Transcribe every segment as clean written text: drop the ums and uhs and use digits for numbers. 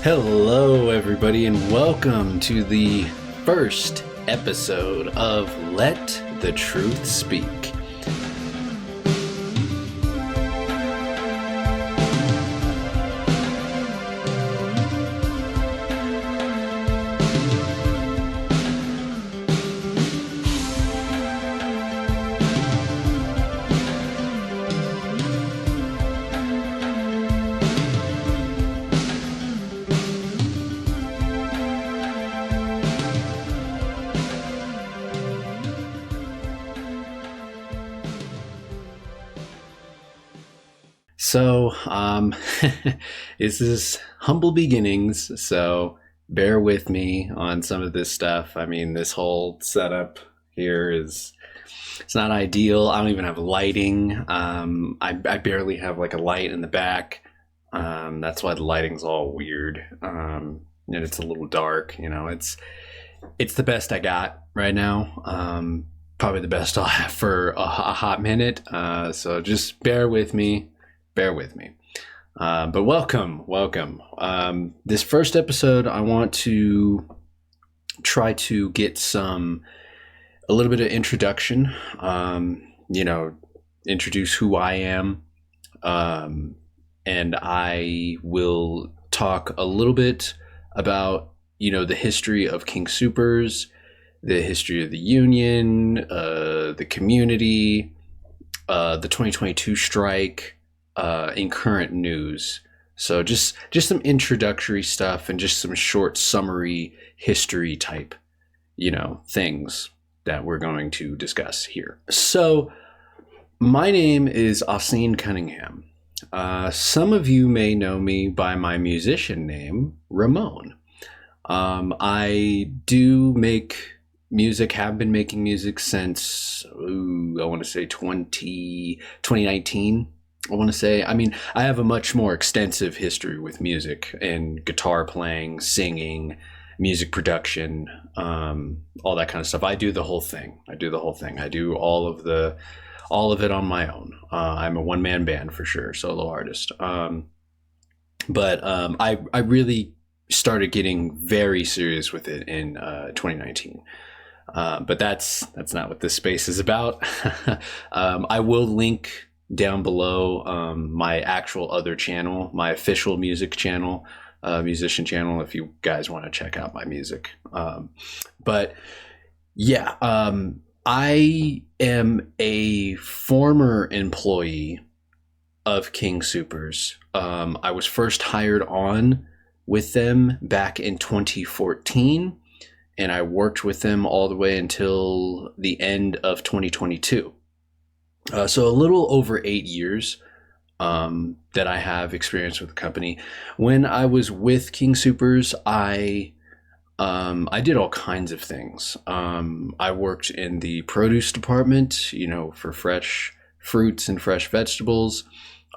Hello, everybody, and welcome to the first episode of Let the Truth Speak. So, this is humble beginnings, so bear with me on some of this stuff. I mean, this whole setup here it's not ideal. I don't even have lighting. I barely have like a light in the back. That's why the lighting's all weird. And it's a little dark, it's the best I got right now. Probably the best I'll have for a hot minute. So just bear with me. But welcome. This first episode, I want to try to get a little bit of introduction, introduce who I am. And I will talk a little bit about, the history of King Soopers, the history of the union, the community, the 2022 strike, in current news. So just some introductory stuff and just some short summary history type, things that we're going to discuss here. So my name is Austin Cunningham. Some of you may know me by my musician name, Ramon. I do make music, have been making music since, I want to say 2019. I have a much more extensive history with music and guitar playing, singing, music production, all that kind of stuff. I do the whole thing. I do all of it on my own. I'm a one-man band for sure, solo artist. But I really started getting very serious with it in 2019. But that's not what this space is about. I will link down below my actual other channel, my official music channel, musician channel, if you guys want to check out my music. I am a former employee of King Soopers. I was first hired on with them back in 2014, and I worked with them all the way until the end of 2022. So a little over 8 years that I have experience with the company. When I was with King Soopers, I did all kinds of things. I worked in the produce department, for fresh fruits and fresh vegetables.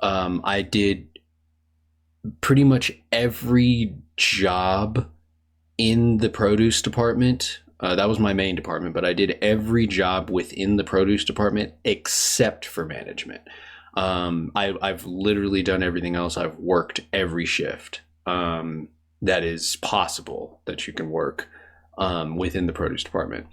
I did pretty much every job in the produce department. That was my main department, but I did every job within the produce department except for management. I've literally done everything else. I've worked every shift that is possible that you can work within the produce department.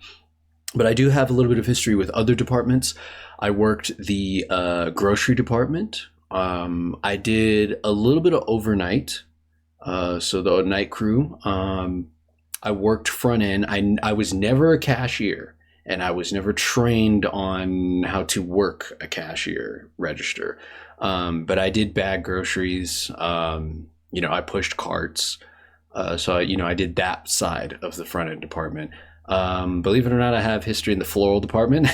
But I do have a little bit of history with other departments. I worked the grocery department. I did a little bit of overnight, so the night crew. I worked front end. I was never a cashier, and I was never trained on how to work a cashier register. But I did bag groceries. I pushed carts. So I did that side of the front end department. Believe it or not, I have history in the floral department.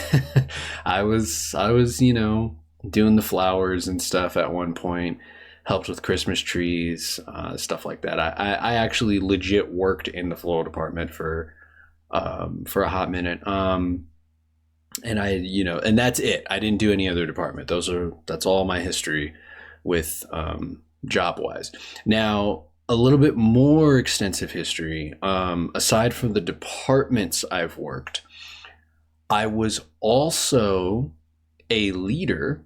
I was doing the flowers and stuff at one point. Helped with Christmas trees, stuff like that. I actually legit worked in the floral department for a hot minute. And and that's it. I didn't do any other department. That's all my history with job wise. Now, a little bit more extensive history, aside from the departments I've worked, I was also a leader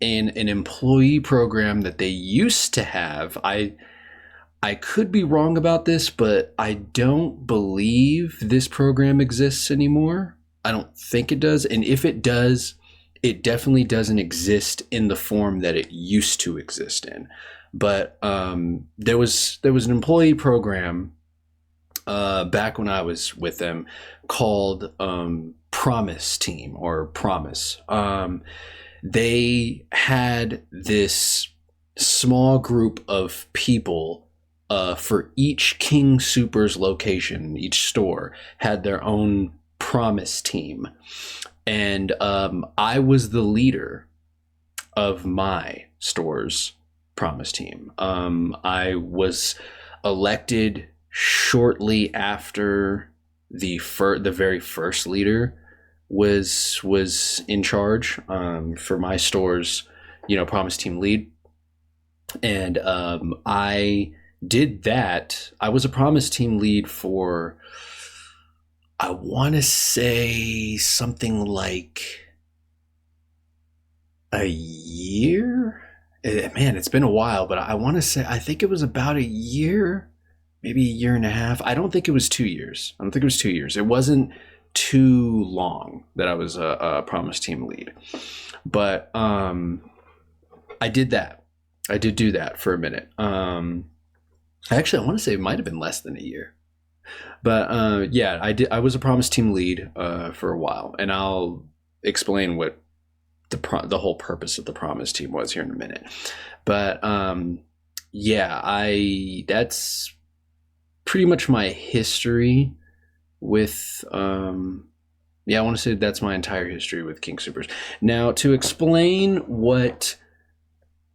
in an employee program that they used to have. I I could be wrong about this, but I don't believe this program exists anymore. I don't think it does. And if it does, it definitely doesn't exist in the form that it used to exist in. But there was an employee program back when I was with them called Promise Team or Promise. They had this small group of people for each King Soopers location. Each store had their own Promise Team. And I was the leader of my store's Promise Team. I was elected shortly after the very first leader was in charge for my store's Promise Team lead, and I did that. I was a Promise Team lead for, I want to say, something like a year. Man, it's been a while, but I want to say, I think it was about a year, maybe a year and a half. I don't think it was 2 years. I don't think it was 2 years. It wasn't too long that I was a Promise Team lead, but I did that. I did do that for a minute. Actually, I want to say it might have been less than a year, but yeah, I did. I was a Promise Team lead for a while, and I'll explain what the whole purpose of the Promise Team was here in a minute. But yeah, that's pretty much my history with yeah, I want to say that's my entire history with King Soopers. Now, to explain what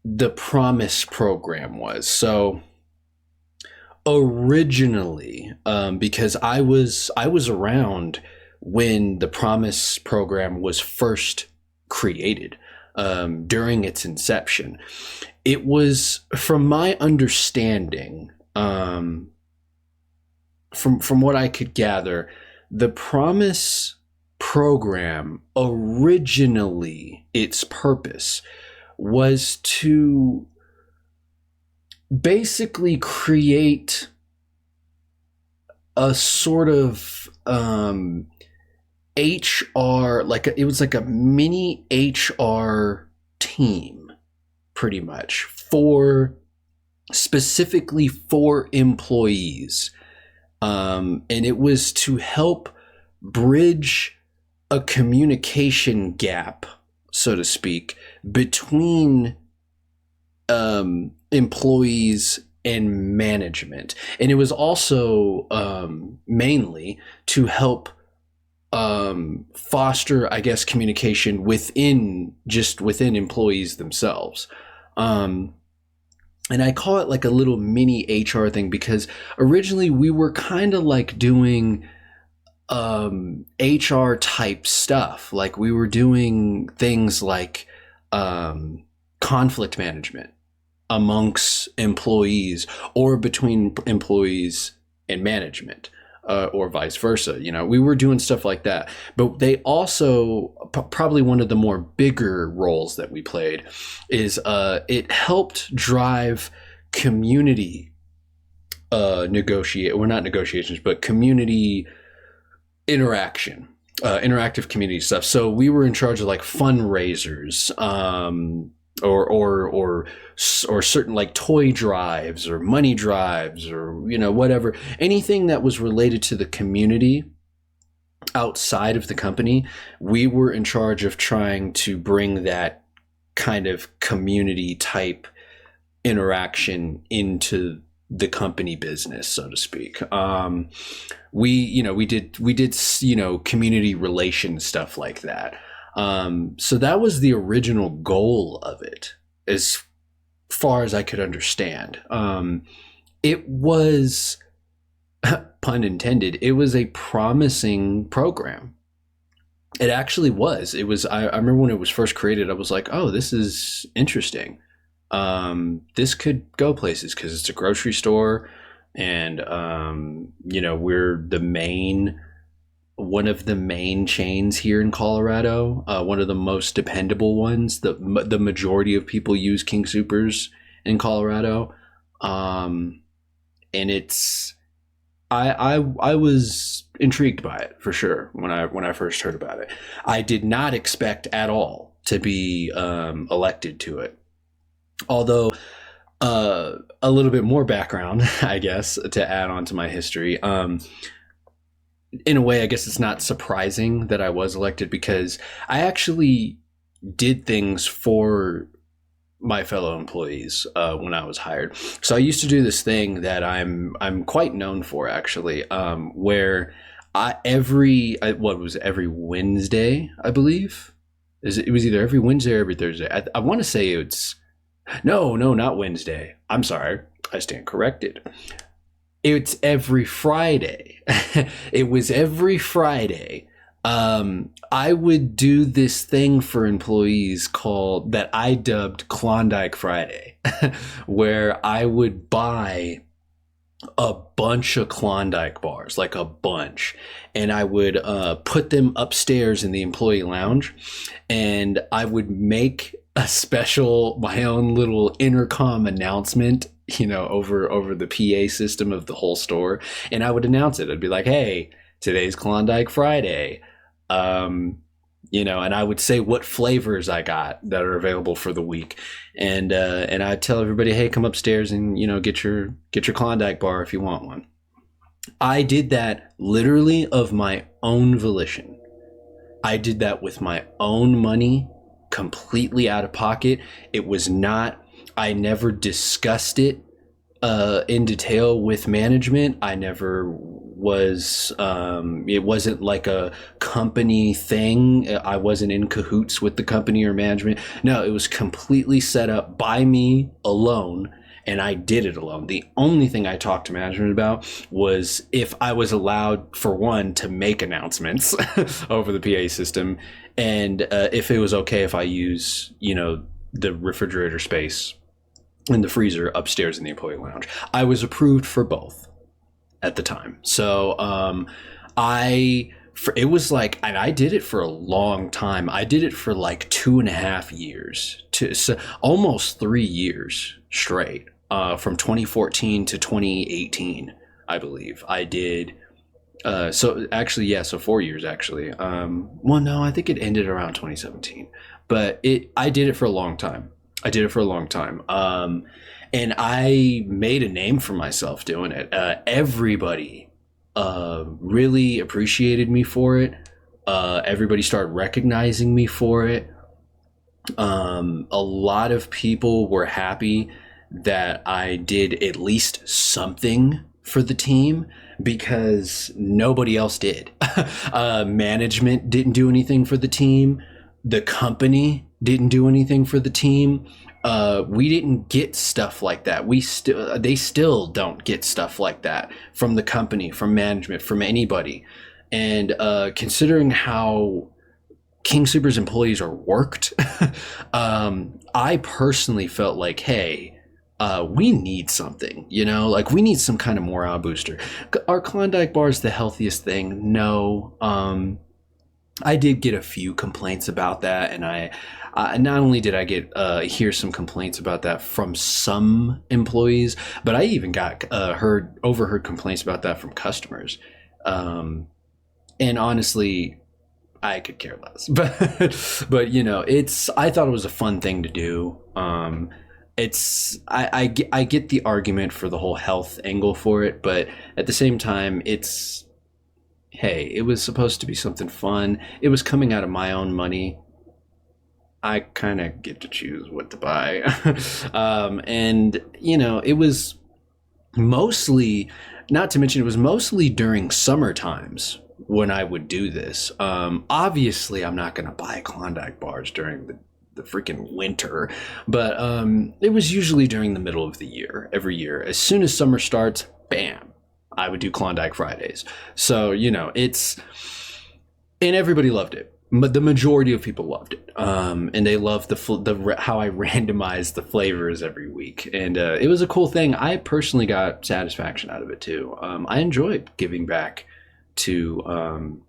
the Promise program was. So originally, because I was around when the Promise program was first created, during its inception. It was, from my understanding, from what I could gather, the Promise program originally, its purpose was to basically create a sort of HR, it was like a mini HR team, pretty much, specifically for employees. And it was to help bridge a communication gap, so to speak, between employees and management. And it was also mainly to help foster, I guess, communication within employees themselves. And I call it like a little mini HR thing because originally we were kind of like doing HR type stuff. Like we were doing things like conflict management amongst employees or between employees and management, or vice versa. We were doing stuff like that. But they also, probably one of the more bigger roles that we played is it helped drive community community interaction, interactive community stuff. So we were in charge of like fundraisers, or certain like toy drives or money drives or whatever, anything that was related to the community outside of the company. We were in charge of trying to bring that kind of community type interaction into the company business, so to speak. We did community relations stuff like that. So that was the original goal of it, as far as I could understand. It was, pun intended, it was a promising program. It actually was. It was. I remember when it was first created, I was like, oh, this is interesting. This could go places because it's a grocery store, and we're one of the main chains here in Colorado, one of the most dependable ones. The majority of people use King Soopers in Colorado. and I was intrigued by it for sure when I first heard about it. I did not expect at all to be elected to it. Although a little bit more background, I guess, to add on to my history. In a way, I guess it's not surprising that I was elected because I actually did things for my fellow employees when I was hired. So I used to do this thing that I'm quite known for, actually, where every Wednesday, I believe, it was either every Wednesday or every Thursday. I want to say it's no, not Wednesday. I'm sorry, I stand corrected. It's every Friday. It was every Friday. I would do this thing for employees called that I dubbed Klondike Friday, where I would buy a bunch of Klondike bars, like a bunch, and I would put them upstairs in the employee lounge, and I would make my own little intercom announcement, over the PA system of the whole store, and I would announce it. I'd be like, "Hey, today's Klondike Friday." And I would say what flavors I got that are available for the week, and I'd tell everybody, "Hey, come upstairs and get your Klondike bar if you want one." I did that literally of my own volition. I did that with my own money, completely out of pocket. It was not. I never discussed it in detail with management. I never was. It wasn't like a company thing. I wasn't in cahoots with the company or management. No, it was completely set up by me alone, and I did it alone. The only thing I talked to management about was if I was allowed, for one, to make announcements over the PA system, and if it was okay if I use, the refrigerator space and the freezer upstairs in the employee lounge. I was approved for both at the time. So it was like, and I did it for a long time. I did it for like 2.5 years, so almost 3 years straight, from 2014 to 2018, I believe. I did. So 4 years actually. Well, no, I think it ended around 2017, but I did it for a long time. And I made a name for myself doing it. Everybody really appreciated me for it. Everybody started recognizing me for it. A lot of people were happy that I did at least something for the team because nobody else did. Management didn't do anything for the team. The company didn't do anything for the team. We didn't get stuff like that. They still don't get stuff like that from the company, from management, from anybody. And considering how King Soopers employees are worked, I personally felt like, hey, we need something, like we need some kind of morale booster. Are Klondike bars the healthiest thing? No. I did get a few complaints about that, and I not only did I get hear some complaints about that from some employees, but I even got overheard complaints about that from customers. And honestly, I could care less. But I thought it was a fun thing to do. I get the argument for the whole health angle for it, but at the same time, hey, it was supposed to be something fun. It was coming out of my own money. I kind of get to choose what to buy. And, it was mostly, not to mention, it was mostly during summer times when I would do this. Obviously, I'm not going to buy Klondike bars during the freaking winter, but it was usually during the middle of the year, every year. As soon as summer starts, bam, I would do Klondike Fridays. So, and everybody loved it. But the majority of people loved it, and they loved how I randomized the flavors every week, and it was a cool thing. I personally got satisfaction out of it too. I enjoyed giving back to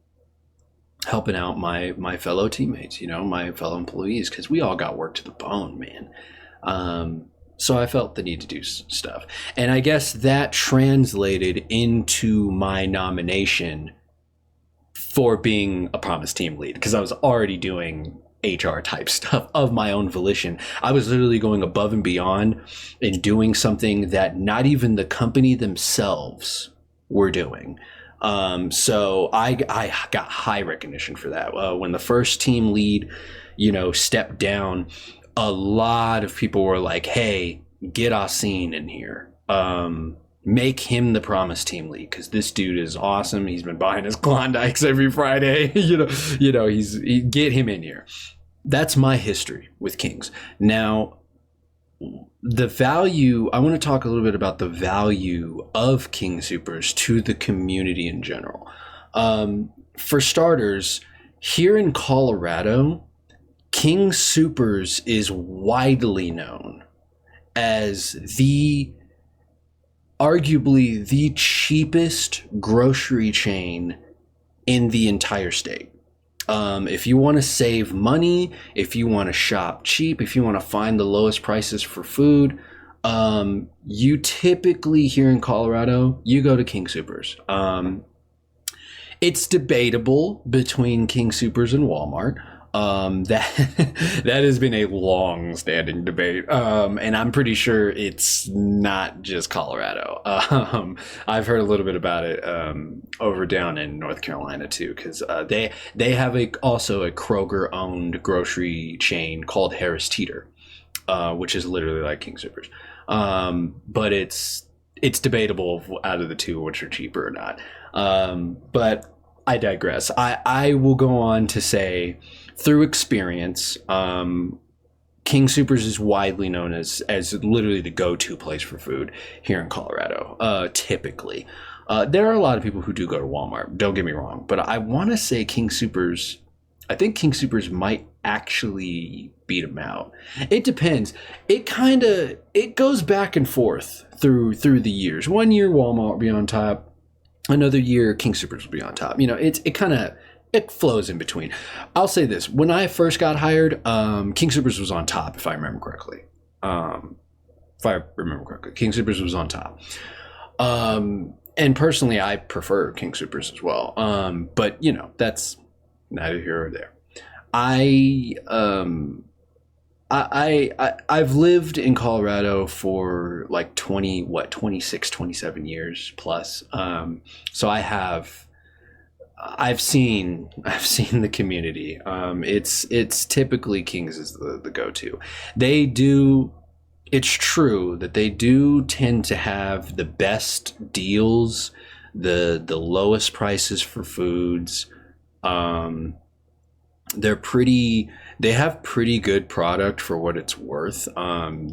helping out my fellow teammates, my fellow employees, because we all got worked to the bone, man. So I felt the need to do stuff. And I guess that translated into my nomination for being a Promise team lead, because I was already doing HR type stuff of my own volition. I was literally going above and beyond and doing something that not even the company themselves were doing. So I got high recognition for that. When the first team lead, stepped down, a lot of people were like, hey, get Asin in here. Make him the Promise team lead, because this dude is awesome. He's been buying his Klondikes every Friday. Get him in here. That's my history with Kings. Now, the value, I want to talk a little bit about the value of King Soopers to the community in general. For starters, here in Colorado, King Soopers is widely known as arguably the cheapest grocery chain in the entire state. If you want to save money, if you want to shop cheap, if you want to find the lowest prices for food, you typically here in Colorado, you go to King Soopers. It's debatable between King Soopers and Walmart. That has been a long-standing debate, and I'm pretty sure it's not just Colorado. I've heard a little bit about it over down in North Carolina too, because they have also a Kroger-owned grocery chain called Harris Teeter, which is literally like King Soopers, but it's debatable out of the two which are cheaper or not. But I digress. I will go on to say, through experience, King Soopers is widely known as literally the go-to place for food here in Colorado. Typically, there are a lot of people who do go to Walmart. Don't get me wrong, but I want to say King Soopers. I think King Soopers might actually beat them out. It depends. It goes back and forth through the years. One year Walmart will be on top. Another year King Soopers will be on top. It flows in between. I'll say this. When I first got hired, King Soopers was on top, if I remember correctly. King Soopers was on top. And personally, I prefer King Soopers as well. But, that's neither here or there. I've lived in Colorado for like 26, 27 years plus. So I've seen the community. It's typically Kings is the go-to. It's true that they do tend to have the best deals, the lowest prices for foods. They have pretty good product for what it's worth.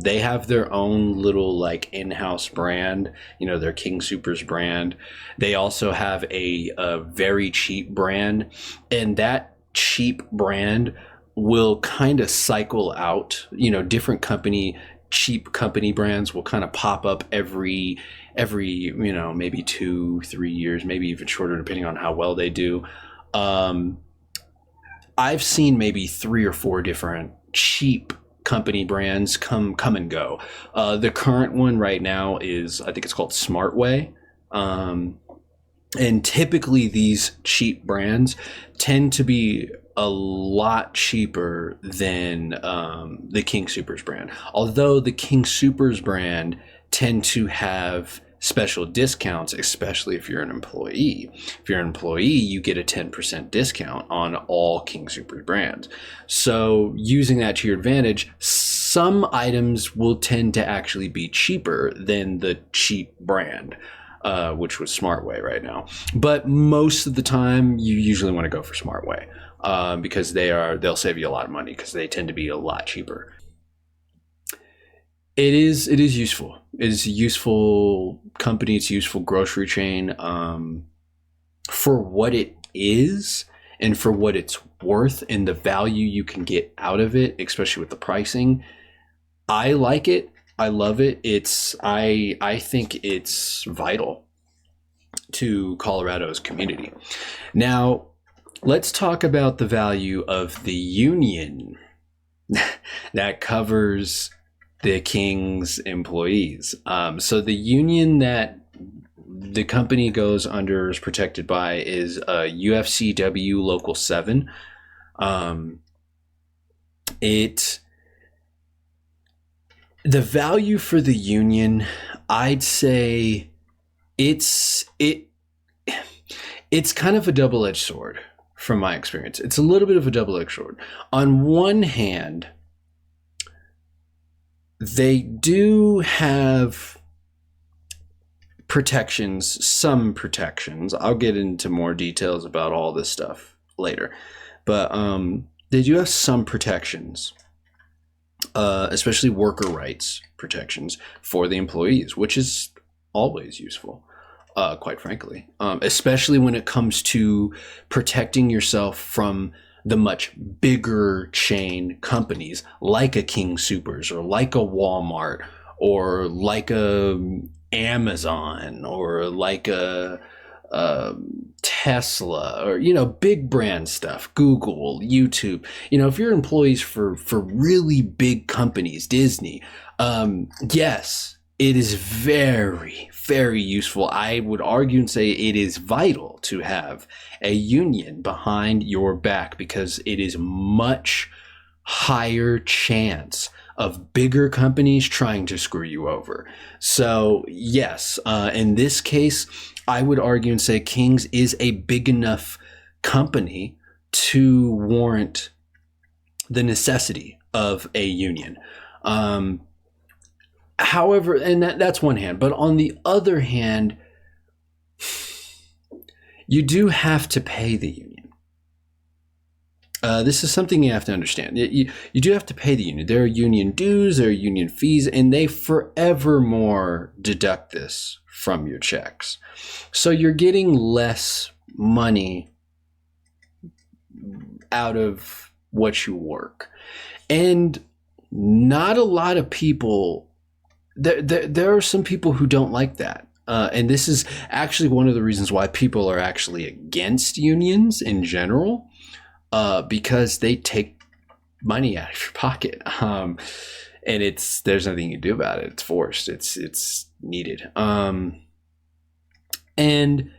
They have their own little like in-house brand, their King Soopers brand. They also have a very cheap brand, and that cheap brand will kind of cycle out. Different cheap company brands will kind of pop up every maybe 2-3 years, maybe even shorter, depending on how well they do. I've seen maybe 3 or 4 different cheap company brands come and go. The current one right now is, I think it's called Smartway. And typically these cheap brands tend to be a lot cheaper than the King Soopers brand. Although the King Soopers brand tend to have special discounts, especially if you're an employee. If you're an employee, you get a 10% discount on all King Soopers brands. So using that to your advantage, some items will tend to actually be cheaper than the cheap brand, which was Smartway right now. But most of the time, you usually want to go for Smartway because they'll save you a lot of money because they tend to be a lot cheaper. It is useful. It is a useful company. It's a useful grocery chain for what it is and for what it's worth and the value you can get out of it, especially with the pricing. I like it. I love it. I think it's vital to Colorado's community. Now, let's talk about the value of the union that covers the King's employees. So the union that the company goes under is protected by is UFCW Local 7. The value for the union, I'd say it's kind of a double-edged sword from my experience. It's a little bit of a double-edged sword. On one hand, they do have protections, some protections. I'll get into more details about all this stuff later. But they do have some protections, especially worker rights protections for the employees, which is always useful, quite frankly, especially when it comes to protecting yourself from the much bigger chain companies like a King Soopers or like a Walmart or like a Amazon or like a Tesla, or big brand stuff, Google, YouTube. If you're employees for really big companies, Disney, yes, it is very, very useful. I would argue and say it is vital to have a union behind your back, because it is much higher chance of bigger companies trying to screw you over. So yes, in this case, I would argue and say King's is a big enough company to warrant the necessity of a union. However, and that's one hand, but on the other hand, you do have to pay the union. This is something you have to understand. You do have to pay the union. There are union dues, there are union fees, and they forevermore deduct this from your checks. So you're getting less money out of what you work. And not a lot of people, there are some people who don't like that. And this is actually one of the reasons why people are actually against unions in general, because they take money out of your pocket. And there's nothing you can do about it. It's forced. It's needed. And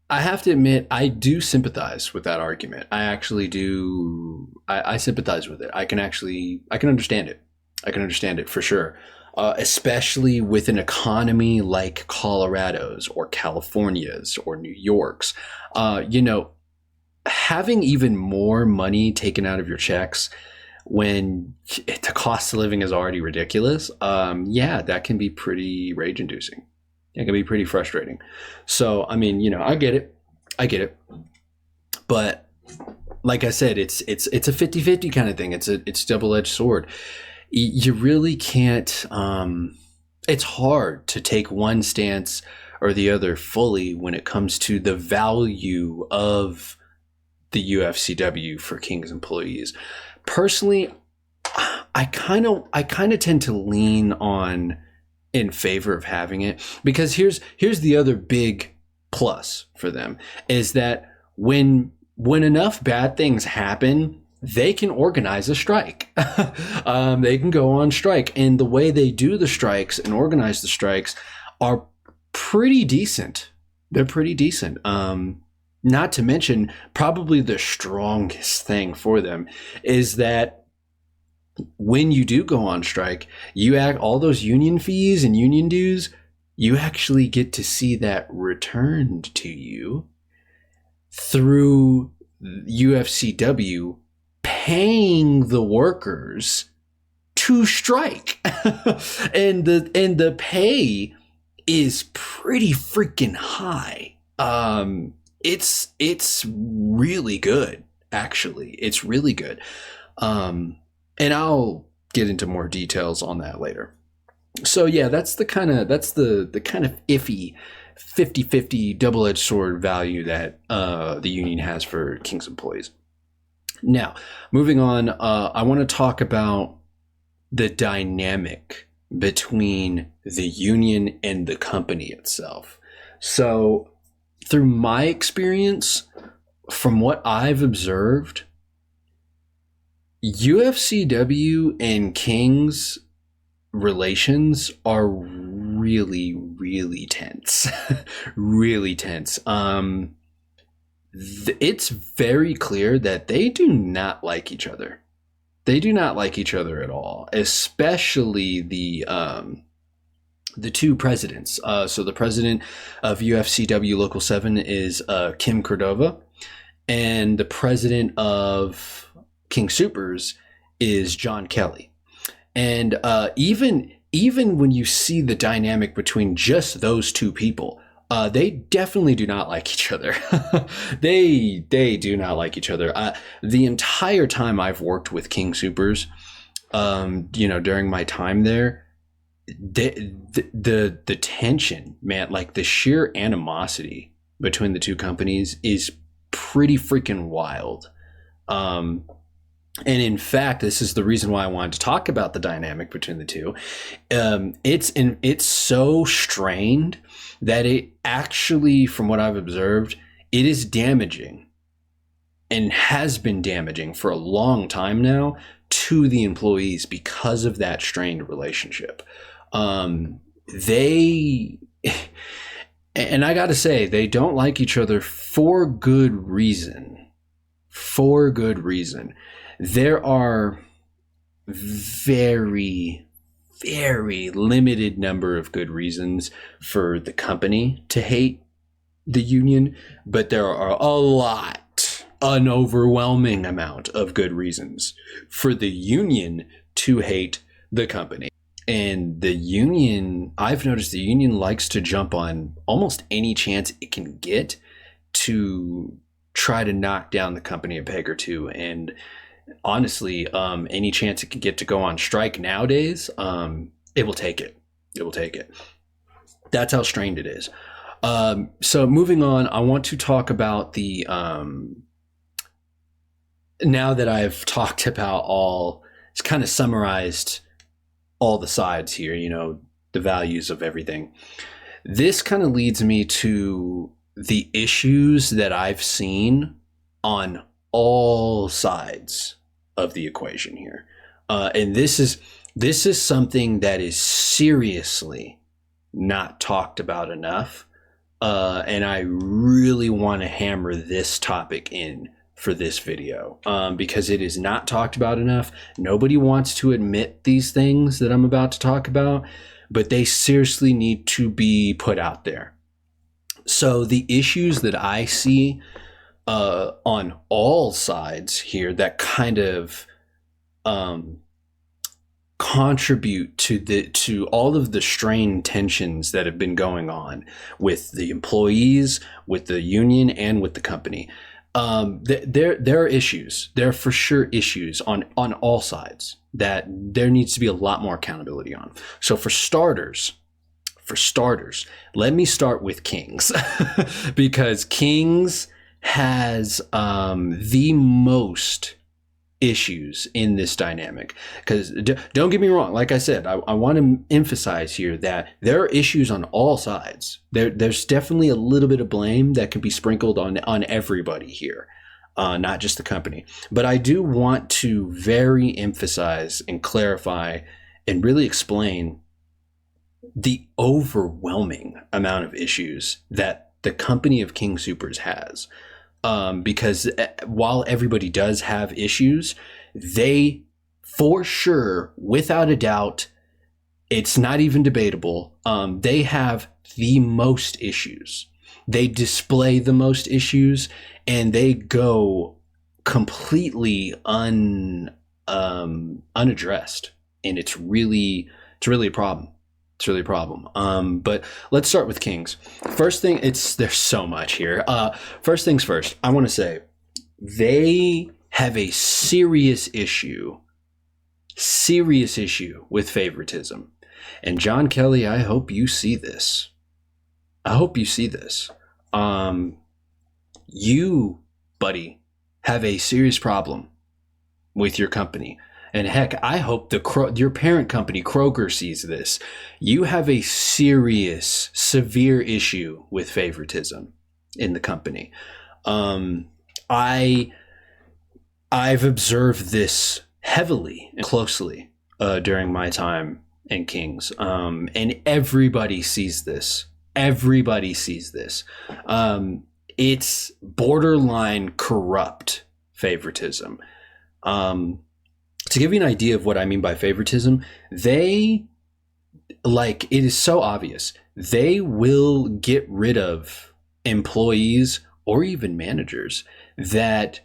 I have to admit, I do sympathize with that argument. I actually do. I sympathize with it. I can understand it. I can understand it for sure. Especially with an economy like Colorado's or California's or New York's, having even more money taken out of your checks when the cost of living is already ridiculous, that can be pretty rage-inducing. It can be pretty frustrating. So, I get it. But like I said, it's a 50-50 kind of thing. It's a double-edged sword. You really can't, it's hard to take one stance or the other fully when it comes to the value of the UFCW for King's employees. Personally, I kind of tend to lean on in favor of having it, because here's the other big plus for them is that when enough bad things happen, they can organize a strike. They can go on strike, and the way they do the strikes and organize the strikes are pretty decent. They're pretty decent. Not to mention, probably the strongest thing for them is that when you do go on strike, all those union fees and union dues, you actually get to see that returned to you through UFCW paying the workers to strike. and the pay is pretty freaking high. It's really good, actually. It's really good. And I'll get into more details on that later. So yeah, that's the kind of iffy 50-50 double-edged sword value that the union has for King's employees. Now, moving on, I want to talk about the dynamic between the union and the company itself. So through my experience, from what I've observed, UFCW and King's relations are really, really tense. Really tense. It's very clear that they do not like each other. They do not like each other at all, especially the two presidents. So the president of UFCW Local 7 is Kim Cordova, and the president of King Soopers is John Kelly. And even when you see the dynamic between just those two people, they definitely do not like each other. they do not like each other. The entire time I've worked with King Soopers, during my time there, the tension, man, like the sheer animosity between the two companies is pretty freaking wild. And in fact, this is the reason why I wanted to talk about the dynamic between the two. It's so strained that it actually, from what I've observed, it is damaging and has been damaging for a long time now to the employees because of that strained relationship. They, and I gotta say, they don't like each other for good reason. For good reason. There are very, very limited number of good reasons for the company to hate the union, but there are an overwhelming amount of good reasons for the union to hate the company. And the union, I've noticed the union likes to jump on almost any chance it can get to try to knock down the company a peg or two. And honestly, any chance it can get to go on strike nowadays, it will take it. It will take it. That's how strained it is. So moving on, I want to talk about the, now that I've talked about it's kind of summarized all the sides here, the values of everything. This kind of leads me to the issues that I've seen on all sides of the equation here. And this is something that is seriously not talked about enough. And I really want to hammer this topic in for this video, because it is not talked about enough. Nobody wants to admit these things that I'm about to talk about, but they seriously need to be put out there. So the issues that I see on all sides here that kind of contribute to all of the strained tensions that have been going on with the employees, with the union, and with the company. There are issues. There are for sure issues on all sides that there needs to be a lot more accountability on. So for starters, let me start with Kings because Kings has the most issues in this dynamic. Because don't get me wrong, like I said, I want to emphasize here that there are issues on all sides. There's definitely a little bit of blame that can be sprinkled on everybody here, not just the company. But I do want to very emphasize and clarify and really explain the overwhelming amount of issues that the company of King Soopers has. Because while everybody does have issues, they, for sure, without a doubt, it's not even debatable, they have the most issues. They display the most issues, and they go completely unaddressed. And it's really a problem. It's really a problem. But let's start with Kings. First thing, there's so much here. First things first, I want to say they have a serious issue with favoritism. And John Kelly, I hope you see this. You, buddy, have a serious problem with your company. And heck, I hope your parent company, Kroger, sees this. You have a serious, severe issue with favoritism in the company. I've observed this heavily and closely during my time in Kings, and everybody sees this. Everybody sees this. It's borderline corrupt favoritism. To give you an idea of what I mean by favoritism, it is so obvious. They will get rid of employees or even managers that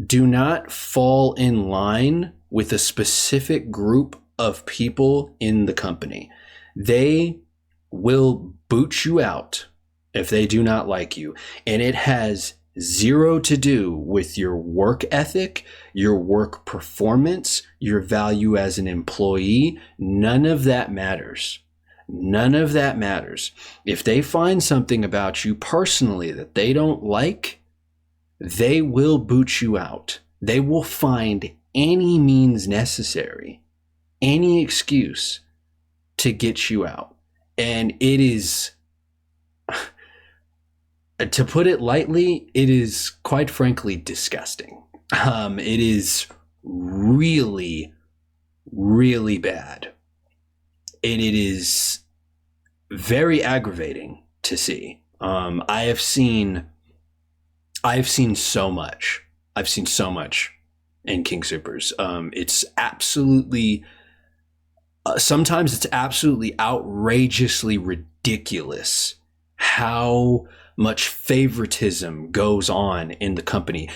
do not fall in line with a specific group of people in the company. They will boot you out if they do not like you. And it has zero to do with your work ethic, your work performance, your value as an employee. None of that matters. None of that matters. If they find something about you personally that they don't like, they will boot you out. They will find any means necessary, any excuse to get you out. And it is, to put it lightly, it is quite frankly disgusting. It is really, really bad. And it is very aggravating to see. I've seen so much. I've seen so much in King Soopers. It's absolutely, sometimes it's absolutely outrageously ridiculous how much favoritism goes on in the company,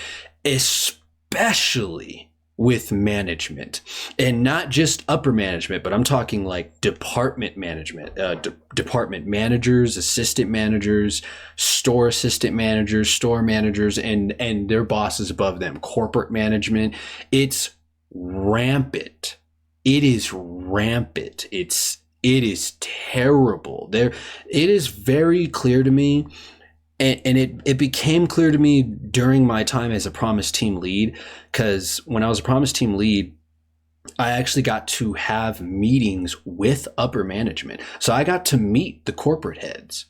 especially with management, and not just upper management, but I'm talking like department management, department managers, assistant managers, store assistant managers, store managers, and their bosses above them, corporate management. It's rampant. It is rampant. It is terrible. It is very clear to me. And it became clear to me during my time as a Promise team lead, because when I was a Promise team lead, I actually got to have meetings with upper management. So I got to meet the corporate heads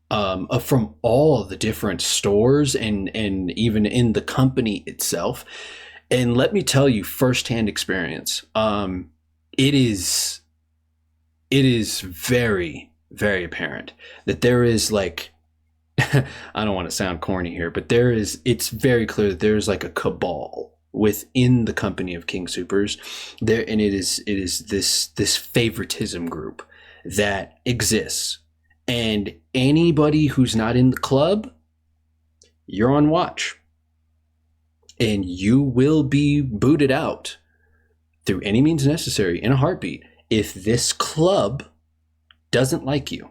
from all the different stores and even in the company itself. And let me tell you, firsthand experience, it is very, very apparent that there is like, I don't want to sound corny here, but it's very clear that there's like a cabal within the company of King Soopers there. And it is this favoritism group that exists, and anybody who's not in the club, you're on watch and you will be booted out through any means necessary in a heartbeat if this club doesn't like you.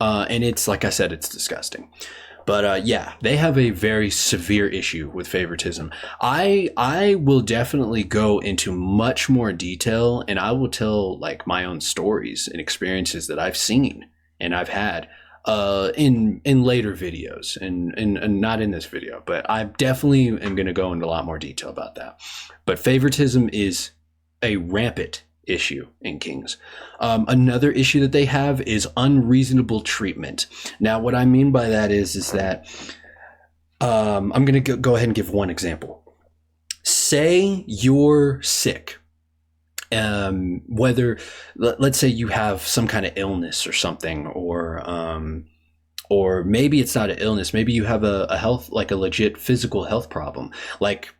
And it's, like I said, it's disgusting. But yeah, they have a very severe issue with favoritism. I will definitely go into much more detail, and I will tell like my own stories and experiences that I've seen and I've had in later videos, and not in this video. But I definitely am going to go into a lot more detail about that. But favoritism is a rampant issue in Kings. Another issue that they have is unreasonable treatment. Now, what I mean by that is that I'm going to go ahead and give one example. Say you're sick. Whether, let's say you have some kind of illness or something, or maybe it's not an illness. Maybe you have a health, like a legit physical health problem. Like,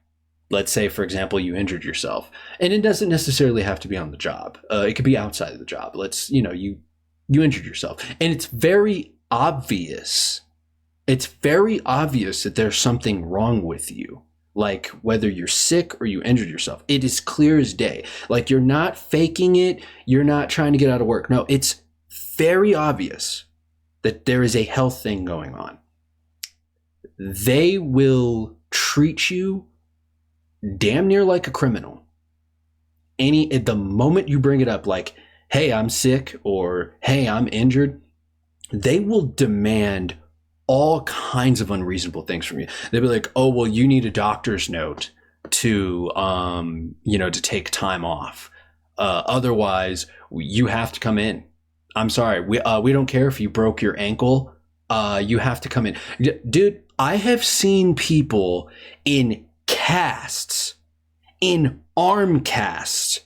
let's say, for example, you injured yourself, and it doesn't necessarily have to be on the job. It could be outside of the job. You injured yourself, and it's very obvious. It's very obvious that there's something wrong with you. Like whether you're sick or you injured yourself, it is clear as day. Like you're not faking it. You're not trying to get out of work. No, it's very obvious that there is a health thing going on. They will treat you damn near like a criminal. The moment you bring it up, like, hey, I'm sick, or hey, I'm injured, they will demand all kinds of unreasonable things from you. They'll be like, oh, well, you need a doctor's note to take time off. Otherwise, you have to come in. I'm sorry, we don't care if you broke your ankle. You have to come in. Dude, I have seen people in casts, in arm casts,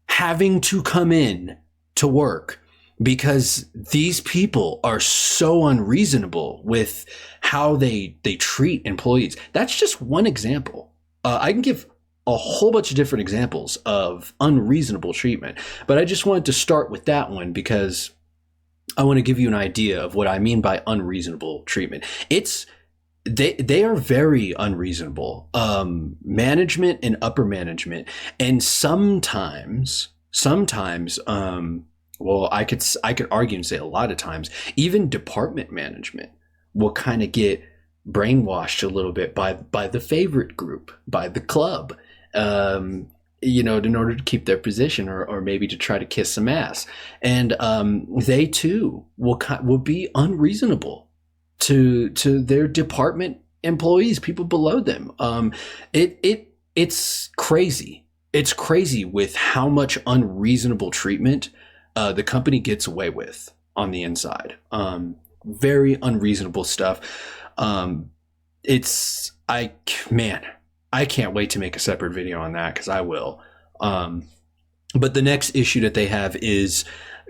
having to come in to work because these people are so unreasonable with how they treat employees. That's just one example. I can give a whole bunch of different examples of unreasonable treatment, but I just wanted to start with that one because I want to give you an idea of what I mean by unreasonable treatment. They are very unreasonable. Management and upper management, and sometimes, well, I could argue and say a lot of times, even department management will kind of get brainwashed a little bit by the favorite group, by the club, in order to keep their position or maybe to try to kiss some ass. And they too will be unreasonable to their department employees, people below them. It's crazy. It's crazy with how much unreasonable treatment the company gets away with on the inside. Very unreasonable stuff. I can't wait to make a separate video on that because I will. But the next issue that they have is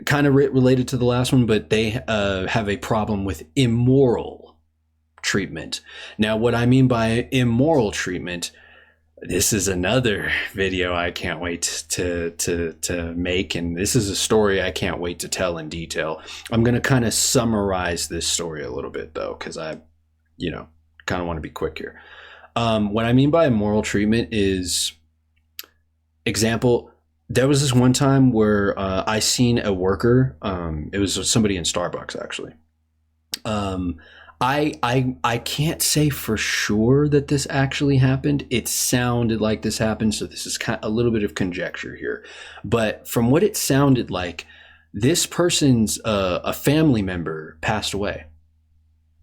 kind of related to the last one, but they have a problem with immoral treatment. Now, what I mean by immoral treatment, this is another video I can't wait to make, and this is a story I can't wait to tell in detail. I'm going to kind of summarize this story a little bit, though, because I kind of want to be quick here. What I mean by immoral treatment is, example, there was this one time where I seen a worker, it was somebody in Starbucks, actually. I can't say for sure that this actually happened. It sounded like this happened, so this is kind of a little bit of conjecture here. But from what it sounded like, this person's a family member passed away,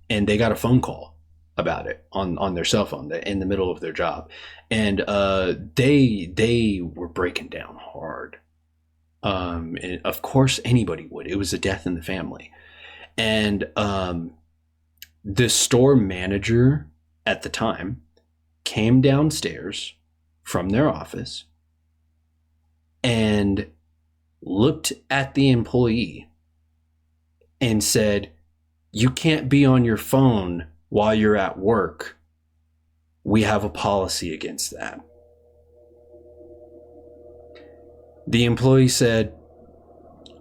and they got a phone call about it on their cell phone in the middle of their job, and they were breaking down hard. And of course, anybody would. It was a death in the family, and the store manager at the time came downstairs from their office and looked at the employee and said, "You can't be on your phone while you're at work. We have a policy against that." The employee said,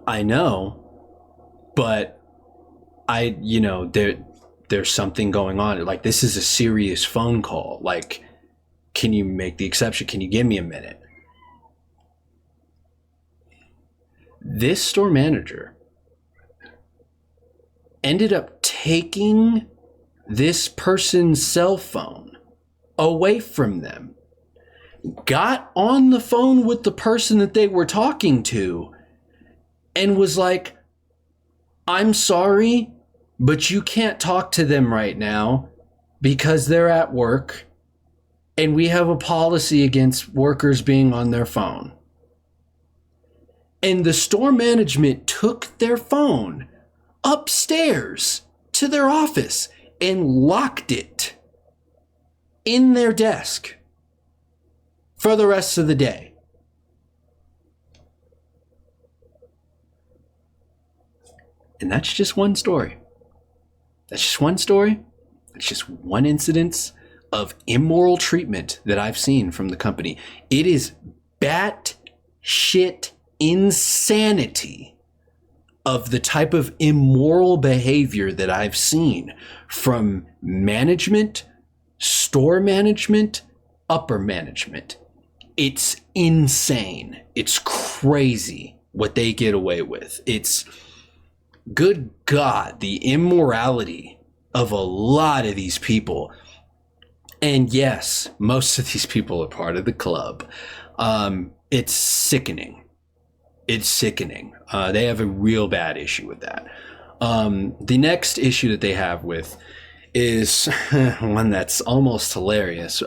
"I know, but there's something going on. Like, this is a serious phone call. Like, can you make the exception? Can you give me a minute?" This store manager ended up taking this person's cell phone away from them, got on the phone with the person that they were talking to, and was like, "I'm sorry, but you can't talk to them right now because they're at work, and we have a policy against workers being on their phone." And the store management took their phone upstairs to their office and locked it in their desk for the rest of the day. And that's just one story. That's just one story. It's just one incidence of immoral treatment that I've seen from the company. It is bat shit insanity of the type of immoral behavior that I've seen from management, store management, upper management. It's insane. It's crazy what they get away with. It's, good God, the immorality of a lot of these people. And yes, most of these people are part of the club. It's sickening. It's sickening. They have a real bad issue with that. The next issue that they have with is one that's almost hilarious.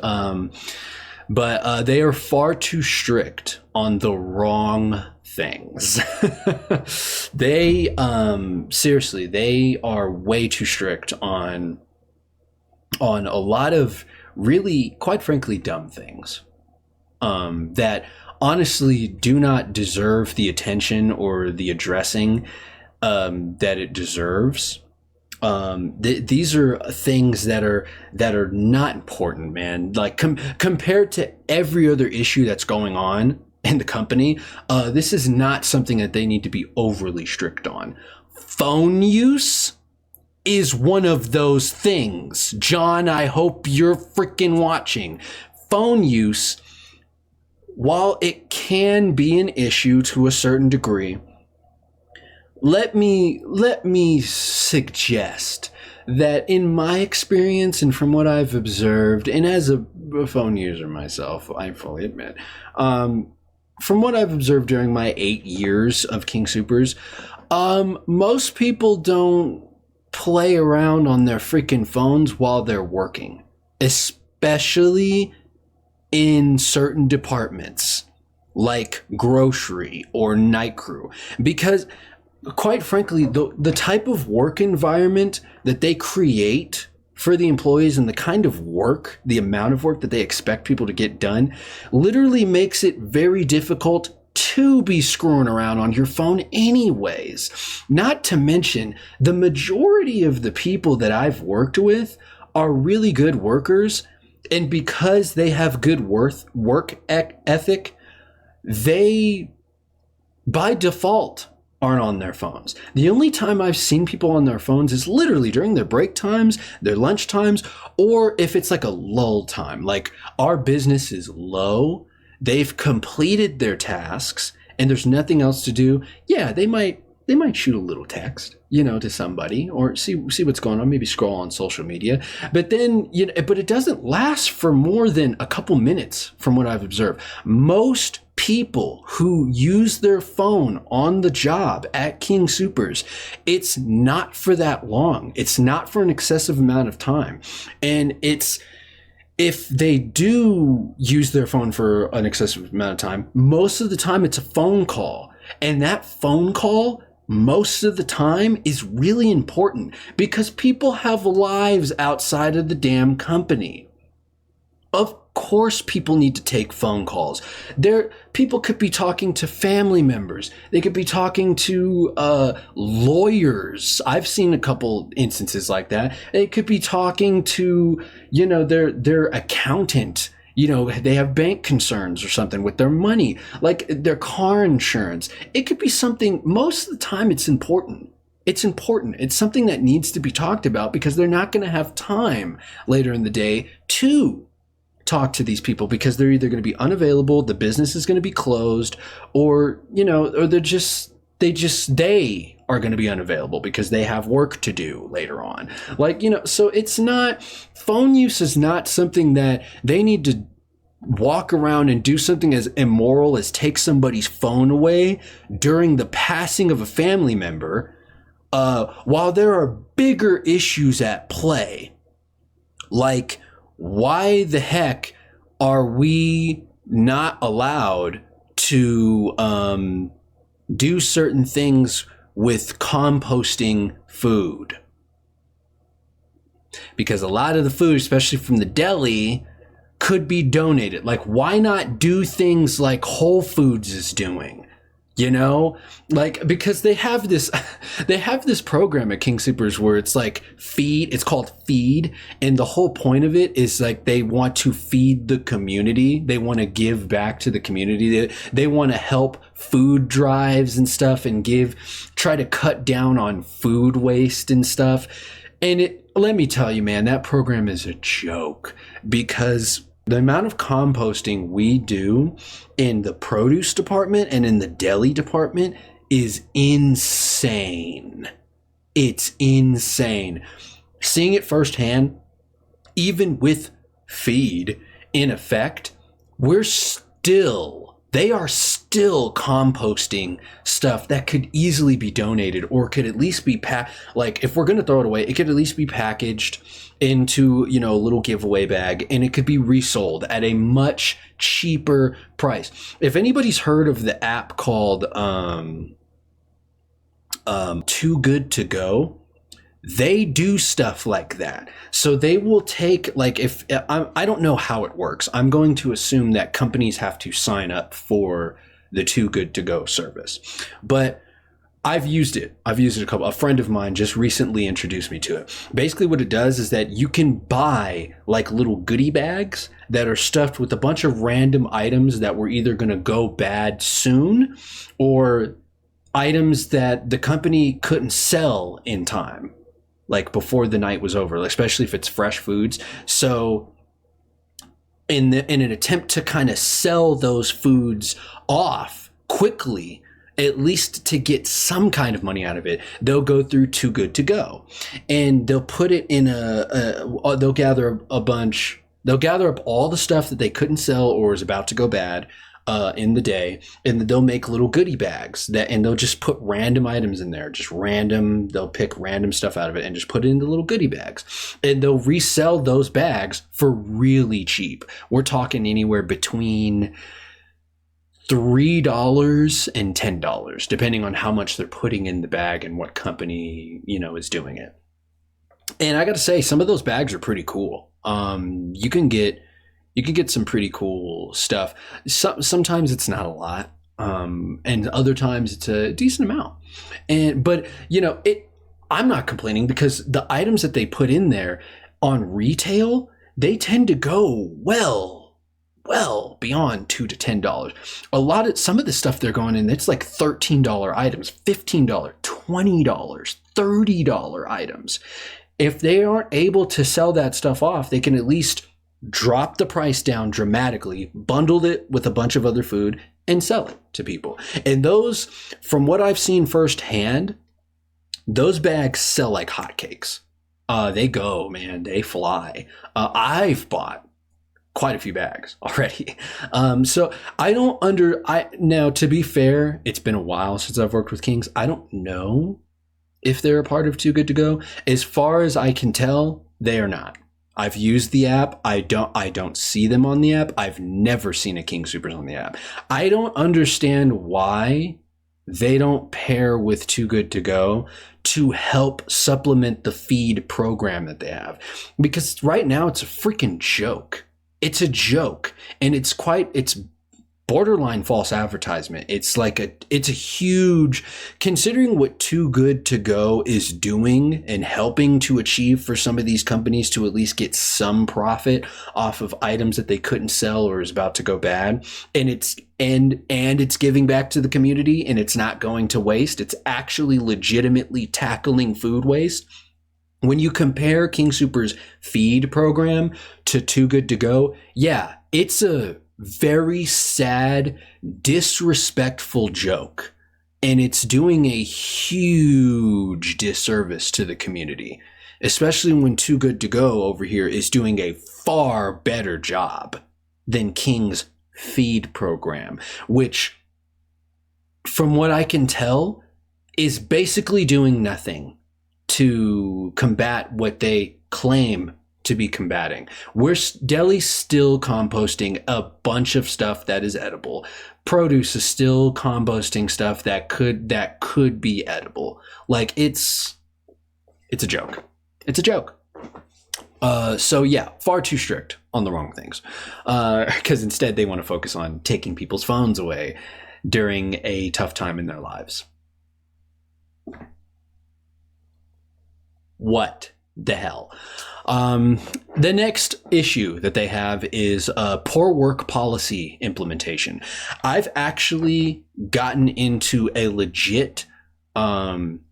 But they are far too strict on the wrong things. They seriously, they are way too strict on a lot of really, quite frankly, dumb things that honestly do not deserve the attention or the addressing that it deserves. These are things that are not important, man. Like compared to every other issue that's going on in the company, this is not something that they need to be overly strict on. Phone use is one of those things. John, I hope you're freaking watching. Phone use, while it can be an issue to a certain degree, let me suggest that in my experience and from what I've observed, and as a phone user myself, I fully admit, from what I've observed during my 8 years of King Soopers, most people don't play around on their freaking phones while they're working, especially in certain departments like grocery or night crew, because quite frankly, the type of work environment that they create for the employees and the kind of work, the amount of work that they expect people to get done, literally makes it very difficult to be screwing around on your phone anyways. Not to mention, the majority of the people that I've worked with are really good workers, and because they have good work ethic, they, by default, aren't on their phones. The only time I've seen people on their phones is literally during their break times, their lunch times, or if it's like a lull time, like our business is low, they've completed their tasks and there's nothing else to do. Yeah, they might shoot a little text, to somebody, or see what's going on, maybe scroll on social media. But then, but it doesn't last for more than a couple minutes from what I've observed. Most people who use their phone on the job at King Soopers, it's not for that long. It's not for an excessive amount of time. And if they do use their phone for an excessive amount of time, most of the time it's a phone call. And that phone call, most of the time, is really important because people have lives outside of the damn company. Of course, people need to take phone calls. People could be talking to family members. They could be talking to lawyers. I've seen a couple instances like that. They could be talking to, their accountant. They have bank concerns or something with their money, like their car insurance. It could be something, most of the time it's important. It's important. It's something that needs to be talked about because they're not going to have time later in the day to talk to these people because they're either going to be unavailable, the business is going to be closed, or, or they are going to be unavailable because they have work to do later on. So it's not, phone use is not something that they need to walk around and do something as immoral as take somebody's phone away during the passing of a family member, while there are bigger issues at play. Like, why the heck are we not allowed to do certain things with composting food? Because a lot of the food, especially from the deli, could be donated. Like, why not do things like Whole Foods is doing? Because they have this program at King Soopers where it's like it's called Feed. And the whole point of it is like, they want to feed the community. They want to give back to the community. They want to help food drives and stuff and try to cut down on food waste and stuff. And let me tell you, man, that program is a joke because the amount of composting we do in the produce department and in the deli department is insane. It's insane. Seeing it firsthand, even with Feed in effect, they are still composting stuff that could easily be donated or could at least be if we're going to throw it away, it could at least be packaged into, a little giveaway bag, and it could be resold at a much cheaper price. If anybody's heard of the app called Too Good To Go, they do stuff like that. So they will take, like, if I don't know how it works. I'm going to assume that companies have to sign up for the Too Good To Go service. But I've used it. A friend of mine just recently introduced me to it. Basically what it does is that you can buy like little goodie bags that are stuffed with a bunch of random items that were either going to go bad soon or items that the company couldn't sell in time, like before the night was over, especially if it's fresh foods. So in an attempt to kind of sell those foods off quickly, at least to get some kind of money out of it, they'll go through Too Good To Go, and they'll put it in they'll gather up all the stuff that they couldn't sell or is about to go bad in the day, and they'll make little goodie bags and they'll just put random items in there, they'll pick random stuff out of it and just put it into little goodie bags, and they'll resell those bags for really cheap. We're talking anywhere between $3 and $10, depending on how much they're putting in the bag and what company, is doing it. And I got to say, some of those bags are pretty cool. You can get some pretty cool stuff. Sometimes it's not a lot, and other times it's a decent amount. But I'm not complaining, because the items that they put in there on retail, they tend to go well beyond $2 to $10. Some of the stuff they're going in, it's like $13 items, $15, $20, $30 items. If they aren't able to sell that stuff off, they can at least drop the price down dramatically, bundle it with a bunch of other food, and sell it to people. And those, from what I've seen firsthand, those bags sell like hotcakes. They go, man, they fly. I've bought quite a few bags already. So now, to be fair, it's been a while since I've worked with Kings. I don't know if they're a part of Too Good To Go. As far as I can tell, they are not. I've used the app. I don't see them on the app. I've never seen a King Soopers on the app. I don't understand why they don't pair with Too Good To Go to help supplement the feed program that they have. Because right now it's a freaking joke. It's a joke, and it's borderline false advertisement. It's a huge, considering what Too Good To Go is doing and helping to achieve for some of these companies to at least get some profit off of items that they couldn't sell or is about to go bad. And it's giving back to the community, and it's not going to waste. It's actually legitimately tackling food waste. When you compare King Soopers' feed program to Too Good To Go, yeah, it's a very sad, disrespectful joke. And it's doing a huge disservice to the community, especially when Too Good To Go over here is doing a far better job than King's feed program, which, from what I can tell, is basically doing nothing to combat what they claim to be combating. Deli's still composting a bunch of stuff that is edible. Produce is still composting stuff that could be edible. Like, it's a joke. It's a joke. So yeah, far too strict on the wrong things. Because instead they want to focus on taking people's phones away during a tough time in their lives. What the hell? The next issue that they have is poor work policy implementation. I've actually gotten into a legit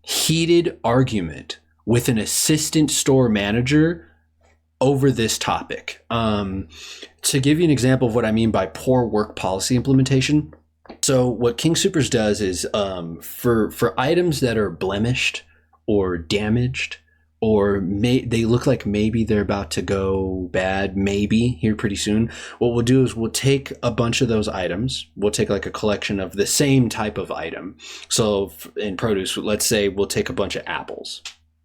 heated argument with an assistant store manager over this topic. To give you an example of what I mean by poor work policy implementation. So what King Soopers does is for items that are blemished or damaged, or they look like maybe they're about to go bad, maybe here pretty soon, what we'll do is we'll take a bunch of those items. We'll take like a collection of the same type of item. So in produce, let's say we'll take a bunch of apples,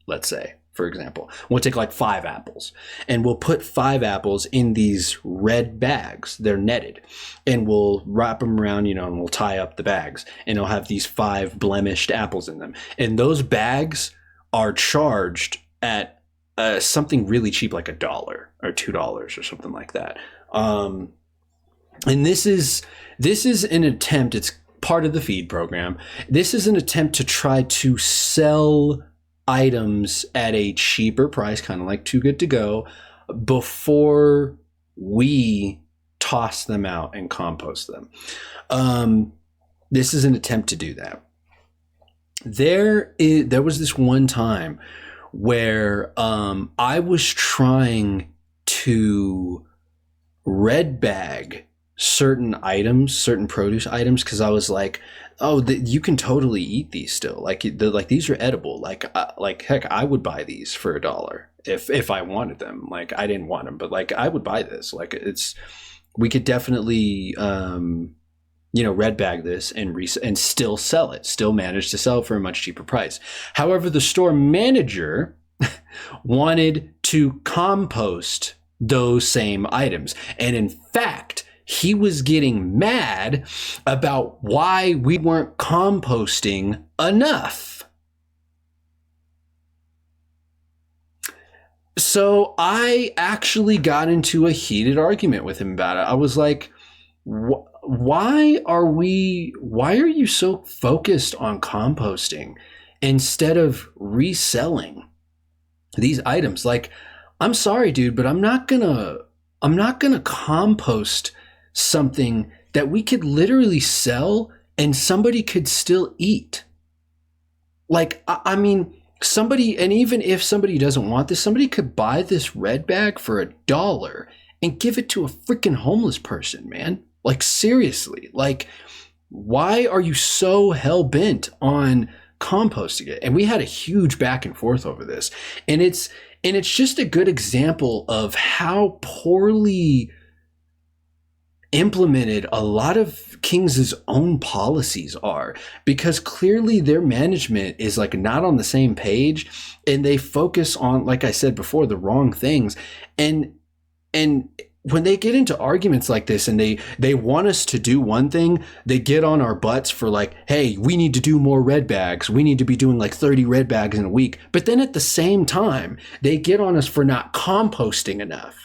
let's say, for example. We'll take like 5 apples, and we'll put 5 apples in these red bags. They're netted, and we'll wrap them around, and we'll tie up the bags, and it'll have these 5 blemished apples in them. And those bags are charged at something really cheap, like $1 or $2 or something like that. And this is an attempt. It's part of the feed program. This is an attempt to try to sell items at a cheaper price, kind of like Too Good to Go, before we toss them out and compost them. This is an attempt to do that. There was this one time where I was trying to red bag certain items, certain produce items, because I was like, oh, you can totally eat these still. Like these are edible. Like heck, I would buy these for $1 if I wanted them. Like I didn't want them, but like I would buy this. Like we could definitely red bag this and still sell it, still manage to sell it for a much cheaper price. However, the store manager wanted to compost those same items. And in fact, he was getting mad about why we weren't composting enough. So I actually got into a heated argument with him about it. I was like, why are you so focused on composting instead of reselling these items? Like, I'm sorry, dude, but I'm not gonna compost something that we could literally sell and somebody could still eat. Like, I mean, somebody, and even if somebody doesn't want this, somebody could buy this red bag for $1 and give it to a freaking homeless person, man. Like, seriously, like, why are you so hell-bent on composting it? And we had a huge back and forth over this. And it's just a good example of how poorly implemented a lot of King's own policies are, because clearly their management is like not on the same page, and they focus on, like I said before, the wrong things. And when they get into arguments like this and they want us to do one thing, they get on our butts for like, hey, we need to do more red bags. We need to be doing like 30 red bags in a week. But then at the same time, they get on us for not composting enough.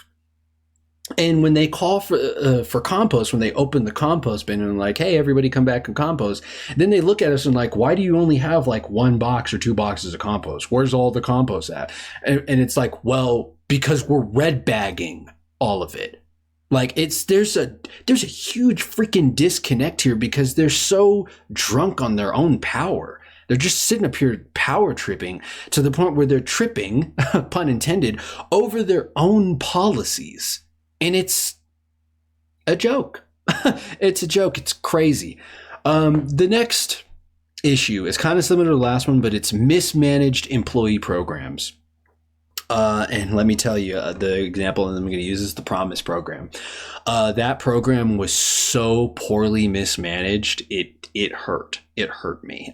And when they call for compost, when they open the compost bin and like, hey, everybody come back and compost, then they look at us and like, why do you only have like 1 box or 2 boxes of compost? Where's all the compost at? And it's like, well, because we're red bagging all of it. Like, there's a huge freaking disconnect here, because they're so drunk on their own power. They're just sitting up here power tripping to the point where they're tripping, pun intended, over their own policies. And it's a joke. It's a joke. It's crazy. The next issue is kind of similar to the last one, but it's mismanaged employee programs. And let me tell you, the example that I'm going to use is the Promise program. That program was so poorly mismanaged, it hurt. It hurt me.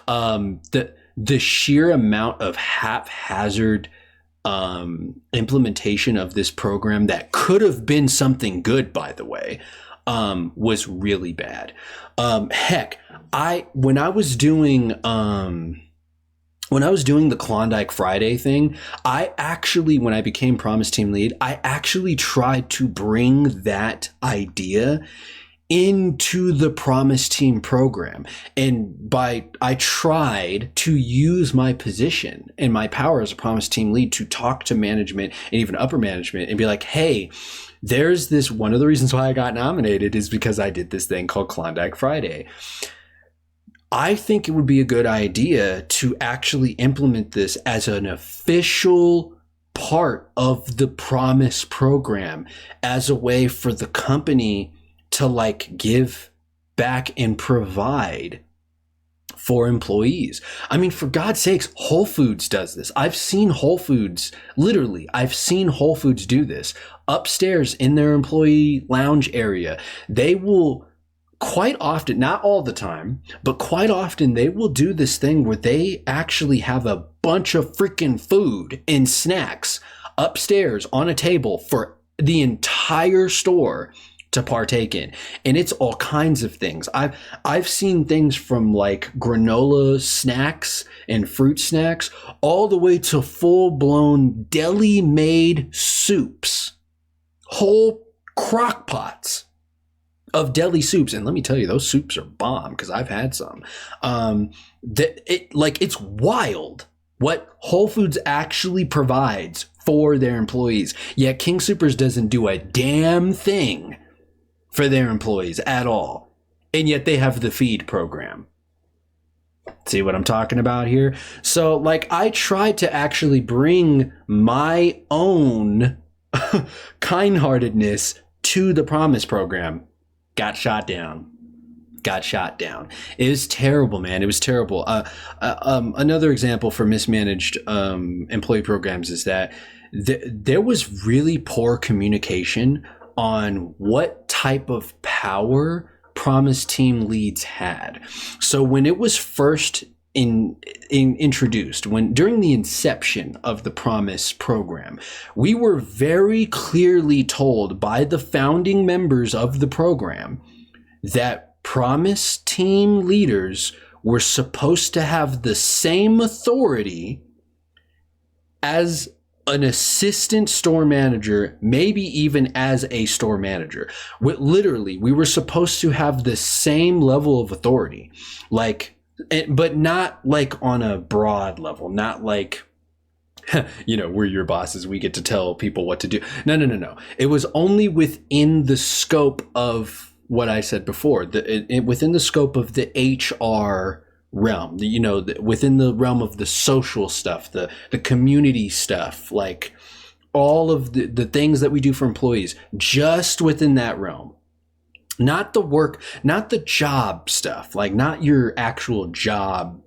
The sheer amount of haphazard implementation of this program that could have been something good, by the way, was really bad. Heck, when I was doing the Klondike Friday thing, when I became Promise Team Lead, I actually tried to bring that idea into the Promise Team program. And I tried to use my position and my power as a Promise Team Lead to talk to management and even upper management and be like, hey, there's this, one of the reasons why I got nominated is because I did this thing called Klondike Friday. I think it would be a good idea to actually implement this as an official part of the Promise program, as a way for the company to like give back and provide for employees. I mean, for God's sakes, Whole Foods does this. I've seen Whole Foods do this upstairs in their employee lounge area. They will quite often, not all the time, but quite often, they will do this thing where they actually have a bunch of freaking food and snacks upstairs on a table for the entire store to partake in, and it's all kinds of things. I've seen things from like granola snacks and fruit snacks all the way to full-blown deli-made soups, whole crock pots of deli soups. And let me tell you, those soups are bomb, because I've had some. It's wild what Whole Foods actually provides for their employees. Yet King Soopers doesn't do a damn thing for their employees at all. And yet they have the feed program. See what I'm talking about here? So like, I tried to actually bring my own kind-heartedness to the Promise program. Got shot down. It was terrible, man. It was terrible. Another example for mismanaged employee programs is that there was really poor communication on what type of power Promise team leads had. So when it was first introduced, during the inception of the Promise program, we were very clearly told by the founding members of the program that Promise team leaders were supposed to have the same authority as an assistant store manager, maybe even as a store manager. Literally, we were supposed to have the same level of authority, but not like on a broad level, not like, we're your bosses, we get to tell people what to do. No. It was only within the scope of what I said before, within the scope of the HR realm, within the realm of the social stuff, the community stuff, like all of the things that we do for employees, just within that realm. Not the work, not the job stuff, like not your actual job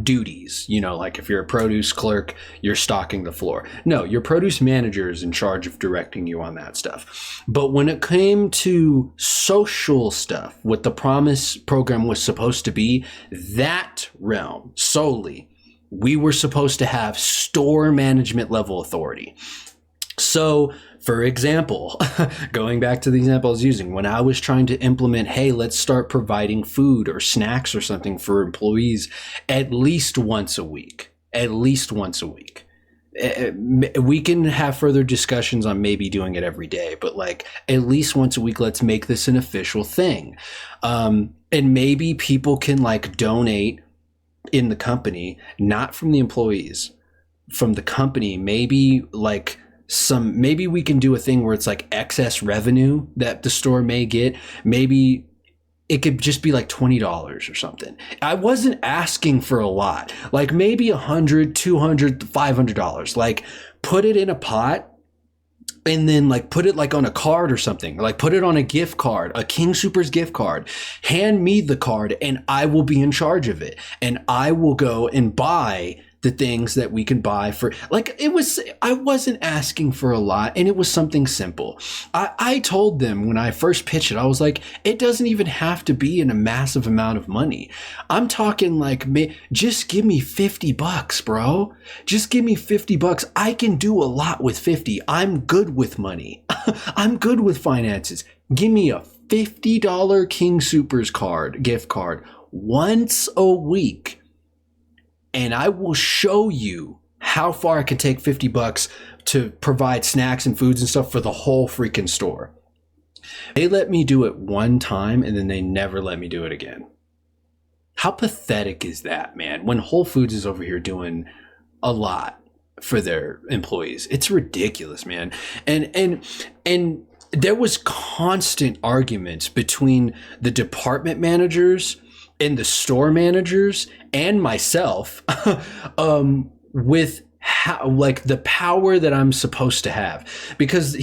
duties, like if you're a produce clerk, you're stocking the floor. No, your produce manager is in charge of directing you on that stuff. But when it came to social stuff, what the Promise program was supposed to be, that realm solely, we were supposed to have store management level authority. So, for example, going back to the example I was using, when I was trying to implement, hey, let's start providing food or snacks or something for employees at least once a week. We can have further discussions on maybe doing it every day, but like at least once a week, let's make this an official thing. And maybe people can like donate in the company, not from the employees, from the company, maybe we can do a thing where it's like excess revenue that the store may get. Maybe it could just be like $20 or something. I wasn't asking for a lot, like maybe $100, $200, $500. Like put it in a pot and then like put it like on a card or something, like put it on a gift card, a King Soopers gift card, hand me the card and I will be in charge of it. And I will go and buy the things that we can buy for, I wasn't asking for a lot, and it was something simple. I told them when I first pitched it, I was like, it doesn't even have to be in a massive amount of money. I'm talking like, just give me $50, bro. Just give me $50. I can do a lot with 50. I'm good with money. I'm good with finances. Give me a $50 King Soopers gift card once a week. And I will show you how far I can take $50 to provide snacks and foods and stuff for the whole freaking store. They let me do it one time and then they never let me do it again. How pathetic is that, man? When Whole Foods is over here doing a lot for their employees. It's ridiculous, man. And there was constant arguments between the department managers and the store managers and myself with how, like, the power that I'm supposed to have. Because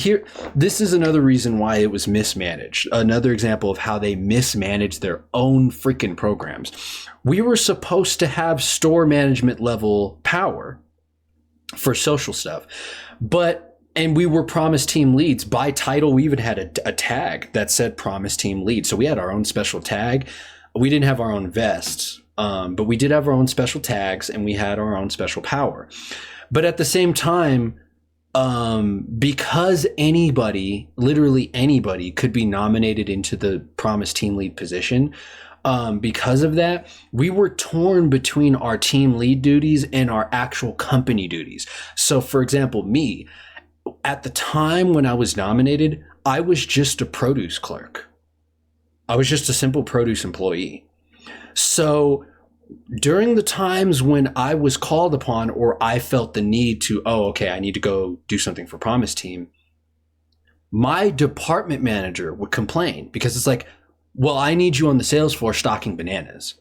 this is another reason why it was mismanaged. Another example of how they mismanage their own freaking programs. We were supposed to have store management level power for social stuff, and we were Promise Team Leads. By title, we even had a tag that said Promise Team Lead. So we had our own special tag. We didn't have our own vests, but we did have our own special tags and we had our own special power. But at the same time, because anybody, literally anybody, could be nominated into the Promise Team Lead position. Because of that, we were torn between our team lead duties and our actual company duties. So, for example, me, at the time when I was nominated, I was just a produce clerk. I was just a simple produce employee. So during the times when I was called upon or I felt the need to, I need to go do something for Promise Team, my department manager would complain because it's like, well, I need you on the sales floor stocking bananas.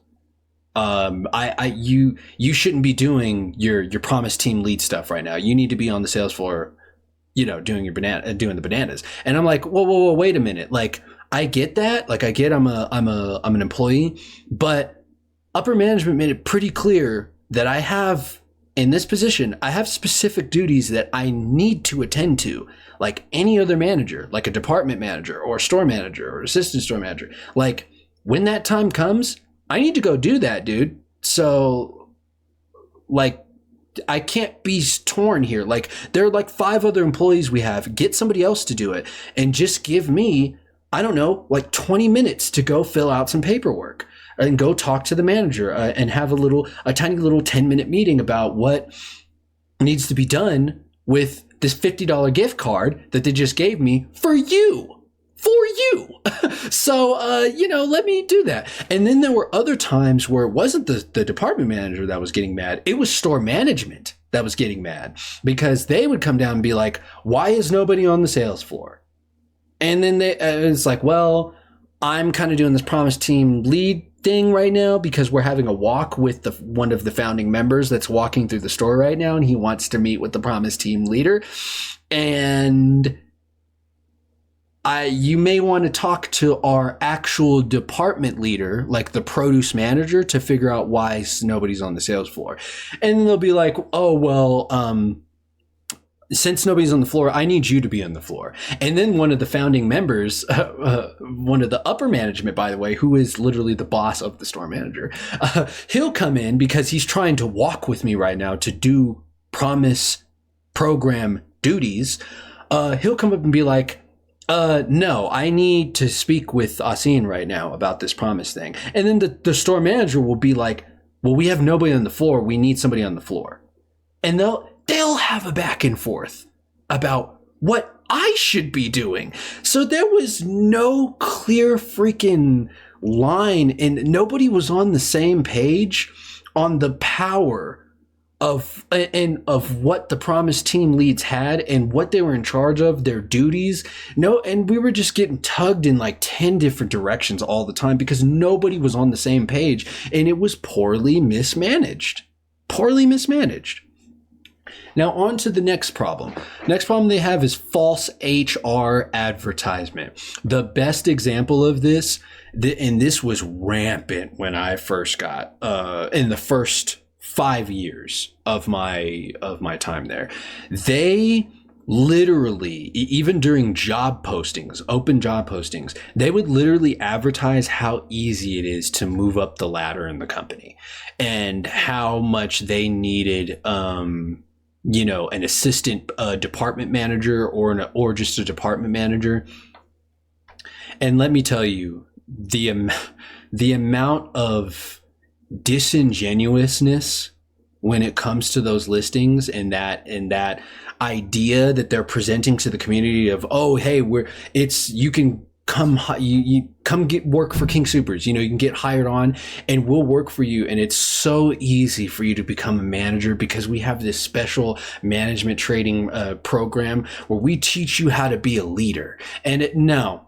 You shouldn't be doing your Promise Team Lead stuff right now. You need to be on the sales floor, doing the bananas. And I'm like, whoa, wait a minute. Like, I get that. Like, I get I'm an employee, but upper management made it pretty clear that I have, in this position, I have specific duties that I need to attend to, like any other manager, like a department manager or a store manager or assistant store manager. Like, when that time comes, I need to go do that, dude. So, like, I can't be torn here. Like, there are like 5 other employees we have. Get somebody else to do it and just give me, I don't know, like 20 minutes to go fill out some paperwork and go talk to the manager and have a tiny little 10-minute meeting about what needs to be done with this $50 gift card that they just gave me for you. So, let me do that. And then there were other times where it wasn't the department manager that was getting mad. It was store management that was getting mad because they would come down and be like, why is nobody on the sales floor? And then it's like, well, I'm kind of doing this Promise Team Lead thing right now because we're having a walk with one of the founding members that's walking through the store right now, and he wants to meet with the Promise Team leader. And you may want to talk to our actual department leader, like the produce manager, to figure out why nobody's on the sales floor. And then they'll be like, oh, well, since nobody's on the floor, I need you to be on the floor. And then one of the founding members, one of the upper management, by the way, who is literally the boss of the store manager, he'll come in because he's trying to walk with me right now to do Promise program duties. He'll come up and be like, no, I need to speak with Asin right now about this Promise thing. And then the store manager will be like, well, we have nobody on the floor. We need somebody on the floor. And they'll have a back and forth about what I should be doing. So there was no clear freaking line, and nobody was on the same page on the power of what the Promise Team leads had and what they were in charge of, their duties. And we were just getting tugged in like 10 different directions all the time because nobody was on the same page, and it was poorly mismanaged. Now on to the next problem. Next problem they have is false HR advertisement. The best example of this, and this was rampant when I first got, in the first 5 years of my time there. They literally, even during job postings, open job postings, they would literally advertise how easy it is to move up the ladder in the company and how much they needed, an assistant department manager or just a department manager. And let me tell you, the amount of disingenuousness when it comes to those listings and that idea that they're presenting to the community of, oh, hey, you can come get work for King Soopers. You can get hired on and we'll work for you. And it's so easy for you to become a manager because we have this special management training program where we teach you how to be a leader. And no.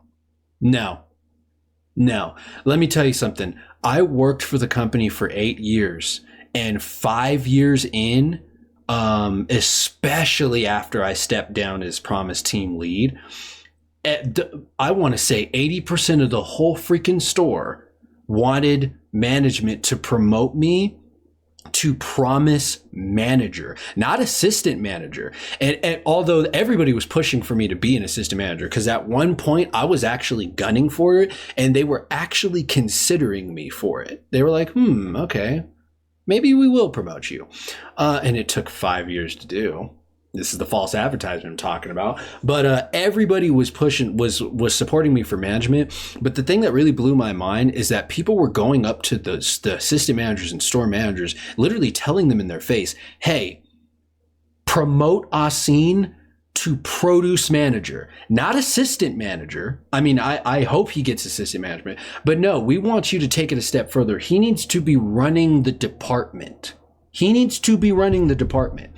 Let me tell you something. I worked for the company for 8 years, and 5 years in, especially after I stepped down as Promise Team Lead, I want to say 80% of the whole freaking store wanted management to promote me to Promise Manager, not assistant manager. And although everybody was pushing for me to be an assistant manager, because at one point I was actually gunning for it and they were actually considering me for it. They were like, okay, maybe we will promote you. And it took 5 years to do. this is the false advertisement I'm talking about. But everybody was supporting me for management. But the thing that really blew my mind is that people were going up to the assistant managers and store managers, literally telling them in their face, hey, promote Asin to produce manager, not assistant manager. I mean, I hope he gets assistant management, but no, we want you to take it a step further. He needs to be running the department. He needs to be running the department.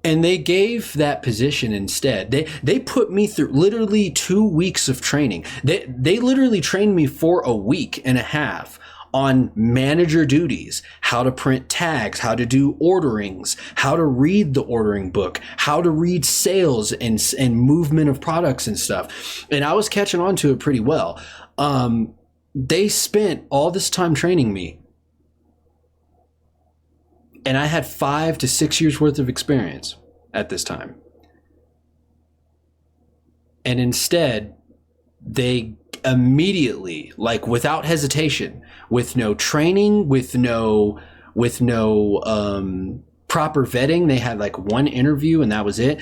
And they gave that position instead. They put me through literally 2 weeks of training. They literally trained me for a week and a half on manager duties, how to print tags, how to do orderings, how to read the ordering book, how to read sales and movement of products and stuff. And I was catching on to it pretty well. They spent all this time training me. And I had 5 to 6 years worth of experience at this time. And instead, they immediately, like without hesitation, with no training, with no proper vetting, they had like one interview and that was it.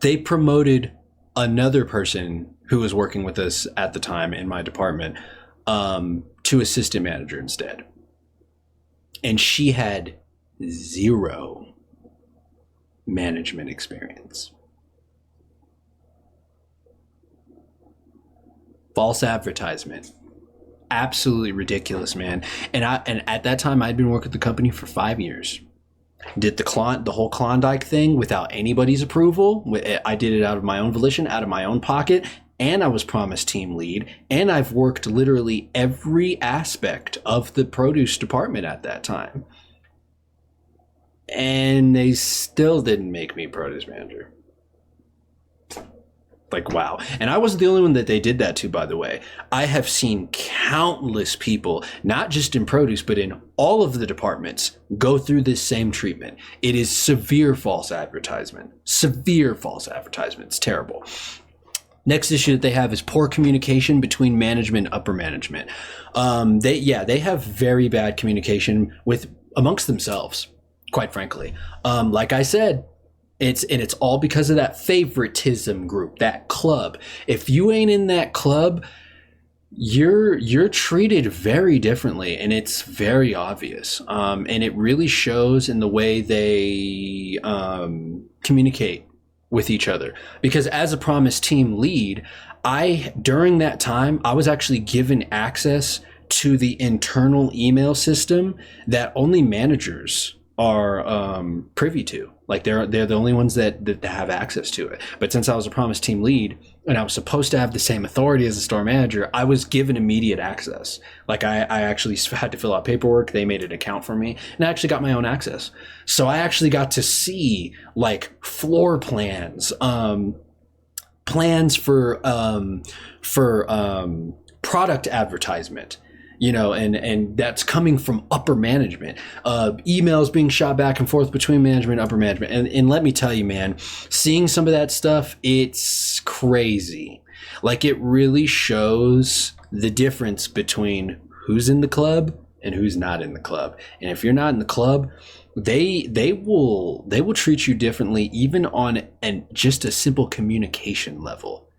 They promoted another person who was working with us at the time in my department to assistant manager instead. And she had 0 management experience. False advertisement. Absolutely ridiculous, man. And at that time, I'd been working at the company for 5 years. Did the whole Klondike thing without anybody's approval. I did it out of my own volition, out of my own pocket. And I was promised team lead. And I've worked literally every aspect of the produce department at that time. And they still didn't make me produce manager. Like, wow. And I wasn't the only one that they did that to, by the way. I have seen countless people, not just in produce, but in all of the departments, go through this same treatment. It is severe false advertisement. Severe false advertisement. It's terrible. Next issue that they have is poor communication between management and upper management. They have very bad communication amongst themselves, quite frankly. Like I said, it's all because of that favoritism group, that club. If you ain't in that club, you're treated very differently, and it's very obvious. And it really shows in the way they communicate with each other. Because as a promised team lead, during that time, I was actually given access to the internal email system that only managers are privy to. Like they're the only ones that have access to it. But since I was a promised team lead and I was supposed to have the same authority as a store manager, I was given immediate access. Like I actually had to fill out paperwork. They made an account for me, and I actually got my own access. So I actually got to see like floor plans, plans for product advertisement. And that's coming from upper management, emails being shot back and forth between management and upper management. And let me tell you, man, seeing some of that stuff, it's crazy. Like it really shows the difference between who's in the club and who's not in the club. And if you're not in the club, they will treat you differently, even on just a simple communication level.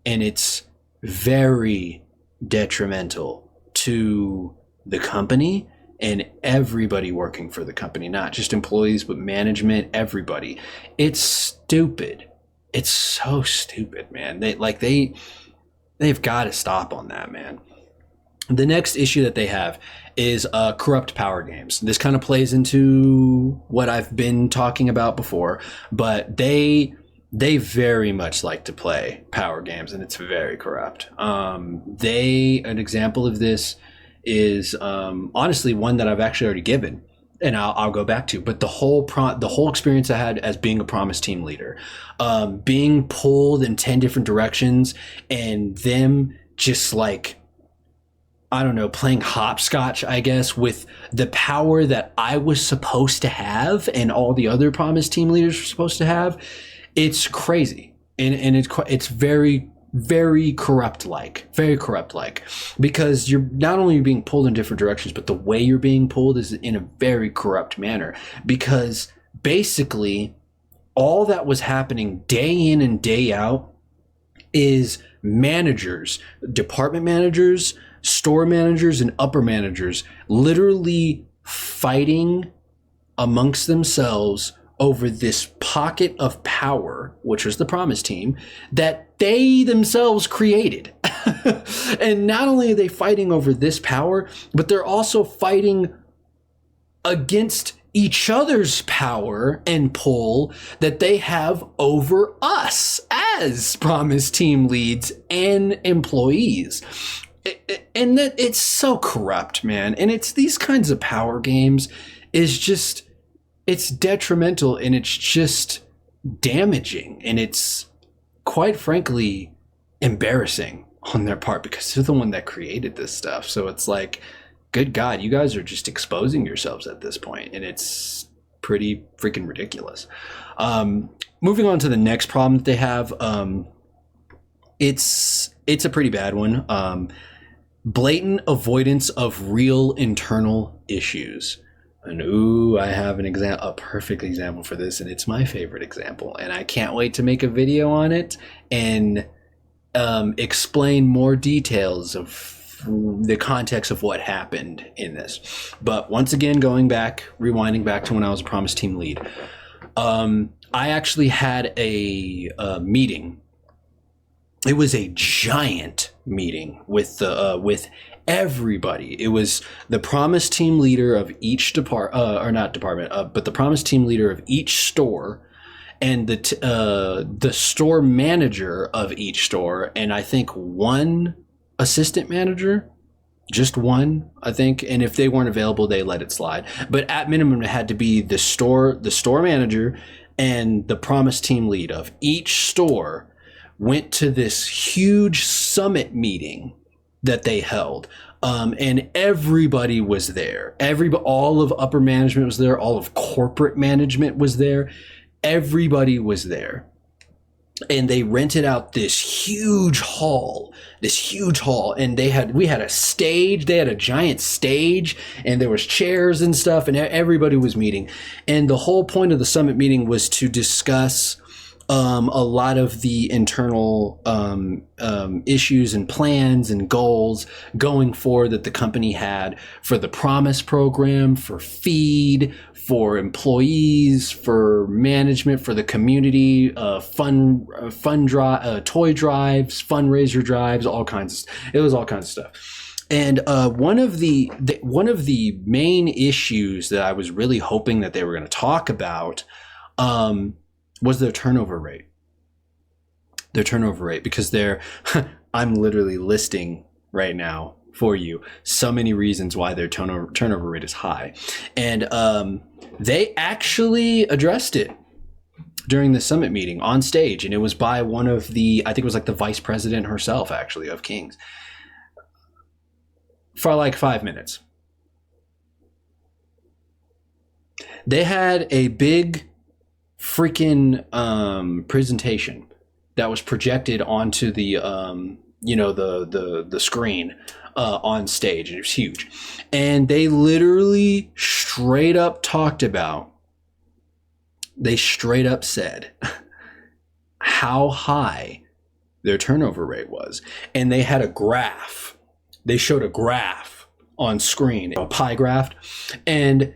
And it's very detrimental to the company and everybody working for the company, not just employees, but management, everybody. It's stupid. It's so stupid, man. They've got to stop on that, man. The next issue that they have is corrupt power games. This kind of plays into what I've been talking about before, but they very much like to play power games, and it's very corrupt. An example of this is honestly one that I've actually already given, and I'll go back to. But the whole experience I had as being a promised team leader, being pulled in 10 different directions, and them just like, I don't know, playing hopscotch, I guess, with the power that I was supposed to have and all the other promised team leaders were supposed to have. It's crazy, and it's very, very corrupt like, because you're not only being pulled in different directions, but the way you're being pulled is in a very corrupt manner, because basically all that was happening day in and day out is managers, department managers, store managers, and upper managers literally fighting amongst themselves over this pocket of power, which was the Promise Team, that they themselves created. And not only are they fighting over this power, but they're also fighting against each other's power and pull that they have over us as Promise Team leads and employees. And that it's so corrupt, man. And it's these kinds of power games is just, it's detrimental, and it's just damaging, and it's quite frankly embarrassing on their part, because they're the one that created this stuff. So it's like, good God, you guys are just exposing yourselves at this point, and it's pretty freaking ridiculous. Moving on to the next problem that they have, it's a pretty bad one. Blatant avoidance of real internal issues. And I have a perfect example for this, and it's my favorite example, and I can't wait to make a video on it and explain more details of the context of what happened in this. But once again, rewinding back to when I was a Promise Team lead, I actually had a meeting. It was a giant meeting with everybody. It was the Promise Team leader of each but the Promise Team leader of each store, and the store manager of each store, and I think one assistant manager, just one, I think. And if they weren't available, they let it slide. But at minimum, it had to be the store manager and the Promise Team lead of each store went to this huge summit meeting that they held. And everybody was there. All of upper management was there. All of corporate management was there. Everybody was there. And they rented out this huge hall, and we had a stage. They had a giant stage, and there was chairs and stuff, and everybody was meeting. And the whole point of the summit meeting was to discuss a lot of the internal issues and plans and goals going forward that the company had for the Promise program, for Feed, for employees, for management, for the community, toy drives, fundraiser drives, all kinds of. It was all kinds of stuff. And one of the main issues that I was really hoping that they were going to talk about was their turnover rate. Because I'm literally listing right now for you so many reasons why their turnover rate is high. And they actually addressed it during the summit meeting on stage, and it was by one of I think it was like the vice president herself, actually, of Kings, for like 5 minutes. They had a big freaking presentation that was projected onto the the screen on stage, and it was huge. And they literally straight up said how high their turnover rate was. And they had a graph. They showed a graph on screen, a pie graph. And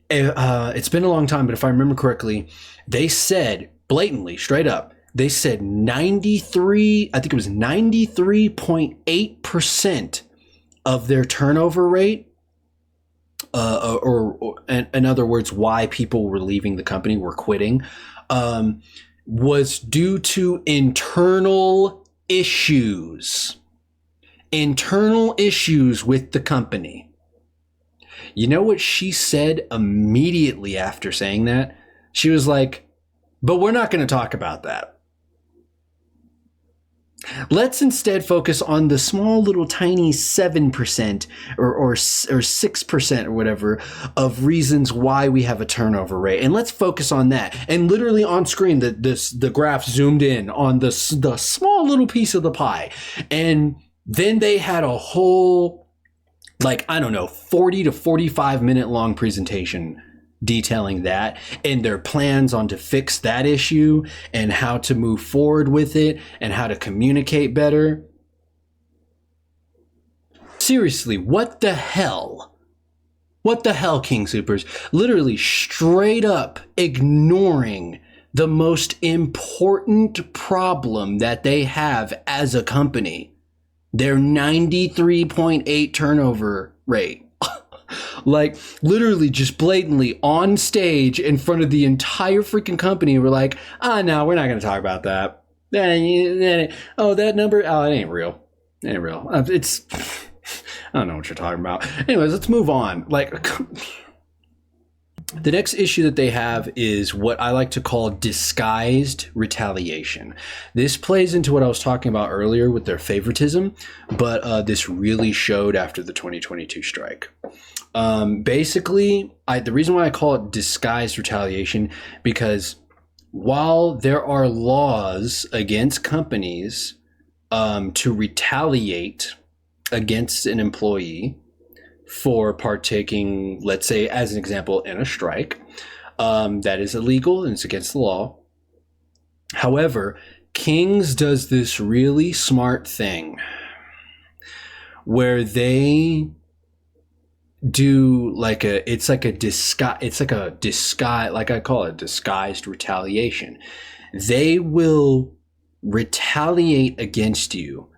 it's been a long time, but if I remember correctly, they said blatantly, straight up, they said 93.8% of their turnover rate, or in other words, why people were leaving the company, were quitting, was due to internal issues with the company. You know what she said immediately after saying that? She was like, but we're not going to talk about that. Let's instead focus on the small little tiny 7% or 6% or whatever of reasons why we have a turnover rate. And let's focus on that. And literally on screen, the graph zoomed in on the small little piece of the pie. And then they had a whole, like, I don't know, 40 to 45 minute long presentation detailing that and their plans on to fix that issue and how to move forward with it and how to communicate better. Seriously, what the hell? What the hell, King Soopers? Literally straight up ignoring the most important problem that they have as a company. Their 93.8 turnover rate. Like, literally just blatantly on stage in front of the entire freaking company. We're like, no, we're not going to talk about that. Oh, that number? Oh, it ain't real. It ain't real. I don't know what you're talking about. Anyways, let's move on. Like, the next issue that they have is what I like to call disguised retaliation. This plays into what I was talking about earlier with their favoritism, but this really showed after the 2022 strike. Basically, the reason why I call it disguised retaliation, because while there are laws against companies to retaliate against an employee for partaking, let's say, as an example, in a strike, that is illegal and it's against the law. However, King's does this really smart thing where they do like I call it disguised retaliation. They will retaliate against you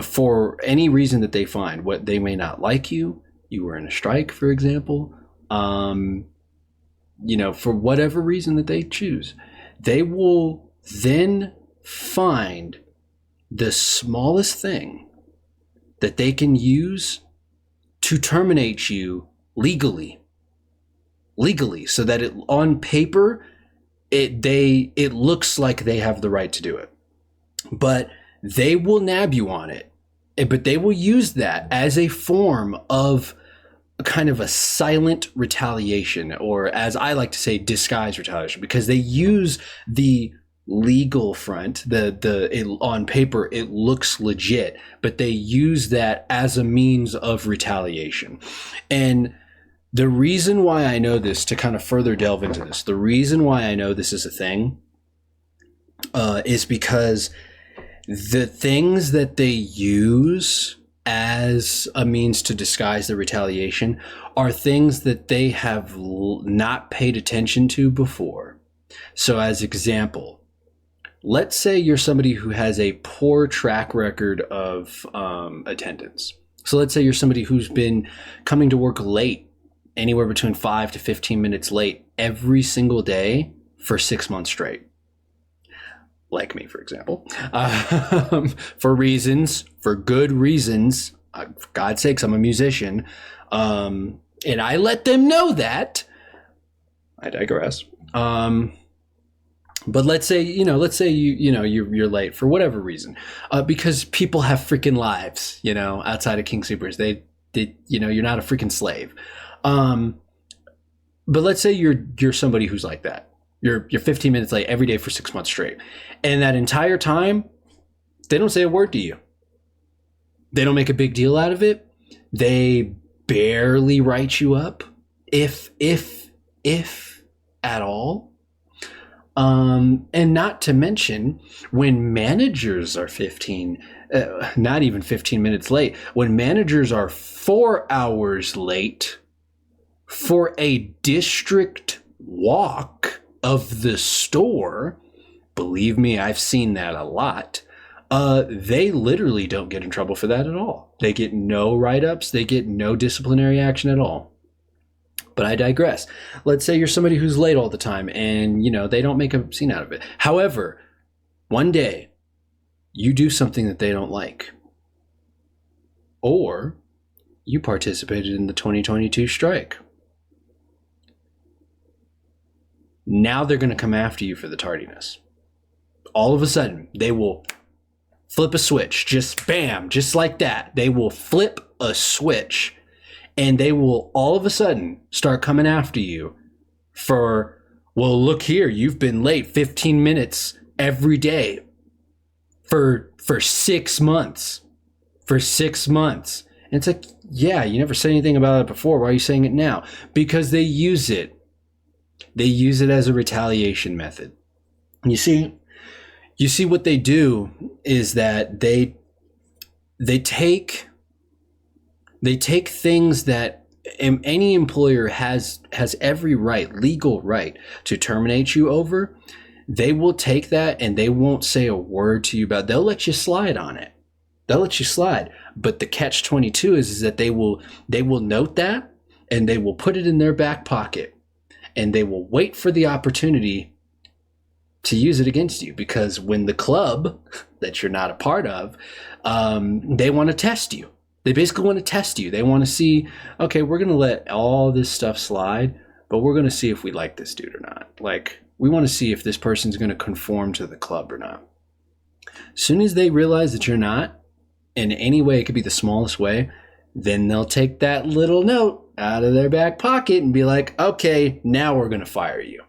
for any reason that they find. What they may not like you were in a strike, for example, for whatever reason that they choose. They will then find the smallest thing that they can use to terminate you legally, so that on paper it looks like they have the right to do it, but they will nab you on it. But they will use that as a form of kind of a silent retaliation, or as I like to say, disguised retaliation, because they use the legal front, on paper it looks legit, but they use that as a means of retaliation. And the reason why I know this, to kind of further delve into this, the reason why I know this is a thing is because the things that they use as a means to disguise the retaliation are things that they have not paid attention to before. So as example, let's say you're somebody who has a poor track record of attendance. So let's say you're somebody who's been coming to work late, anywhere between 5 to 15 minutes late every single day for 6 months straight. Like me, for example, for good reasons. For God's sakes, I'm a musician, and I let them know that. I digress. But let's say you're late for whatever reason, because people have freaking lives, outside of King Soopers. You're not a freaking slave. But let's say you're somebody who's like that. You're 15 minutes late every day for 6 months straight. And that entire time, they don't say a word to you. They don't make a big deal out of it. They barely write you up, if at all. And not to mention, when managers are not even 15 minutes late, when managers are 4 hours late for a district walk of the store, believe me, I've seen that a lot. They literally don't get in trouble for that at all. They get no write-ups. They get no disciplinary action at all. But I digress. Let's say you're somebody who's late all the time and, they don't make a scene out of it. However, one day you do something that they don't like, or you participated in the 2022 strike. Now they're going to come after you for the tardiness. All of a sudden, they will Flip a switch, just bam, just like that. They will flip a switch and they will all of a sudden start coming after you for, well, look here, you've been late 15 minutes every day for 6 months. For 6 months. And it's like, yeah, you never said anything about it before. Why are you saying it now? Because they use it. They use it as a retaliation method. You see what they do is that they take things that any employer has every right, legal right, to terminate you over. They will take that and they won't say a word to you about it. They'll let you slide on it. They'll let you slide. But the catch-22 is that they will note that and they will put it in their back pocket and they will wait for the opportunity to use it against you, because when the club that you're not a part of, they want to test you. They basically want to test you. They want to see, okay, we're going to let all this stuff slide, but we're going to see if we like this dude or not. Like, we want to see if this person's going to conform to the club or not. As soon as they realize that you're not, in any way, it could be the smallest way, then they'll take that little note out of their back pocket and be like, okay, now we're going to fire you.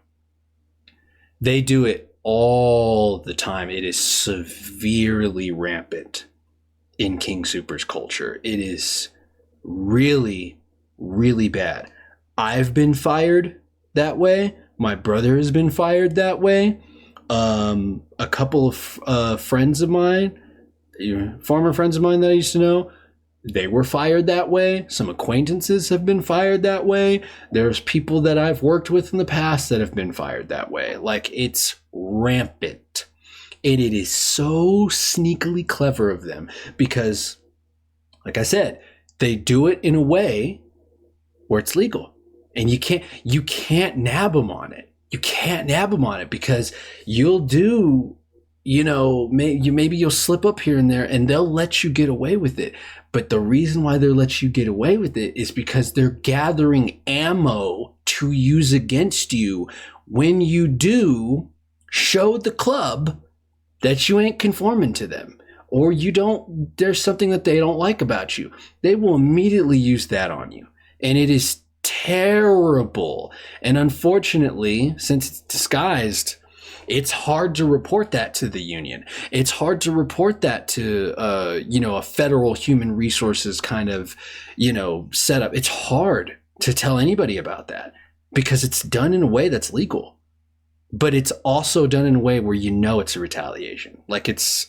They do it all the time. It is severely rampant in King Soopers culture. It is really, really bad. I've been fired that way. My brother has been fired that way. A couple of friends of mine, former friends of mine that I used to know, they were fired that way. Some acquaintances have been fired that way. There's people that I've worked with in the past that have been fired that way. Like, it's rampant. And it is so sneakily clever of them because, like I said, they do it in a way where it's legal. And you can't nab them on it. You can't nab them on it because you'll do, maybe you'll slip up here and there and they'll let you get away with it. But the reason why they'll let you get away with it is because they're gathering ammo to use against you when you do show the club that you ain't conforming to them, or there's something that they don't like about you. They will immediately use that on you. And it is terrible. And unfortunately, since it's disguised, it's hard to report that to the union. It's hard to report that to, a federal human resources kind of, setup. It's hard to tell anybody about that because it's done in a way that's legal, but it's also done in a way where it's a retaliation. Like, it's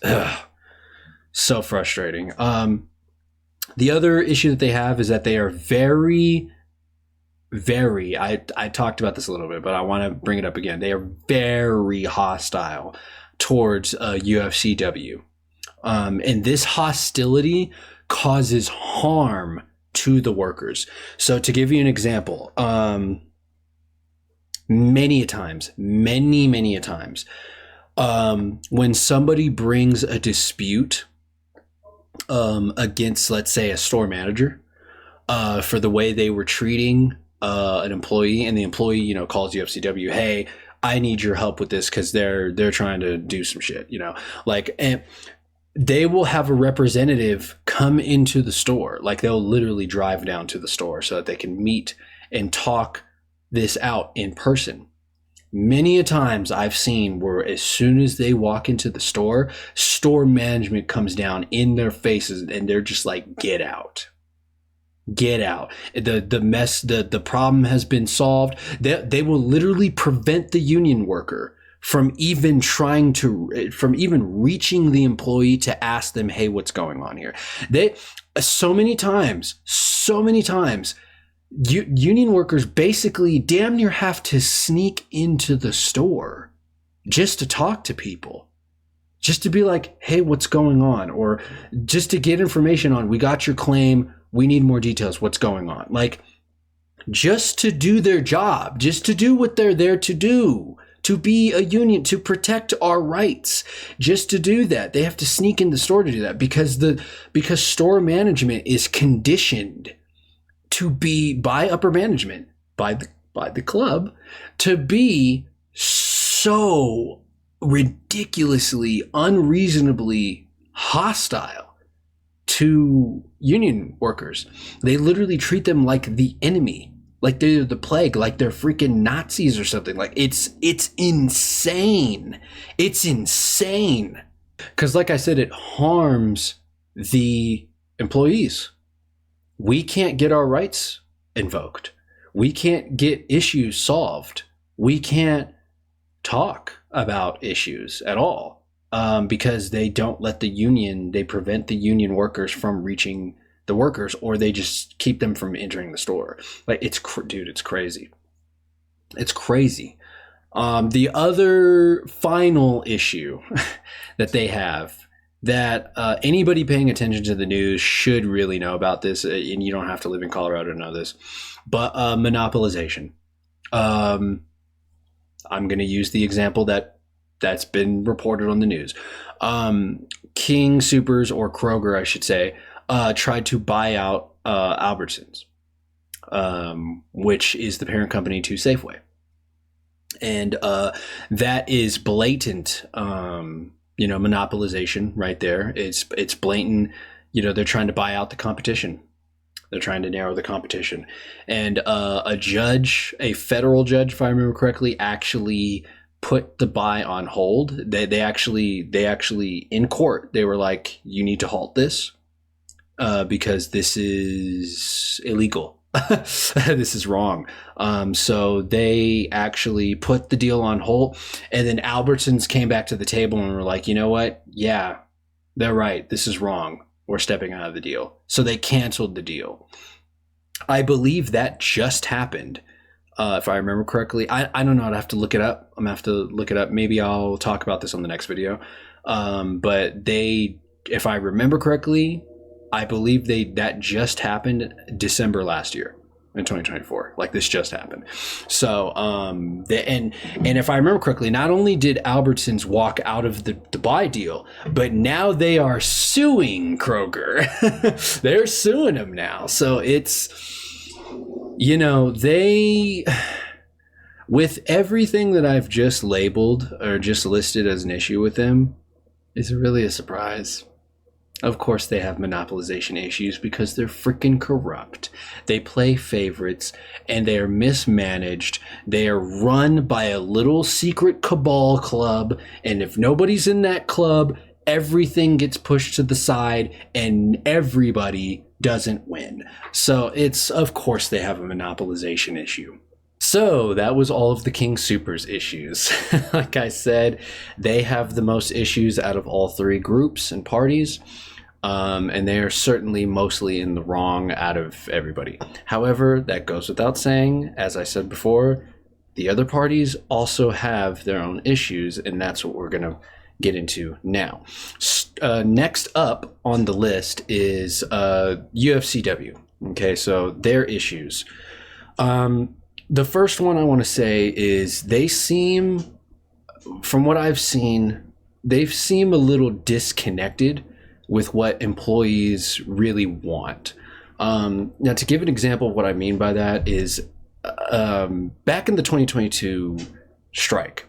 so frustrating. The other issue that they have is that they are very, very, I talked about this a little bit, but I want to bring it up again. They are very hostile towards UFCW. And this hostility causes harm to the workers. So to give you an example, many a times, when somebody brings a dispute against, let's say, a store manager for the way they were treating an employee, and the employee, calls UFCW, hey, I need your help with this because they're trying to do some shit, and they will have a representative come into the store. Like, they'll literally drive down to the store so that they can meet and talk this out in person. Many a times I've seen where as soon as they walk into the store management comes down in their faces and they're just like, get out. Get out. The problem has been solved. They will literally prevent the union worker from even reaching the employee to ask them, hey, what's going on here? So many times, union workers basically damn near have to sneak into the store just to talk to people, just to be like, hey, what's going on? Or just to get information on, we got your claim, we need more details, what's going on? Like, just to do their job, just to do what they're there to do, to be a union, to protect our rights. Just to do that, they have to sneak in the store to do that because store management is conditioned to be by upper management, by the club, to be so ridiculously, unreasonably hostile to union workers. They literally treat them like the enemy, like they're the plague, like they're freaking Nazis or something. Like it's insane. It's insane. Because like I said, it harms the employees. We can't get our rights invoked. We can't get issues solved. We can't talk about issues at all, because they don't let the union, they prevent the union workers from reaching the workers, or they just keep them from entering the store. Like, dude, it's crazy. It's crazy. The other final issue that they have, that anybody paying attention to the news should really know about this, and you don't have to live in Colorado to know this, but monopolization. I'm going to use the example that's been reported on the news. King Soopers, or Kroger, I should say, tried to buy out Albertsons, which is the parent company to Safeway. And that is blatant, monopolization right there. It's blatant. They're trying to buy out the competition. They're trying to narrow the competition. And a federal judge, if I remember correctly, actually put the buy on hold. They actually in court, they were like, you need to halt this because this is illegal. This is wrong. So they actually put the deal on hold, and then Albertsons came back to the table and were like, you know what? Yeah, they're right. This is wrong. We're stepping out of the deal. So they canceled the deal. I believe that just happened, if I remember correctly. I don't know. I'd have to look it up. I'm going to have to look it up. Maybe I'll talk about this on the next video. But if I remember correctly, I believe that just happened December last year, in 2024. Like, this just happened. So and if I remember correctly, not only did Albertsons walk out of the buy deal, but now they are suing Kroger. They're suing them now. So it's, they, with everything that I've just labeled or just listed as an issue with them, is it really a surprise? Of course they have monopolization issues, because they're freaking corrupt. They play favorites, and they are mismanaged. They are run by a little secret cabal club, and if nobody's in that club, everything gets pushed to the side and everybody doesn't win. So of course they have a monopolization issue. So that was all of the King Soopers issues. Like I said, they have the most issues out of all three groups and parties. And they are certainly mostly in the wrong out of everybody. However, that goes without saying, as I said before, the other parties also have their own issues, and that's what we're going to get into now. Next up on the list is UFCW. Okay, so their issues. The first one I want to say is they seem, from what I've seen, they seem a little disconnected with what employees really want. Now, to give an example of what I mean by that is, back in the 2022 strike,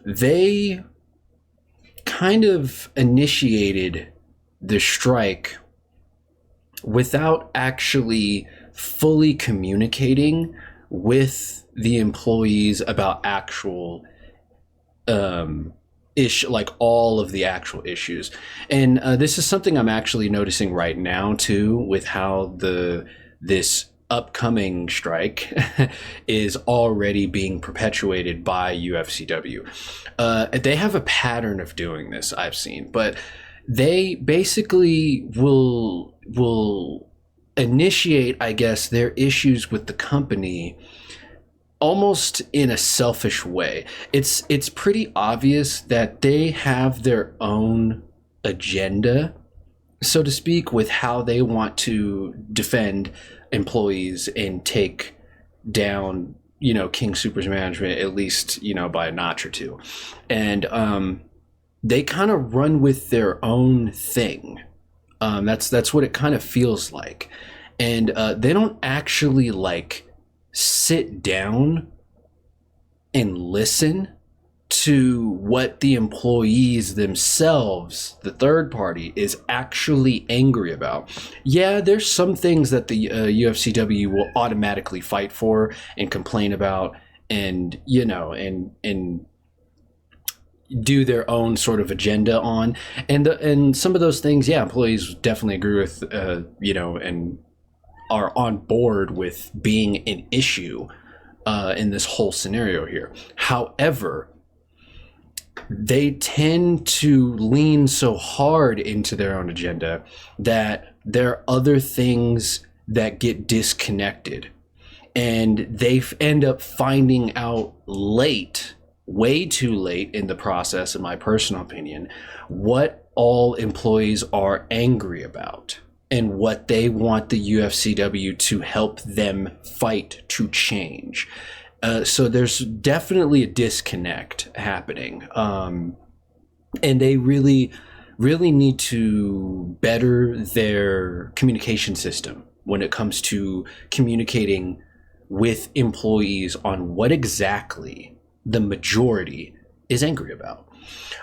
they kind of initiated the strike without actually fully communicating with the employees about actual like all of the actual issues. And this is something I'm actually noticing right now too, with how this upcoming strike is already being perpetuated by UFCW. They have a pattern of doing this, I've seen, but they basically will initiate, I guess, their issues with the company almost in a selfish way. It's pretty obvious that they have their own agenda, so to speak, with how they want to defend employees and take down, King Soopers management, at least, by a notch or two. And they kind of run with their own thing. That's what it kind of feels like. And they don't actually sit down and listen to what the employees themselves, the third party, is actually angry about. Yeah, there's some things that the UFCW will automatically fight for and complain about, and and do their own sort of agenda on, and some of those things, yeah, employees definitely agree with, and are on board with being an issue in this whole scenario here. However, they tend to lean so hard into their own agenda that there are other things that get disconnected, and they end up finding out late, way too late in the process, in my personal opinion, what all employees are angry about and what they want the UFCW to help them fight to change. So there's definitely a disconnect happening. And they really, really need to better their communication system when it comes to communicating with employees on what exactly the majority is angry about.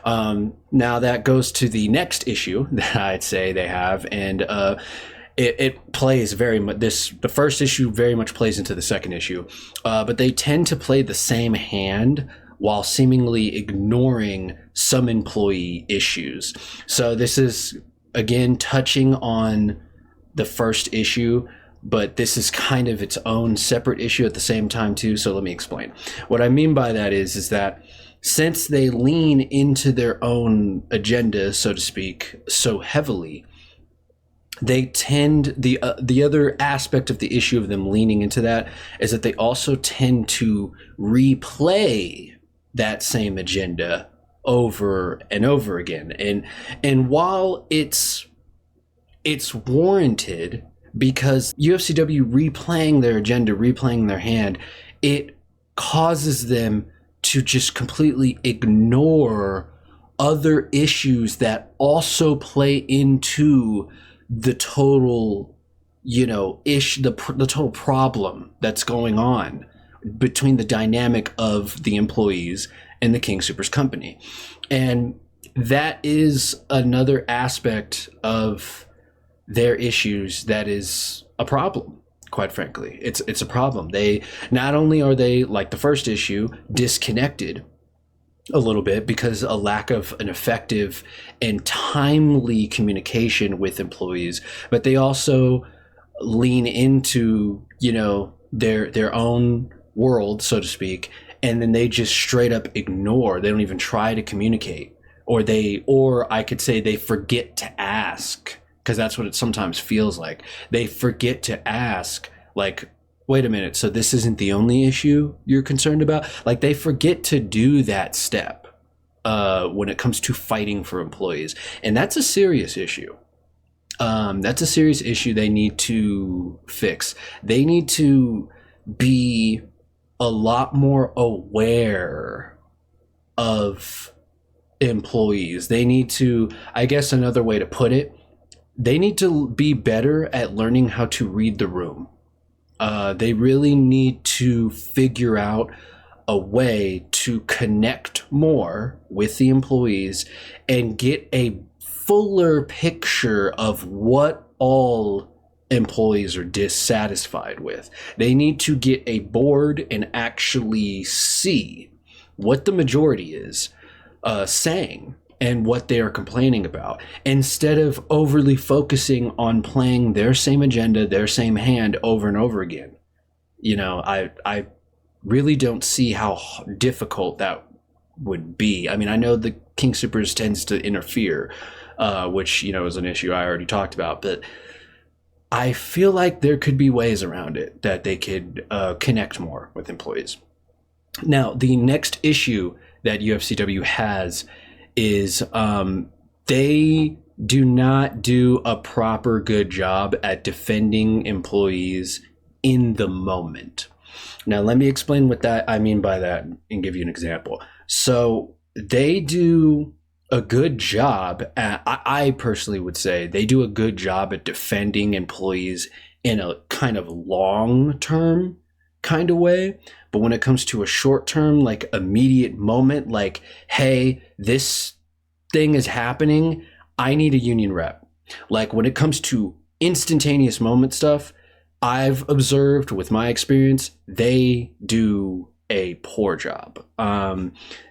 Now that goes to the next issue that I'd say they have, and it plays very much, the first issue very much plays into the second issue, but they tend to play the same hand while seemingly ignoring some employee issues. So this is, again, touching on the first issue, but this is kind of its own separate issue at the same time too. So let me explain. What I mean by that is that since they lean into their own agenda, so to speak, so heavily, they tend, the other aspect of the issue of them leaning into that is that they also tend to replay that same agenda over and over again. And while it's warranted, because UFCW replaying their agenda, replaying their hand, it causes them to just completely ignore other issues that also play into the total, the total problem that's going on between the dynamic of the employees and the King Soopers company. And that is another aspect of their issues that is a problem. Quite frankly, it's a problem. They not only are they, like the first issue, disconnected a little bit because a lack of an effective and timely communication with employees, but they also lean into their own world, so to speak, and then they just straight up ignore. They don't even try to communicate, or I could say they forget to ask. Because that's what it sometimes feels like. They forget to ask, like, wait a minute, so this isn't the only issue you're concerned about? Like, they forget to do that step when it comes to fighting for employees. And that's a serious issue. That's a serious issue they need to fix. They need to be a lot more aware of employees. They need to, I guess another way to put it, they need to be better at learning how to read the room. They really need to figure out a way to connect more with the employees and get a fuller picture of what all employees are dissatisfied with. They need to get a board and actually see what the majority is saying and what they are complaining about, instead of overly focusing on playing their same agenda, their same hand over and over again. I really don't see how difficult that would be. I mean, I know the King Soopers tends to interfere, which, is an issue I already talked about, but I feel like there could be ways around it that they could connect more with employees. Now, the next issue that UFCW has is they do not do a proper good job at defending employees in the moment. Now, let me explain what I mean by that and give you an example. So they do a good job at, I personally would say they do a good job at defending employees in a kind of long term kind of way. But when it comes to a short term, like immediate moment, like, hey, this thing is happening, I need a union rep. Like when it comes to instantaneous moment stuff, I've observed with my experience, they do a poor job.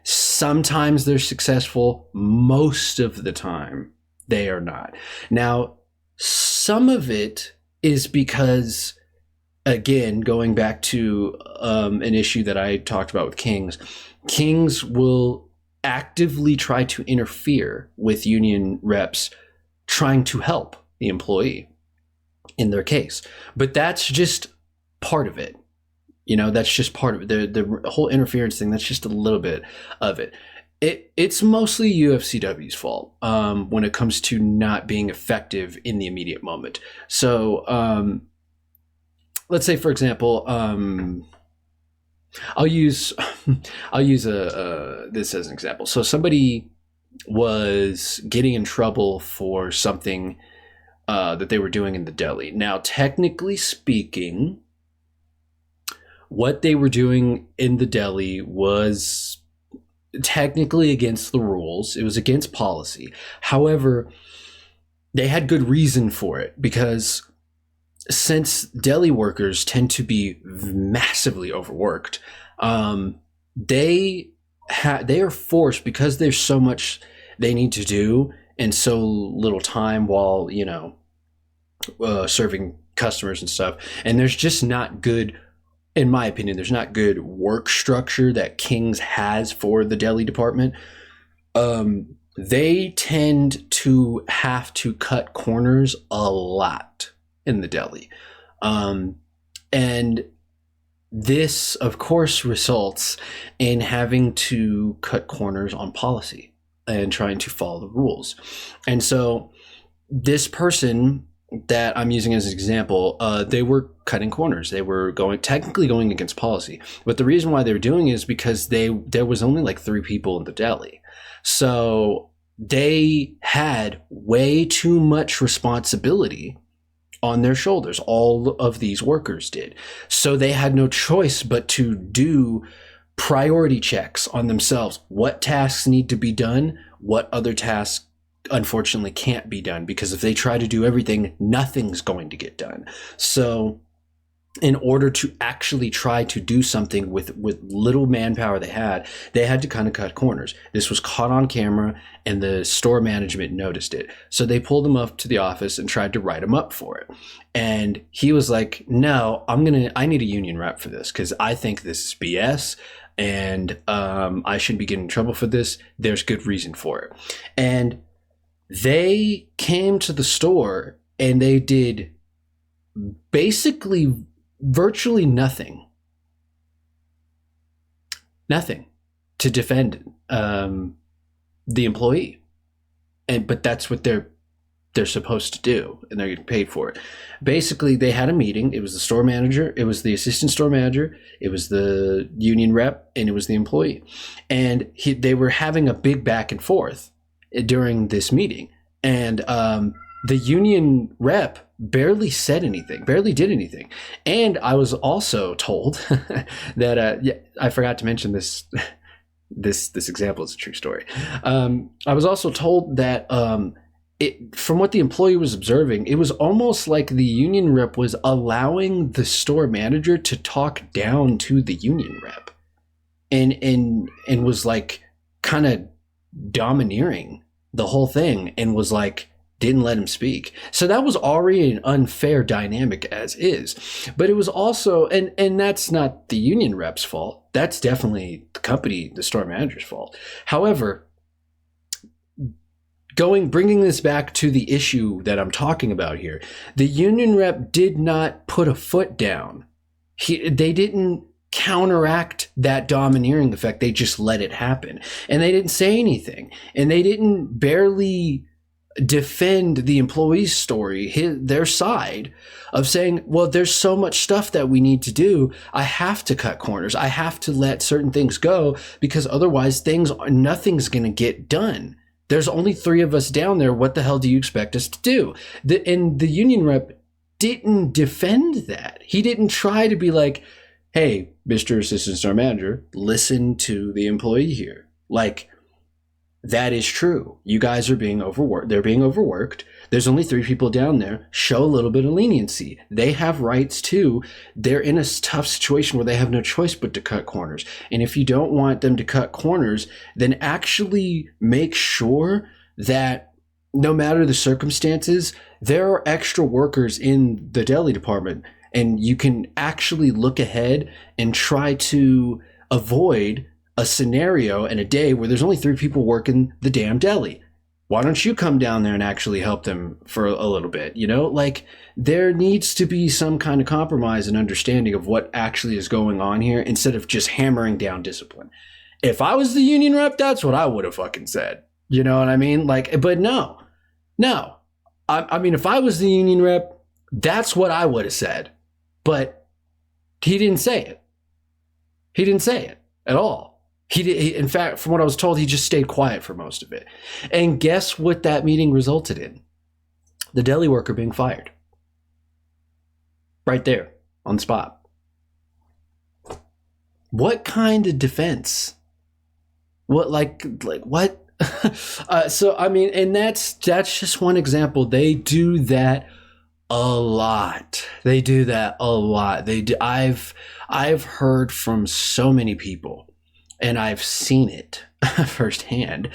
Sometimes they're successful. Most of the time, they are not. Now, some of it is because, again, going back to an issue that I talked about with Kings will actively try to interfere with union reps trying to help the employee in their case. But that's just part of it. That's just part of it. The whole interference thing, that's just a little bit of it. It's mostly UFCW's fault when it comes to not being effective in the immediate moment. So let's say, for example, I'll use this as an example. So somebody was getting in trouble for something that they were doing in the deli. Now, technically speaking, what they were doing in the deli was technically against the rules. It was against policy. However, they had good reason for it, because since deli workers tend to be massively overworked, they are forced, because there's so much they need to do in so little time while serving customers and stuff, and there's just not good, in my opinion, there's not good work structure that King's has for the deli department. They tend to have to cut corners a lot in the deli. And this, of course, results in having to cut corners on policy and trying to follow the rules. And so this person that I'm using as an example, they were cutting corners. They were technically going against policy. But the reason why they were doing it is because there was only like 3 people in the deli. So they had way too much responsibility on their shoulders. All of these workers did. So they had no choice but to do priority checks on themselves. What tasks need to be done? What other tasks unfortunately can't be done? Because if they try to do everything, nothing's going to get done. So in order to actually try to do something with little manpower they had to kind of cut corners. This was caught on camera, and the store management noticed it. So they pulled him up to the office and tried to write him up for it. And he was like, no, I need a union rep for this, because I think this is BS, and I shouldn't be getting in trouble for this. There's good reason for it. And they came to the store and they did basically virtually nothing to defend the employee, but that's what they're supposed to do, and they're getting paid for it. Basically, they had a meeting. It was the store manager, it was the assistant store manager, it was the union rep, and it was the employee, and they were having a big back and forth during this meeting, and the union rep barely did anything. And I was also told that I forgot to mention this example is a true story. I was also told that from what the employee was observing, it was almost like the union rep was allowing the store manager to talk down to the union rep, and was like kind of domineering the whole thing, and was like, didn't let him speak. So that was already an unfair dynamic as is. But it was also, and that's not the union rep's fault. That's definitely the company, the store manager's fault. However, bringing this back to the issue that I'm talking about here, the union rep did not put a foot down. They didn't counteract that domineering effect. They just let it happen. And they didn't say anything. And they didn't barely defend the employee's story, their side of saying, well, there's so much stuff that we need to do. I have to cut corners. I have to let certain things go, because otherwise nothing's going to get done. There's only 3 of us down there. What the hell do you expect us to do? And the union rep didn't defend that. He didn't try to be like, hey, Mr. Assistant Store Manager, listen to the employee here. Like, that is true. You guys are being overworked. They're being overworked. There's only 3 people down there. Show a little bit of leniency. They have rights too. They're in a tough situation where they have no choice but to cut corners. And if you don't want them to cut corners, then actually make sure that no matter the circumstances, there are extra workers in the deli department. And you can actually look ahead and try to avoid a scenario and a day where there's only 3 people working the damn deli. Why don't you come down there and actually help them for a little bit? You know, like, there needs to be some kind of compromise and understanding of what actually is going on here instead of just hammering down discipline. If I was the union rep, that's what I would have fucking said. You know what I mean? Like, but no. I mean, if I was the union rep, that's what I would have said. But he didn't say it. He didn't say it at all. In fact, from what I was told, he just stayed quiet for most of it. And guess what that meeting resulted in? The deli worker being fired. Right there, on the spot. What kind of defense? What, like what? So, I mean, and that's just one example. They do that a lot. They do that a lot. They do. I've heard from so many people, and I've seen it firsthand.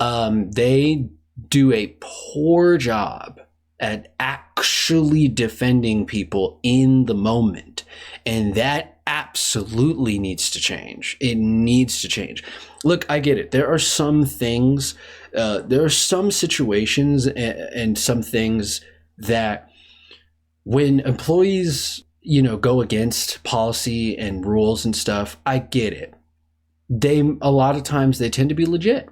They do a poor job at actually defending people in the moment. And that absolutely needs to change. It needs to change. Look, I get it. There are some things, there are some situations and some things that when employees, go against policy and rules and stuff, I get it. A lot of times they tend to be legit.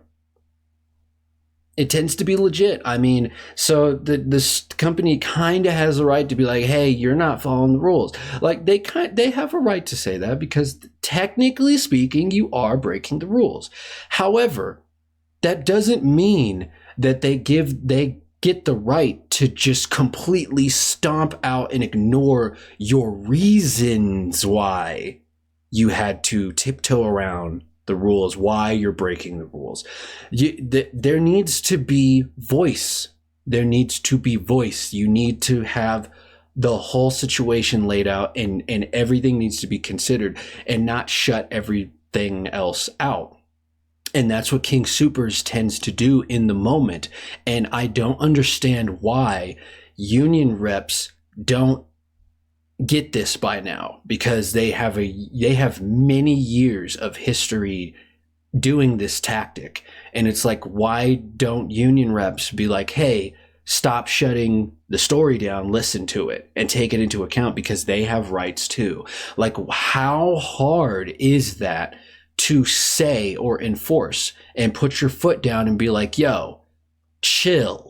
It tends to be legit. I mean, so this company kind of has a right to be like, hey, you're not following the rules. Like, they have a right to say that because technically speaking, you are breaking the rules. However, that doesn't mean that they get the right to just completely stomp out and ignore your reasons why you had to tiptoe around the rules, why you're breaking the rules. There needs to be voice. There needs to be voice. You need to have the whole situation laid out, and everything needs to be considered and not shut everything else out. And that's what King Soopers tends to do in the moment. And I don't understand why union reps don't get this by now, because they have many years of history doing this tactic. And it's like, why don't union reps be like, hey, stop shutting the story down, listen to it and take it into account, because they have rights too. Like, how hard is that to say or enforce and put your foot down and be like, yo, chill.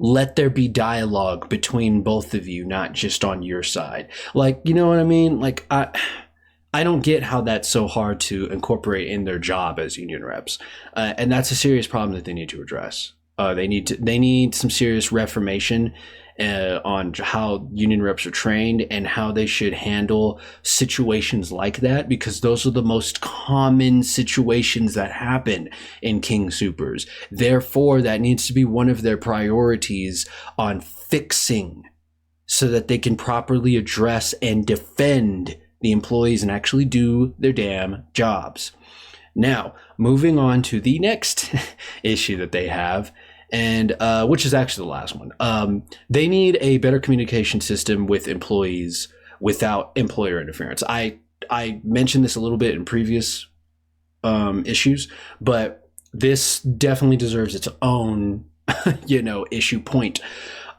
Let there be dialogue between both of you, not just on your side. Like, you know what I mean? Like, I don't get how that's so hard to incorporate in their job as union reps. And that's a serious problem that they need to address. They need some serious reformation on how union reps are trained and how they should handle situations like that, because those are the most common situations that happen in King Soopers. Therefore, that needs to be one of their priorities on fixing, so that they can properly address and defend the employees and actually do their damn jobs. Now, moving on to the next issue that they have, and which is actually the last one. They need a better communication system with employees without employer interference. I mentioned this a little bit in previous issues, but this definitely deserves its own issue point.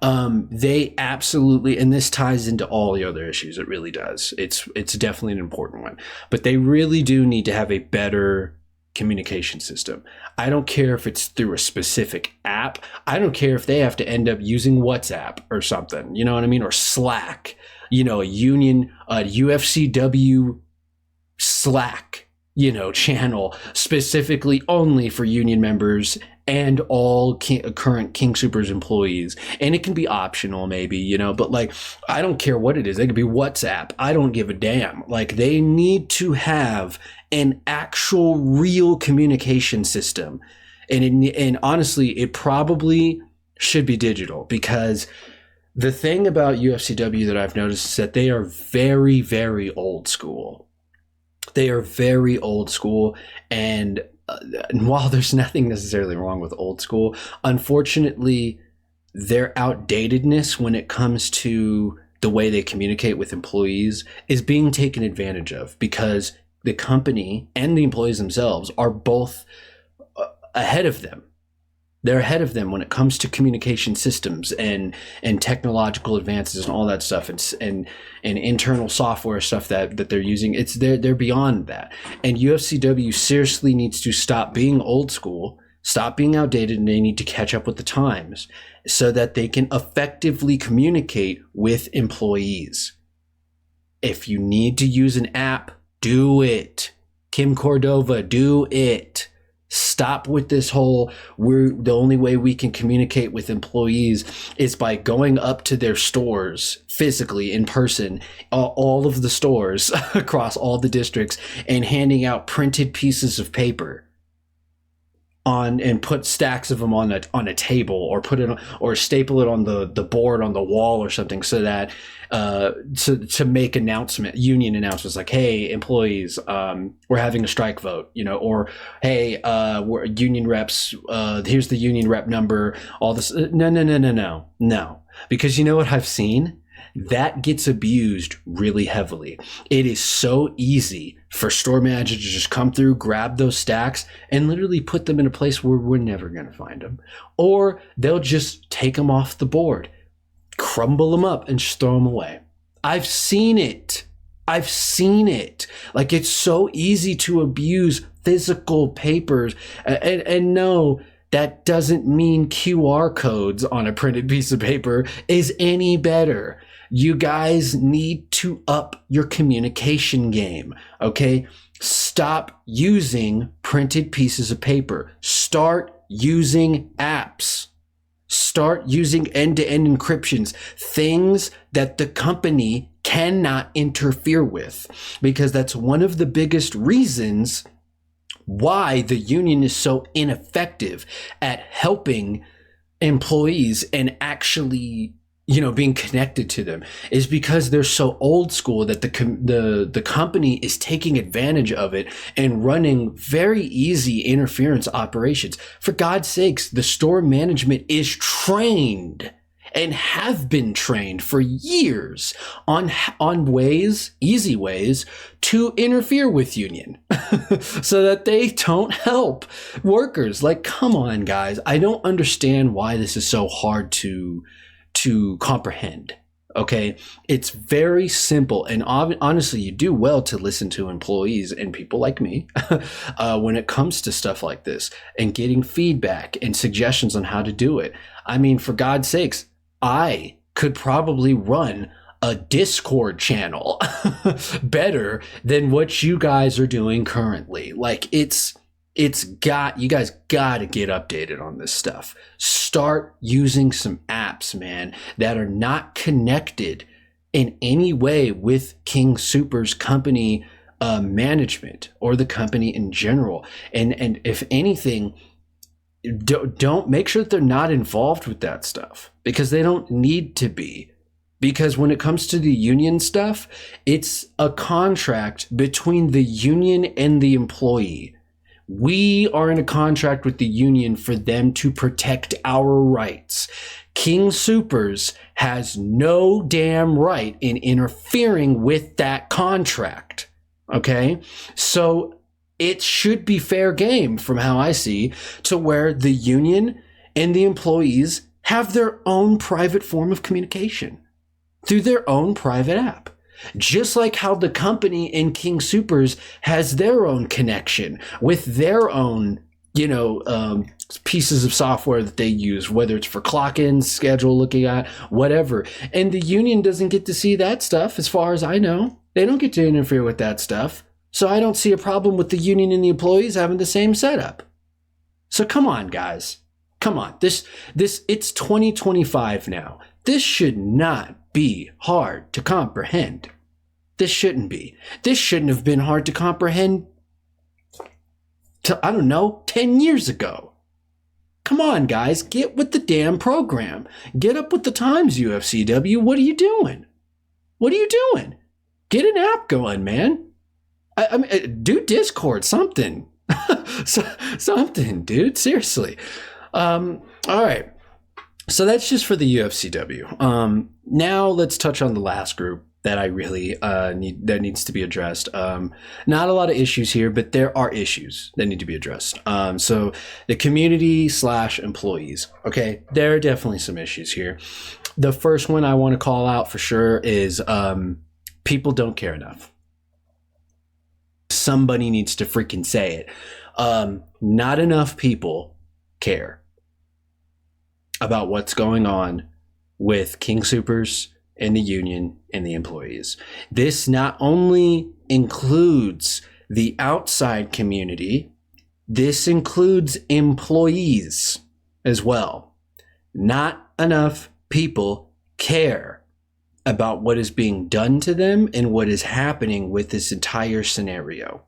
They absolutely, and this ties into all the other issues. It really does. It's definitely an important one, but they really do need to have a better communication system. I don't care if it's through a specific app. I don't care if they have to end up using WhatsApp or something, you know what I mean? Or Slack, a UFCW Slack, channel specifically only for union members and all current King Soopers employees. And it can be optional maybe, you know, but like, I don't care what it is. It could be WhatsApp. I don't give a damn. Like, they need to have an actual real communication system. And honestly, it probably should be digital, because the thing about UFCW that I've noticed is that they are very, very old school. They are very old school. And while there's nothing necessarily wrong with old school, unfortunately, their outdatedness when it comes to the way they communicate with employees is being taken advantage of, because the company and the employees themselves are both ahead of them. They're ahead of them when it comes to communication systems and technological advances and all that stuff, and internal software stuff that they're using. They're beyond that. And UFCW seriously needs to stop being old school, stop being outdated, and they need to catch up with the times so that they can effectively communicate with employees. If you need to use an app, do it. Kim Cordova, do it. Stop with this whole, the only way we can communicate with employees is by going up to their stores physically in person, all of the stores across all the districts, and handing out printed pieces of paper and put stacks of them on a table, or put it or staple it on the board on the wall or something, so that to make union announcements like, hey, employees, we're having a strike vote, you know, or hey, we're union reps, here's the union rep number, all this. No, because you know what I've seen? That gets abused really heavily. It is so easy for store managers to just come through, grab those stacks, and literally put them in a place where we're never going to find them. Or they'll just take them off the board, crumble them up, and just throw them away. I've seen it. Like, it's so easy to abuse physical papers. And no, that doesn't mean QR codes on a printed piece of paper is any better. You guys need to up your communication game, okay? Stop using printed pieces of paper. Start using apps. Start using end-to-end encryptions, things that the company cannot interfere with, because that's one of the biggest reasons why the union is so ineffective at helping employees and actually, you know, being connected to them, is because they're so old school that the company is taking advantage of it and running very easy interference operations. For God's sakes, the store management is trained and have been trained for years on easy ways to interfere with union so that they don't help workers. Like, come on, guys. I don't understand why this is so hard to comprehend. Okay, it's very simple, and honestly, you do well to listen to employees and people like me when it comes to stuff like this, and getting feedback and suggestions on how to do it. I mean, for God's sakes, I could probably run a Discord channel better than what you guys are doing currently. Like, you guys gotta get updated on this stuff. Start using some apps, man, that are not connected in any way with King Soopers company management or the company in general. And if anything, don't make sure that they're not involved with that stuff, because they don't need to be. Because when it comes to the union stuff, it's a contract between the union and the employee. We are in a contract with the union for them to protect our rights. King Soopers has no damn right in interfering with that contract. Okay? So it should be fair game, from how I see, to where the union and the employees have their own private form of communication through their own private app. Just like how the company in King Soopers has their own connection with their own, pieces of software that they use, whether it's for clock-ins, schedule looking at, whatever. And the union doesn't get to see that stuff, as far as I know. They don't get to interfere with that stuff. So I don't see a problem with the union and the employees having the same setup. So come on, guys. Come on. This it's 2025 now. This should not be hard to comprehend. This shouldn't be. This shouldn't have been hard to comprehend I don't know, 10 years ago. Come on, guys. Get with the damn program. Get up with the times, UFCW. What are you doing? What are you doing? Get an app going, man. I mean, do Discord, something. Something, dude. Seriously. All right. So that's just for the UFCW. Now let's touch on the last group that I really that needs to be addressed. Not a lot of issues here, but there are issues that need to be addressed. So the community / employees. Okay, there are definitely some issues here. The first one I want to call out for sure is people don't care enough. Somebody needs to freaking say it. Not enough people care about what's going on with King Soopers and the union and the employees. This not only includes the outside community, this includes employees as well. Not enough people care about what is being done to them and what is happening with this entire scenario.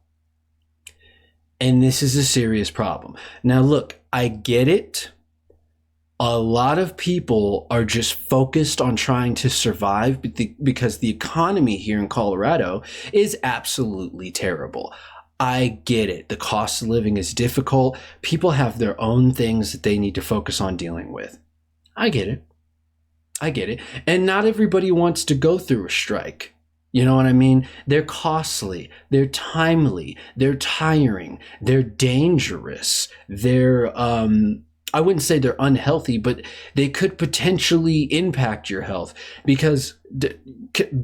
And this is a serious problem. Now, look, I get it. A lot of people are just focused on trying to survive because the economy here in Colorado is absolutely terrible. I get it. The cost of living is difficult. People have their own things that they need to focus on dealing with. I get it. I get it. And not everybody wants to go through a strike. You know what I mean? They're costly, they're timely, they're tiring, they're dangerous, they're, I wouldn't say they're unhealthy, but they could potentially impact your health because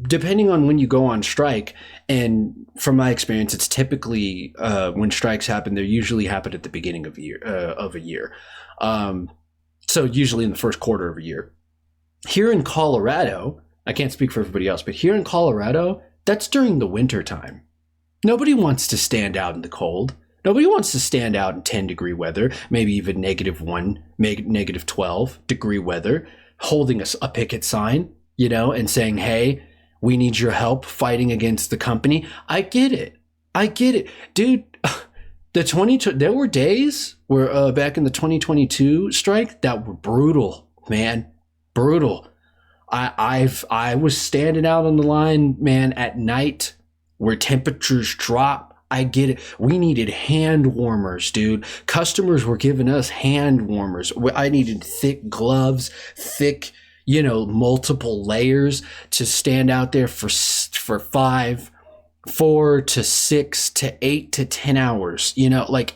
depending on when you go on strike, and from my experience, it's typically when strikes happen, they usually happen at the beginning of a year. So usually in the first quarter of a year. Here in Colorado, I can't speak for everybody else, but here in Colorado, that's during the winter time. Nobody wants to stand out in the cold. Nobody wants to stand out in 10-degree weather, maybe even -1, -12-degree weather, holding a picket sign, you know, and saying, hey, we need your help fighting against the company. I get it. I get it. Dude, there were days where back in the 2022 strike that were brutal, man. Brutal. I was standing out on the line, man, at night where temperatures drop. I get it. We needed hand warmers, dude. Customers were giving us hand warmers. I needed thick gloves, thick, you know, multiple layers to stand out there for 5, 4 to 6 to 8 to 10 hours. You know, like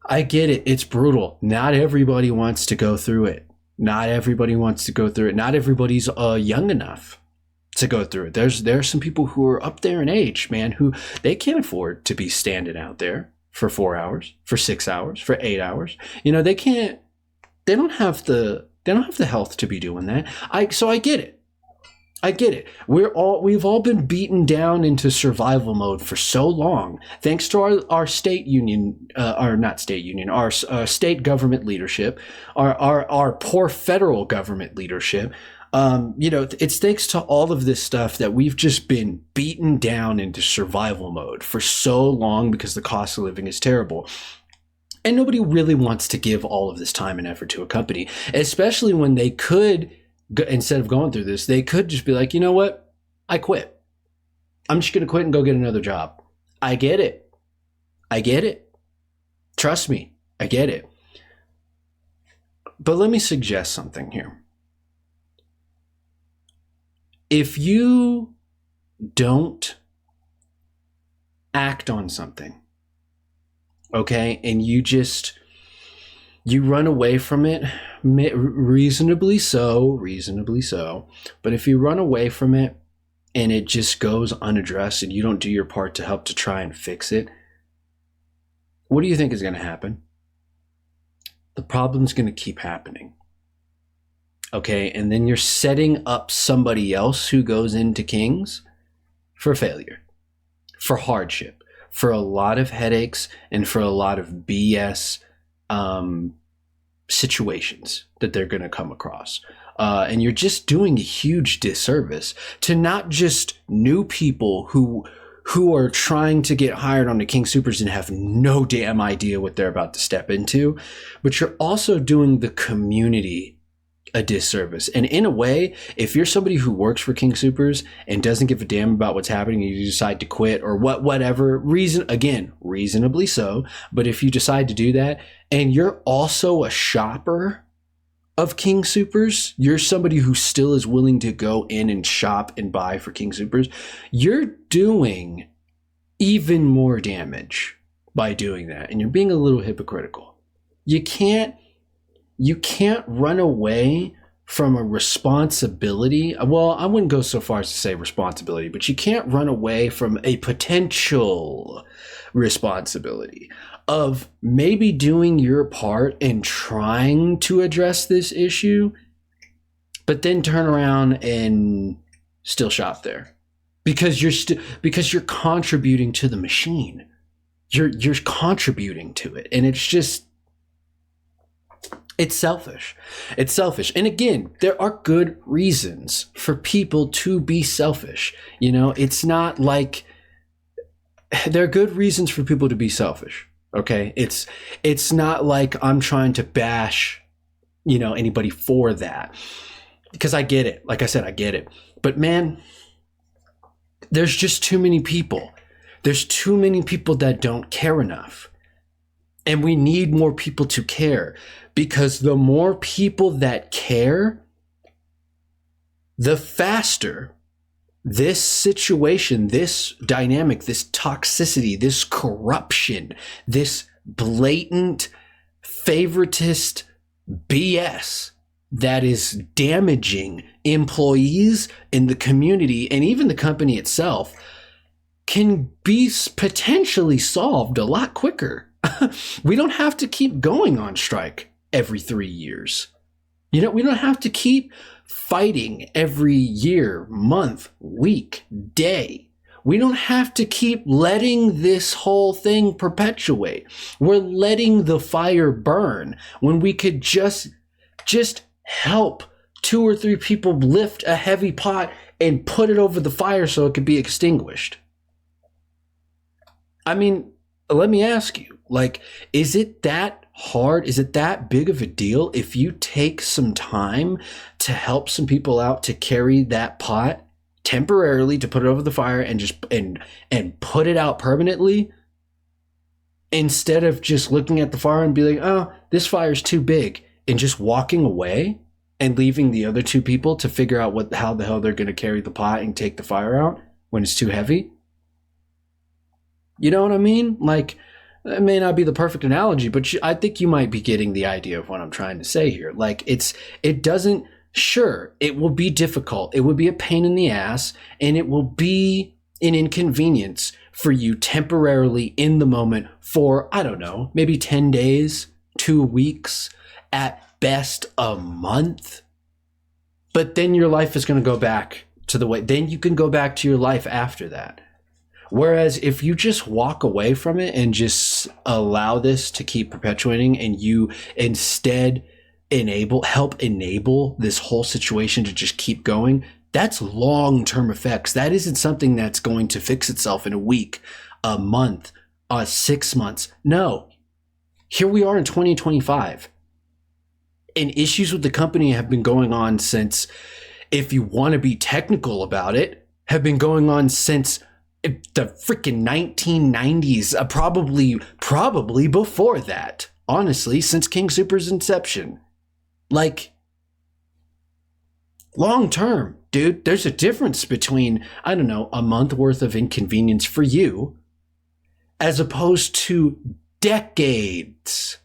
I get it. It's brutal. Not everybody wants to go through it. Not everybody wants to go through it. Not everybody's young enough to go through it. There's some people who are up there in age, man, who they can't afford to be standing out there for 4 hours, for 6 hours, for 8 hours. You know, they don't have the health to be doing that. So I get it. I get it. We've all been beaten down into survival mode for so long, thanks to our state union, our state government leadership, our poor federal government leadership. You know, it's thanks to all of this stuff that we've just been beaten down into survival mode for so long because the cost of living is terrible. And nobody really wants to give all of this time and effort to a company, especially when they could, instead of going through this, they could just be like, you know what? I quit. I'm just going to quit and go get another job. I get it. I get it. Trust me, I get it. But let me suggest something here. If you don't act on something, okay, and you run away from it, reasonably so, but if you run away from it and it just goes unaddressed and you don't do your part to help to try and fix it, what do you think is going to happen? The problem's going to keep happening. Okay, and then you're setting up somebody else who goes into Kings for failure, for hardship, for a lot of headaches, and for a lot of BS situations that they're going to come across. And you're just doing a huge disservice to not just new people who are trying to get hired on the King Soopers and have no damn idea what they're about to step into, but you're also doing the community a disservice. And in a way, if you're somebody who works for King Soopers and doesn't give a damn about what's happening, and you decide to quit or whatever reason, again, reasonably so, but if you decide to do that and you're also a shopper of King Soopers, you're somebody who still is willing to go in and shop and buy for King Soopers, you're doing even more damage by doing that. And you're being a little hypocritical. You can't run away from a responsibility. Well, I wouldn't go so far as to say responsibility, but you can't run away from a potential responsibility of maybe doing your part and trying to address this issue, but then turn around and still shop there because you're contributing to the machine. You're contributing to it, and it's selfish. It's selfish. And again, there are good reasons for people to be selfish. You know, it's not like there are good reasons for people to be selfish. Okay. It's not like I'm trying to bash, anybody for that, because I get it. Like I said, I get it. But man, there's just too many people. There's too many people that don't care enough. And we need more people to care, because the more people that care, the faster this situation, this dynamic, this toxicity, this corruption, this blatant favoritist BS that is damaging employees in the community and even the company itself can be potentially solved a lot quicker. We don't have to keep going on strike every 3 years. We don't have to keep fighting every year, month, week, day. We don't have to keep letting this whole thing perpetuate. We're letting the fire burn when we could just help 2 or 3 people lift a heavy pot and put it over the fire so it could be extinguished. I mean, let me ask you, is it that hard? Is it that big of a deal if you take some time to help some people out to carry that pot temporarily, to put it over the fire and just and put it out permanently, instead of just looking at the fire and be like, oh, this fire's too big, and just walking away and leaving the other 2 people to figure out how the hell they're going to carry the pot and take the fire out when it's too heavy? You know what I mean? It may not be the perfect analogy, but I think you might be getting the idea of what I'm trying to say here. Sure, it will be difficult. It will be a pain in the ass, and it will be an inconvenience for you temporarily in the moment for, I don't know, maybe 10 days, 2 weeks, at best a month. But then your life is going to go back to the way, then you can go back to your life after that. Whereas if you just walk away from it and just allow this to keep perpetuating, and you instead help enable this whole situation to just keep going, that's long-term effects. That isn't something that's going to fix itself in a week, a month, 6 months. No. Here we are in 2025. And issues with the company have been going on since, if you want to be technical about it, have been going on since the freaking 1990s, probably before that, honestly, since King Soopers' inception. Long term, dude, there's a difference between, I don't know, a month worth of inconvenience for you, as opposed to decades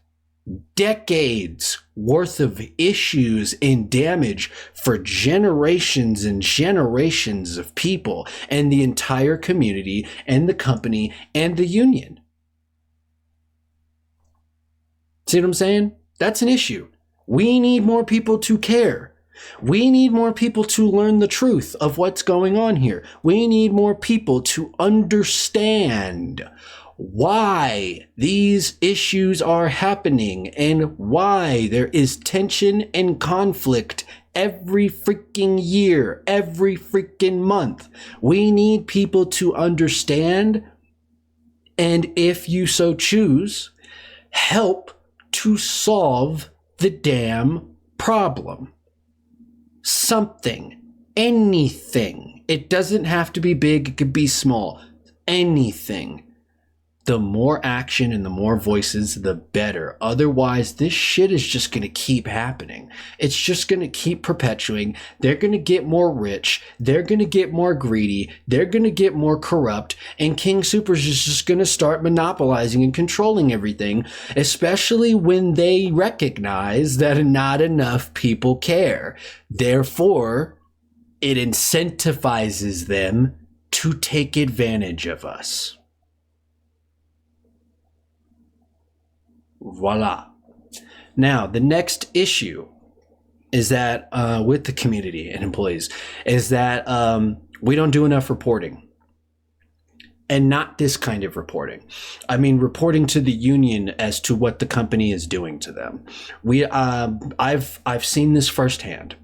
worth of issues and damage for generations and generations of people and the entire community and the company and the union. See what I'm saying? That's an issue. We need more people to care. We need more people to learn the truth of what's going on here. We need more people to understand why these issues are happening and why there is tension and conflict every freaking year, every freaking month. We need people to understand, and if you so choose, help to solve the damn problem. Something, anything. It doesn't have to be big, it could be small. Anything. The more action and the more voices, the better. Otherwise, this shit is just going to keep happening. It's just going to keep perpetuating. They're going to get more rich. They're going to get more greedy. They're going to get more corrupt. And King Soopers is just going to start monopolizing and controlling everything, especially when they recognize that not enough people care. Therefore, it incentivizes them to take advantage of us. Voila. Now, the next issue is that with the community and employees is that we don't do enough reporting. And not this kind of reporting. I mean, reporting to the union as to what the company is doing to them. I've seen this firsthand.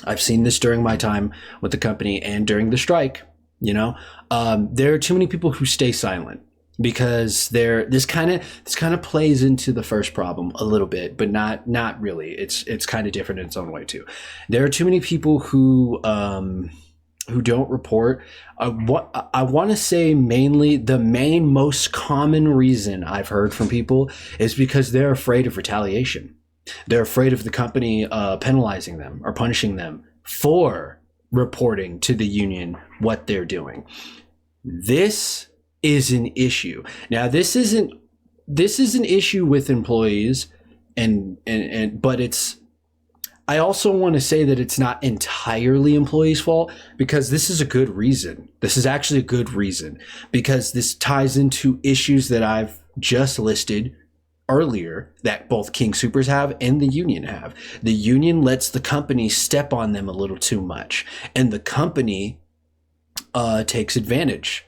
I've seen this during my time with the company and during the strike. There are too many people who stay silent. Because this kind of plays into the first problem a little bit, but not really. It's kind of different in its own way too. There are too many people who don't report. What I want to say mainly the most common reason I've heard from people is because they're afraid of retaliation. They're afraid of the company penalizing them or punishing them for reporting to the union what they're doing. This is an issue. Now, this is an issue with employees, but it's. I also want to say that it's not entirely employees' fault because this is a good reason. This is actually a good reason because this ties into issues that I've just listed earlier that both King Soopers have and the union have. The union lets the company step on them a little too much, and the company takes advantage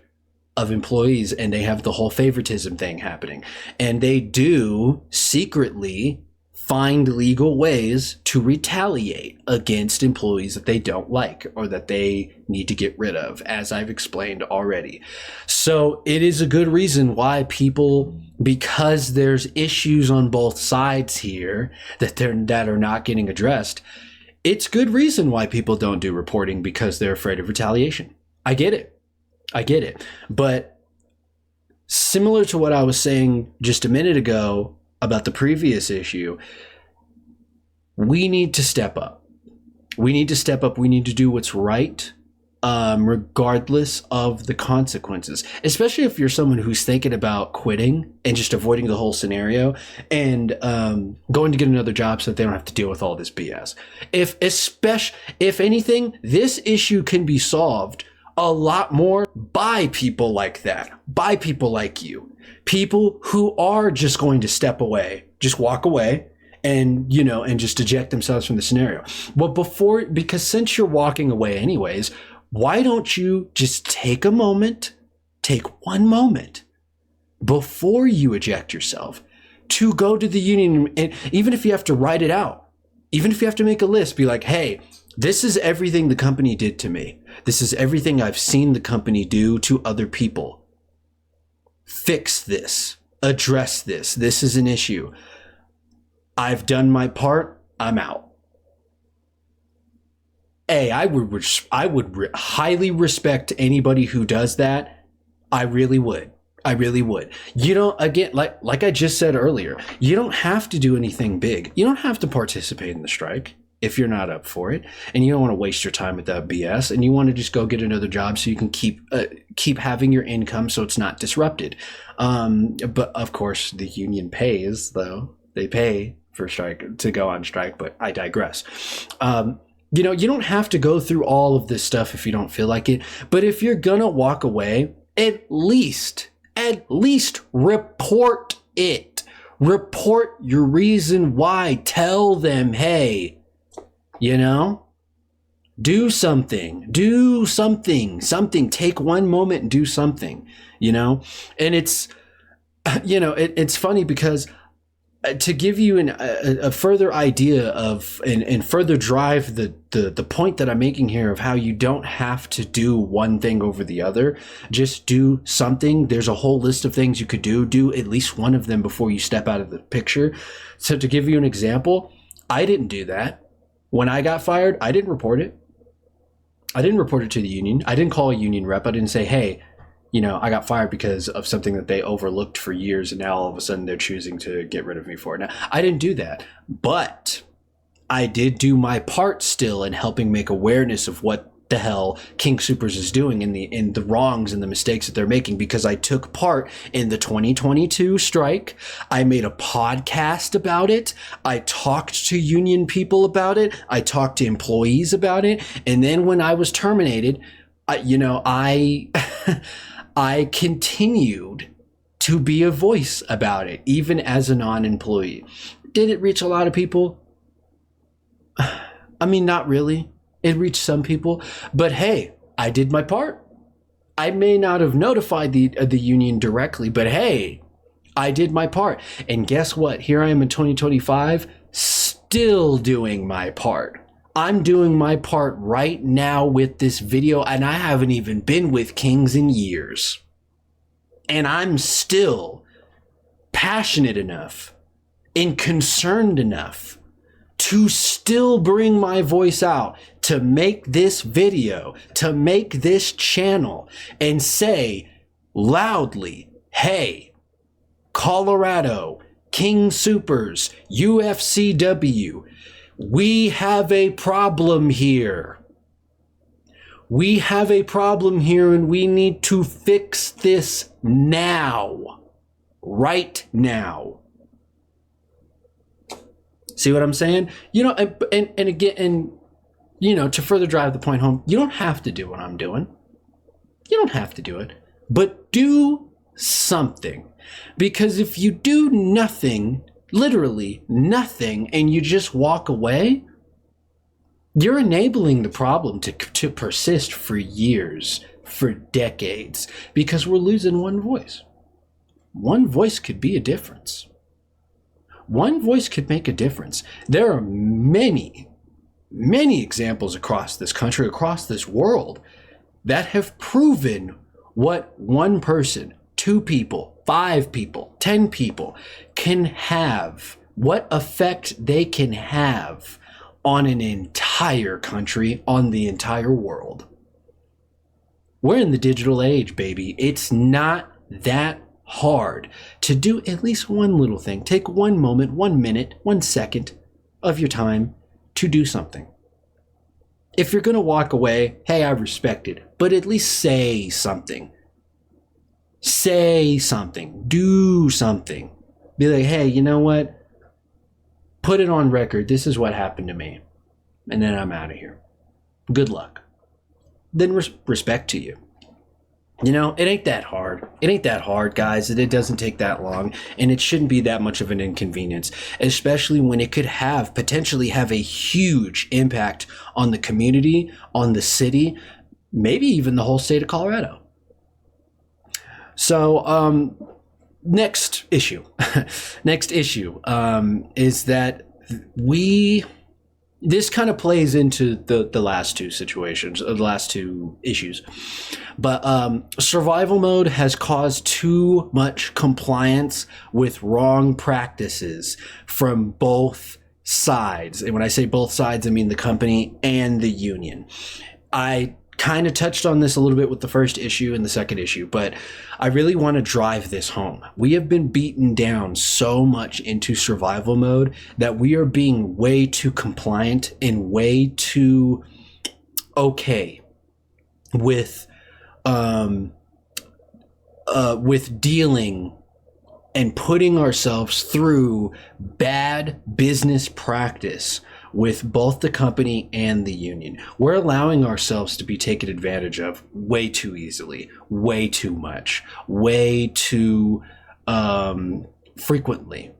of employees, and they have the whole favoritism thing happening. And they do secretly find legal ways to retaliate against employees that they don't like or that they need to get rid of, as I've explained already. So it is a good reason why people, because there's issues on both sides here that are not getting addressed, it's good reason why people don't do reporting because they're afraid of retaliation. I get it. But similar to what I was saying just a minute ago about the previous issue, we need to step up. We need to do what's right, regardless of the consequences, especially if you're someone who's thinking about quitting and just avoiding the whole scenario and going to get another job so that they don't have to deal with all this BS. If anything, this issue can be solved a lot more by people like that, by people like you, people who are just going to step away, just walk away and just eject themselves from the scenario. Well, because since you're walking away anyways, why don't you just take one moment before you eject yourself to go to the union, and even if you have to write it out, even if you have to make a list, be like, hey, this is everything the company did to me. This is everything I've seen the company do to other people. Fix this. Address this. This is an issue. I've done my part. I'm out. I would highly respect anybody who does that. I really would. Again, like I just said earlier, you don't have to do anything big. You don't have to participate in the strike if you're not up for it, and you don't want to waste your time with that BS, and you want to just go get another job so you can keep having your income so it's not disrupted. But of course, the union pays, though. They pay for strike to go on strike, but I digress. You don't have to go through all of this stuff if you don't feel like it, but if you're gonna walk away, at least report it. Report your reason why. Tell them, hey, Do something. Do something. Something. Take one moment and do something, you know? And it's, it's funny because to give you a further idea of and further drive the point that I'm making here of how you don't have to do one thing over the other, just do something. There's a whole list of things you could do at least one of them before you step out of the picture. So to give you an example, I didn't do that. When I got fired, I didn't report it. I didn't report it to the union. I didn't call a union rep. I didn't say, hey, I got fired because of something that they overlooked for years, and now all of a sudden they're choosing to get rid of me for it. Now, I didn't do that, but I did do my part still in helping make awareness of what the hell King Soopers is doing in the wrongs and the mistakes that they're making, because I took part in the 2022 strike. I made a podcast about it. I talked to union people about it. I talked to employees about it. And then when I was terminated, I I continued to be a voice about it, even as a non-employee. Did it reach a lot of people? I mean, not really. It reached some people, but hey, I did my part. I may not have notified the union directly, but hey, I did my part. And guess what? Here I am in 2025, still doing my part. I'm doing my part right now with this video, and I haven't even been with Kings in years. And I'm still passionate enough and concerned enough to still bring my voice out, to make this video, to make this channel, and say loudly, hey, Colorado, King Soopers, UFCW, we have a problem here. We have a problem here, and we need to fix this now. Right now. See what I'm saying? And again, to further drive the point home, you don't have to do what I'm doing. You don't have to do it. But do something. Because if you do nothing, literally nothing, and you just walk away, you're enabling the problem to persist for years, for decades, because we're losing one voice. One voice could be a difference. One voice could make a difference. There are many, many examples across this country, across this world, that have proven what one person, 2 people, 5 people, 10 people can have, what effect they can have on an entire country, on the entire world. We're in the digital age, baby. It's not that hard to do at least one little thing. Take one moment, 1 minute, 1 second of your time to do something. If you're going to walk away, hey, I respect it, but at least say something. Say something. Do something. Be like, hey, you know what? Put it on record. This is what happened to me. And then I'm out of here. Good luck. Then respect to you. It ain't that hard. It ain't that hard, guys. It doesn't take that long. And it shouldn't be that much of an inconvenience, especially when it could potentially have a huge impact on the community, on the city, maybe even the whole state of Colorado. So, next issue is that this kind of plays into the last two situations, the last two issues. But survival mode has caused too much compliance with wrong practices from both sides. And when I say both sides, I mean the company and the union. I kind of touched on this a little bit with the first issue and the second issue, but I really want to drive this home. We have been beaten down so much into survival mode that we are being way too compliant and way too okay with dealing and putting ourselves through bad business practice with both the company and the union. We're allowing ourselves to be taken advantage of way too easily, way too much, way too frequently.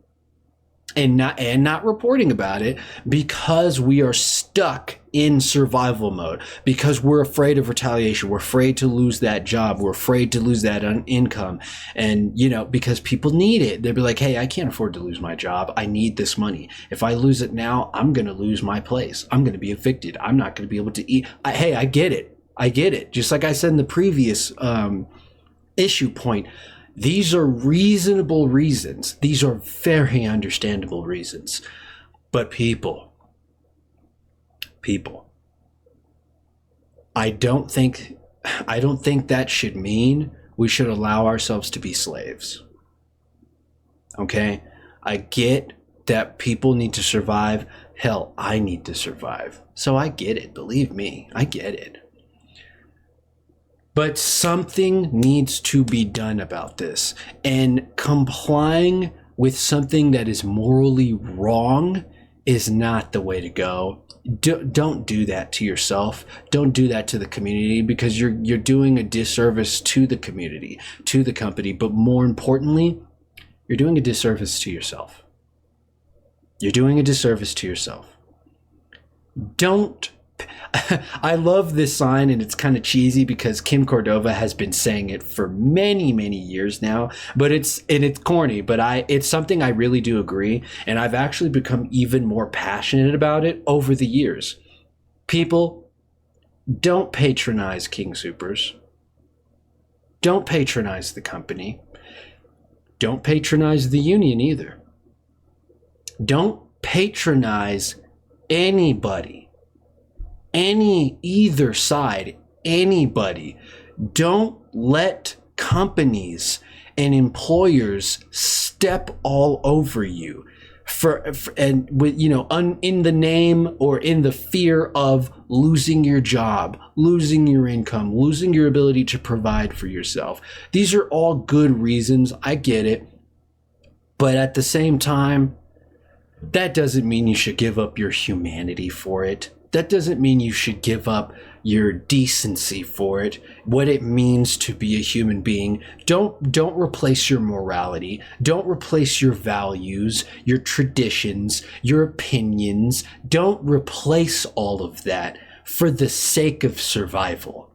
and not reporting about it because we are stuck in survival mode, because we're afraid of retaliation, we're afraid to lose that job, we're afraid to lose that income. And because people need it, they'll be like, hey, I can't afford to lose my job, I need this money. If I lose it now, I'm going to lose my place, I'm going to be evicted, I'm not going to be able to eat. I get it. Just like I said in the previous issue point, these are reasonable reasons. These are very understandable reasons. But people, I don't think that should mean we should allow ourselves to be slaves. Okay? I get that people need to survive. Hell, I need to survive. So I get it. Believe me, I get it. But something needs to be done about this. And complying with something that is morally wrong is not the way to go. Don't do that to yourself. Don't do that to the community, because you're doing a disservice to the community, to the company. But more importantly, you're doing a disservice to yourself. You're doing a disservice to yourself. I love this sign, and it's kind of cheesy because Kim Cordova has been saying it for many, many years now, but it's corny, but it's something I really do agree, and I've actually become even more passionate about it over the years. People, don't patronize King Soopers. Don't patronize the company. Don't patronize the union either. Don't patronize anybody. Either side, anybody. Don't let companies and employers step all over you in the name or in the fear of losing your job, losing your income, losing your ability to provide for yourself. These are all good reasons. I get it. But at the same time, that doesn't mean you should give up your humanity for it. That doesn't mean you should give up your decency for it, what it means to be a human being. Don't replace your morality. Don't replace your values, your traditions, your opinions. Don't replace all of that for the sake of survival.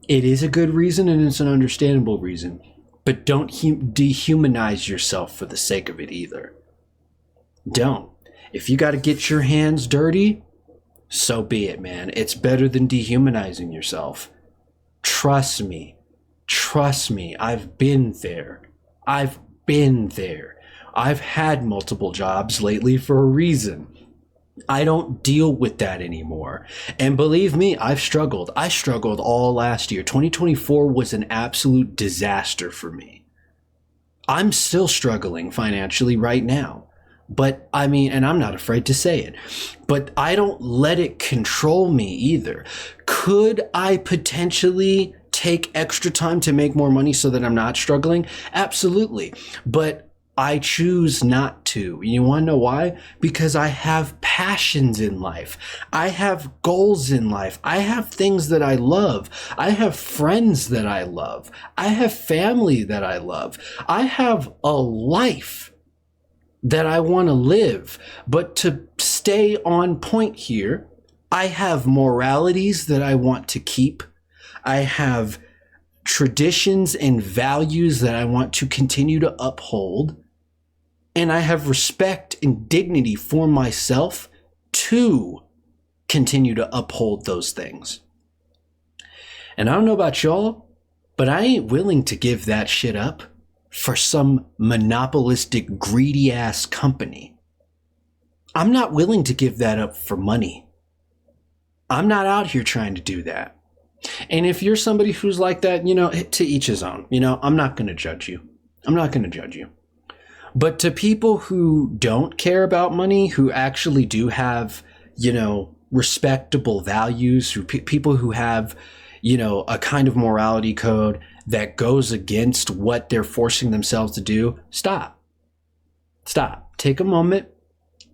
It is a good reason, and it's an understandable reason, but don't dehumanize yourself for the sake of it either. Don't. If you got to get your hands dirty, so be it, man. It's better than dehumanizing yourself. Trust me. I've been there. I've had multiple jobs lately for a reason. I don't deal with that anymore. And believe me, I've struggled. I struggled all last year. 2024 was an absolute disaster for me. I'm still struggling financially right now. But and I'm not afraid to say it, but I don't let it control me either. Could I potentially take extra time to make more money so that I'm not struggling? Absolutely. But I choose not to. You want to know why? Because I have passions in life. I have goals in life. I have things that I love. I have friends that I love. I have family that I love. I have a life that I want to live. But to stay on point here, I have moralities that I want to keep. I have traditions and values that I want to continue to uphold. And I have respect and dignity for myself to continue to uphold those things. And I don't know about y'all, but I ain't willing to give that shit up for some monopolistic, greedy ass company. I'm not willing to give that up for money. I'm not out here trying to do that. And if you're somebody who's like that, to each his own. I'm not going to judge you. But to people who don't care about money, who actually do have, respectable values, people who have, a kind of morality code that goes against what they're forcing themselves to do, stop. Take a moment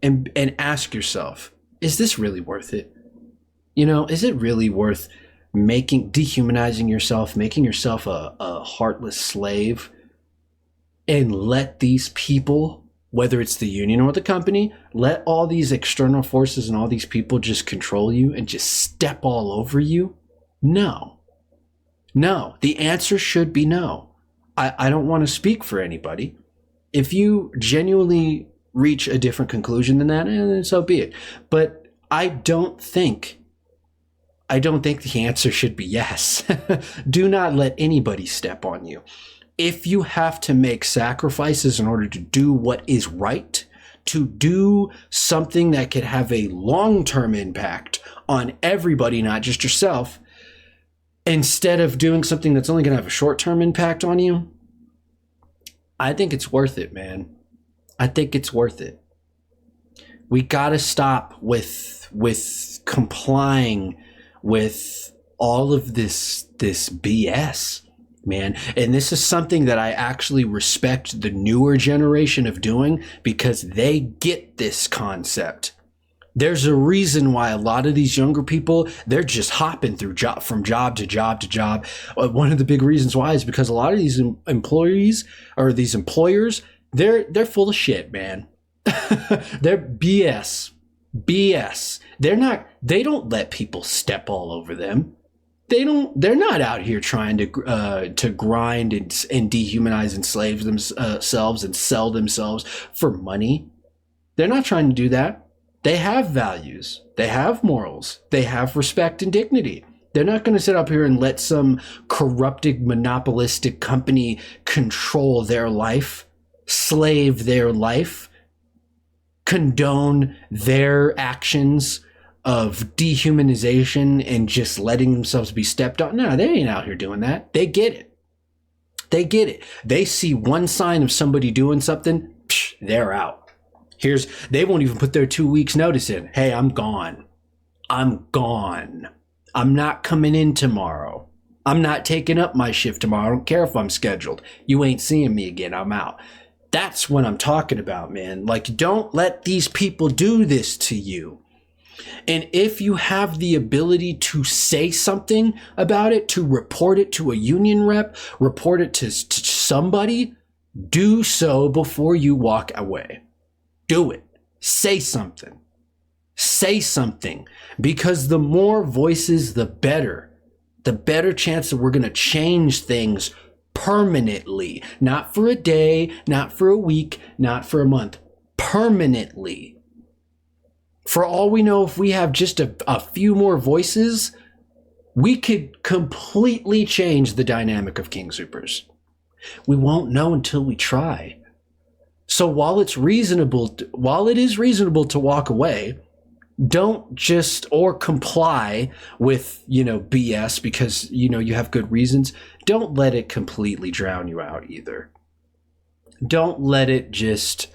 and ask yourself, is this really worth it? Is it really worth dehumanizing yourself, making yourself a heartless slave, and let these people whether it's the union or the company, let all these external forces and all these people just control you and just step all over you? No. No. The answer should be no. I don't want to speak for anybody. If you genuinely reach a different conclusion than that, so be it. But I don't think the answer should be yes. Do not let anybody step on you. If you have to make sacrifices in order to do what is right, to do something that could have a long-term impact on everybody, not just yourself, instead of doing something that's only going to have a short-term impact on you, I think it's worth it, man. I think it's worth it. We got to stop with complying with all of this BS, man. And this is something that I actually respect the newer generation of doing, because they get this concept. There's a reason why a lot of these younger people, they're just hopping through from job to job to job. One of the big reasons why is because a lot of these employees or these employers, they're full of shit, man. They're BS. They don't let people step all over them. They're not out here trying to grind and dehumanize, enslave themselves and sell themselves for money. They're not trying to do that. They have values. They have morals. They have respect and dignity. They're not going to sit up here and let some corrupted, monopolistic company control their life, slave their life, condone their actions of dehumanization and just letting themselves be stepped on. No, they ain't out here doing that. They get it. They get it. They see one sign of somebody doing something, they're out. They won't even put their 2 weeks notice in. Hey, I'm gone. I'm not coming in tomorrow. I'm not taking up my shift tomorrow. I don't care if I'm scheduled. You ain't seeing me again. I'm out. That's what I'm talking about, man. Like, don't let these people do this to you. And if you have the ability to say something about it, to report it to a union rep, report it to somebody, do so before you walk away. Do it. Say something. Say something. Because the more voices, the better. The better chance that we're going to change things permanently. Not for a day, not for a week, not for a month. Permanently. For all we know, if we have just a few more voices, we could completely change the dynamic of King Soopers. We won't know until we try. So while it is reasonable to walk away, don't just or comply with, BS because, you have good reasons. Don't let it completely drown you out either. Don't let it just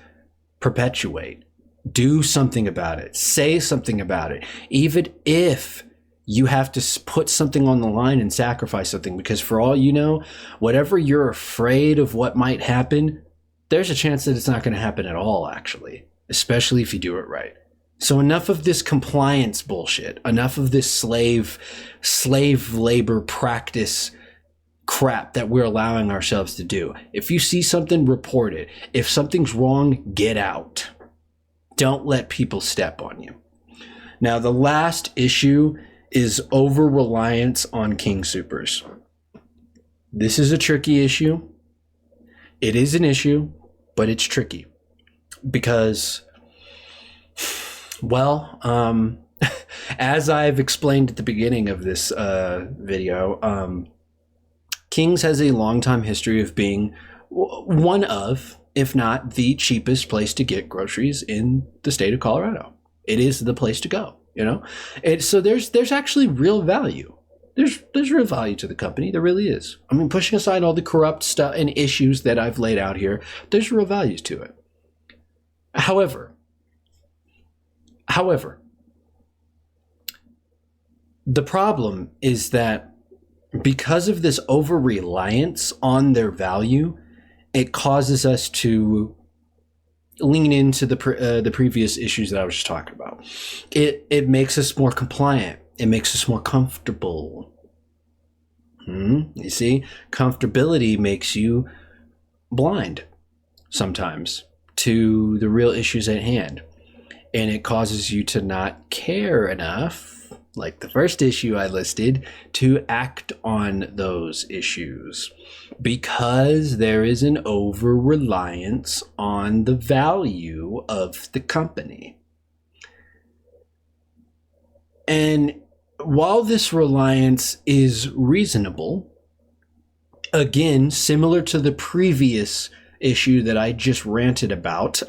perpetuate. Do something about it. Say something about it. Even if you have to put something on the line and sacrifice something, because for all you know, whatever you're afraid of what might happen, there's a chance that it's not going to happen at all, actually, especially if you do it right. So enough of this compliance bullshit, enough of this slave labor practice crap that we're allowing ourselves to do. If you see something, report it. If something's wrong, get out. Don't let people step on you. Now, the last issue is over-reliance on King Soopers. This is a tricky issue. It is an issue, but it's tricky because, as I've explained at the beginning of this video, King's has a long time history of being one of, if not the cheapest place to get groceries in the state of Colorado. It is the place to go, So there's actually real value. There's real value to the company. There really is. I mean, pushing aside all the corrupt stuff and issues that I've laid out here, there's real values to it. However, the problem is that because of this over-reliance on their value, it causes us to lean into the previous issues that I was just talking about. It makes us more compliant. It makes us more comfortable. You see, comfortability makes you blind sometimes to the real issues at hand. And it causes you to not care enough, like the first issue I listed, to act on those issues because there is an over-reliance on the value of the company. And while this reliance is reasonable, again, similar to the previous issue that I just ranted about,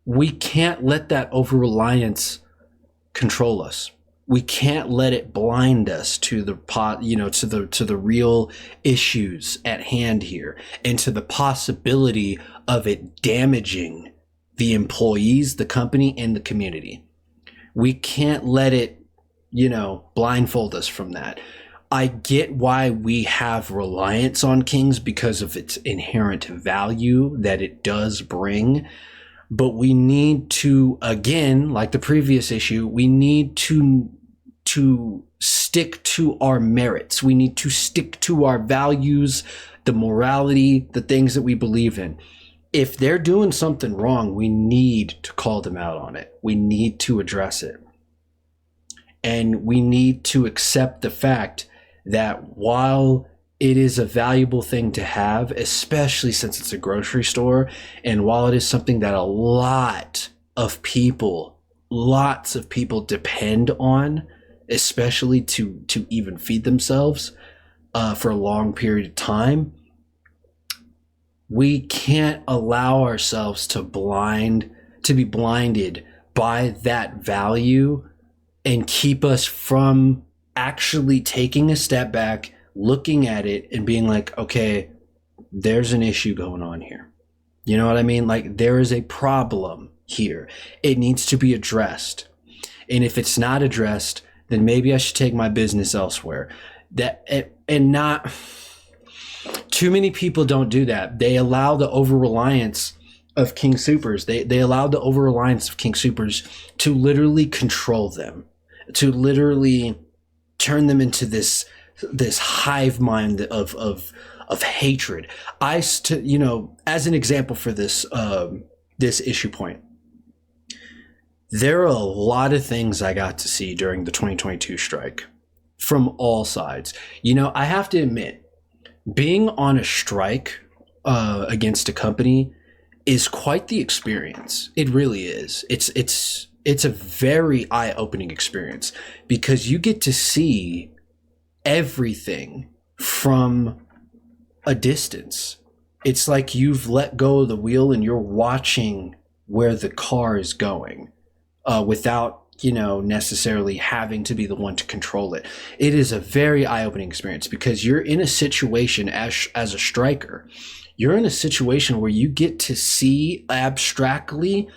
we can't let that over-reliance control us. We can't let it blind us to the to the real issues at hand here, and to the possibility of it damaging the employees, the company, and the community. We can't let it, blindfold us from that. I get why we have reliance on Kings because of its inherent value that it does bring. But we need to, again, like the previous issue, we need to stick to our merits. We need to stick to our values, the morality, the things that we believe in. If they're doing something wrong, we need to call them out on it. We need to address it. And we need to accept the fact that while it is a valuable thing to have, especially since it's a grocery store, and while it is something that lots of people depend on, especially to even feed themselves for a long period of time, we can't allow ourselves to be blinded by that value and keep us from actually taking a step back, looking at it and being like, okay, there's an issue going on here. You know what I mean? Like, there is a problem here. It needs to be addressed. And if it's not addressed, then maybe I should take my business elsewhere. And not too many people don't do that. They allow the over-reliance of King Soopers. They allowed the over-reliance of King Soopers to literally control them, to literally turn them into this hive mind of hatred. As an example for this issue point, there are a lot of things I got to see during the 2022 strike from all sides. I have to admit, being on a strike against a company is quite the experience. It really is. It's a very eye-opening experience because you get to see everything from a distance. It's like you've let go of the wheel and you're watching where the car is going without necessarily having to be the one to control it. It is a very eye-opening experience because you're in a situation as a striker. You're in a situation where you get to see abstractly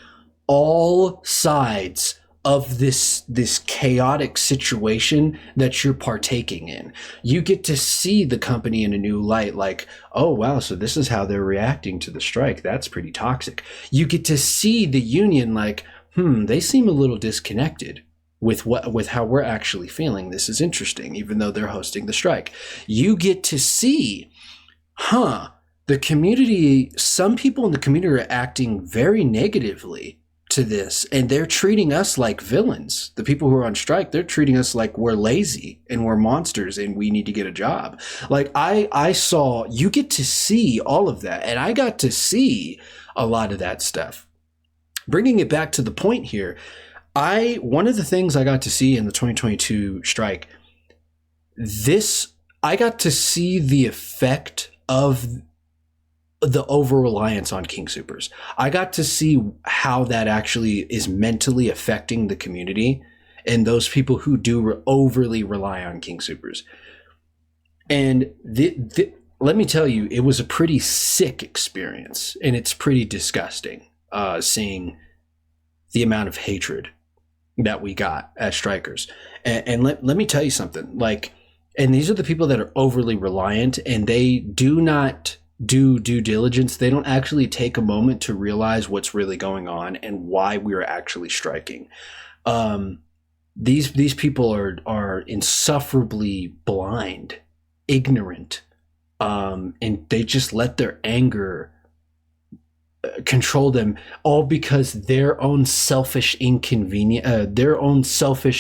all sides of this chaotic situation that you're partaking in. You get to see the company in a new light, like, oh wow, so this is how they're reacting to the strike. That's pretty toxic. You get to see the union like, they seem a little disconnected with how we're actually feeling. This is interesting, even though they're hosting the strike. You get to see, the community, some people in the community are acting very negatively to this, and they're treating us like villains. The people who are on strike, they're treating us like we're lazy and we're monsters and we need to get a job. Like I saw, you get to see all of that, and I got to see a lot of that stuff. Bringing it back to the point here, one of the things I got to see in the 2022 strike, I got to see the effect of the over-reliance on King Soopers. I got to see how that actually is mentally affecting the community and those people who do overly rely on King Soopers. And let me tell you, it was a pretty sick experience, and it's pretty disgusting seeing the amount of hatred that we got as strikers. And let me tell you something, and these are the people that are overly reliant, and they do not do due diligence. They don't actually take a moment to realize what's really going on and why we're actually striking. These people are insufferably blind, ignorant, and they just let their anger control them, all because their own selfish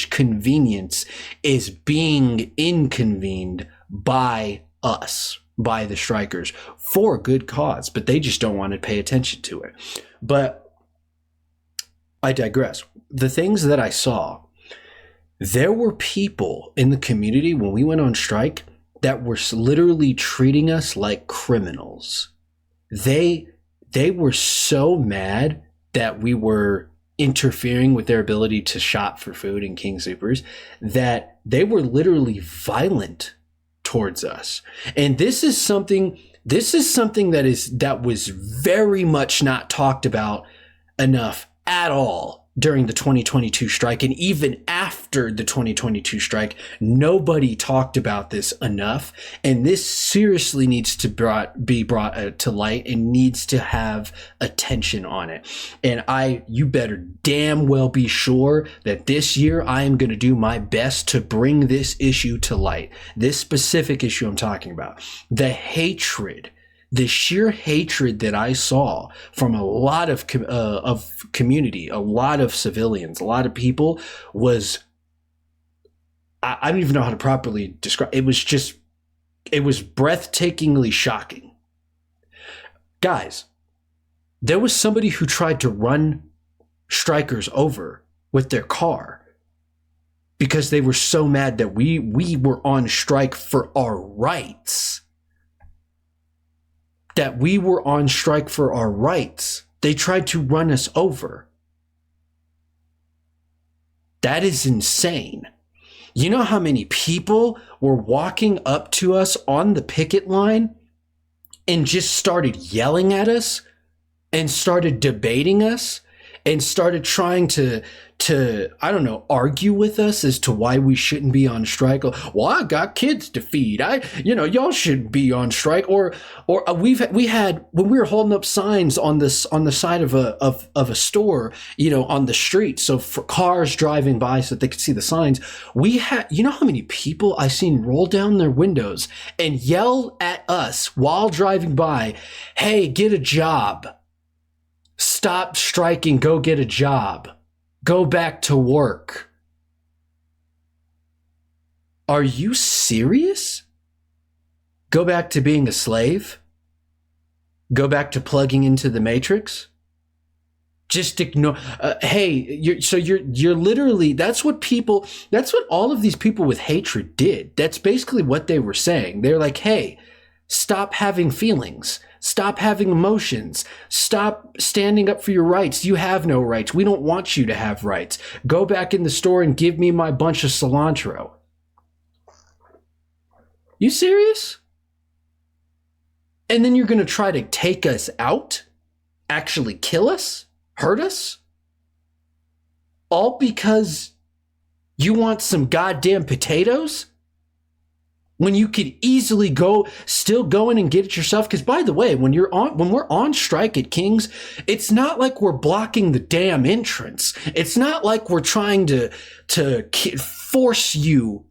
convenience is being inconvened by us, by the strikers, for a good cause, but they just don't want to pay attention to it. But I digress. The things that I saw, there were people in the community when we went on strike that were literally treating us like criminals. They were so mad that we were interfering with their ability to shop for food in King Soopers that they were literally violent towards us. And this is something that was very much not talked about enough at all during the 2022 strike. And even after the 2022 strike, nobody talked about this enough. And this seriously needs to be brought to light and needs to have attention on it. And you better damn well be sure that this year I am going to do my best to bring this issue to light. This specific issue I'm talking about, the sheer hatred that I saw from a lot of community, a lot of civilians, a lot of people was, I don't even know how to properly describe. It was breathtakingly shocking. Guys, there was somebody who tried to run strikers over with their car because they were so mad that we were on strike for our rights. That we were on strike for our rights. They tried to run us over. That is insane. You know how many people were walking up to us on the picket line and just started yelling at us and started debating us and started trying to I don't know, argue with us as to why we shouldn't be on strike. Well, I got kids to feed. Y'all shouldn't be on strike. Or we had when we were holding up signs on the side of a store, on the street, so for cars driving by so that they could see the signs. We had, how many people I seen roll down their windows and yell at us while driving by, "Hey, get a job. Stop striking. Go get a job. Go back to work." Are you serious? Go back to being a slave? Go back to plugging into the matrix? Just ignore. You're literally, that's what all of these people with hatred did. That's basically what they were saying. They're like, hey, stop having feelings. Stop having emotions. Stop standing up for your rights. You have no rights. We don't want you to have rights. Go back in the store and give me my bunch of cilantro. You serious? And then you're going to try to take us out? Actually kill us? Hurt us? All because you want some goddamn potatoes? When you could easily still go in and get it yourself. Because by the way, when we're on strike at King's, it's not like we're blocking the damn entrance. It's not like we're trying to force you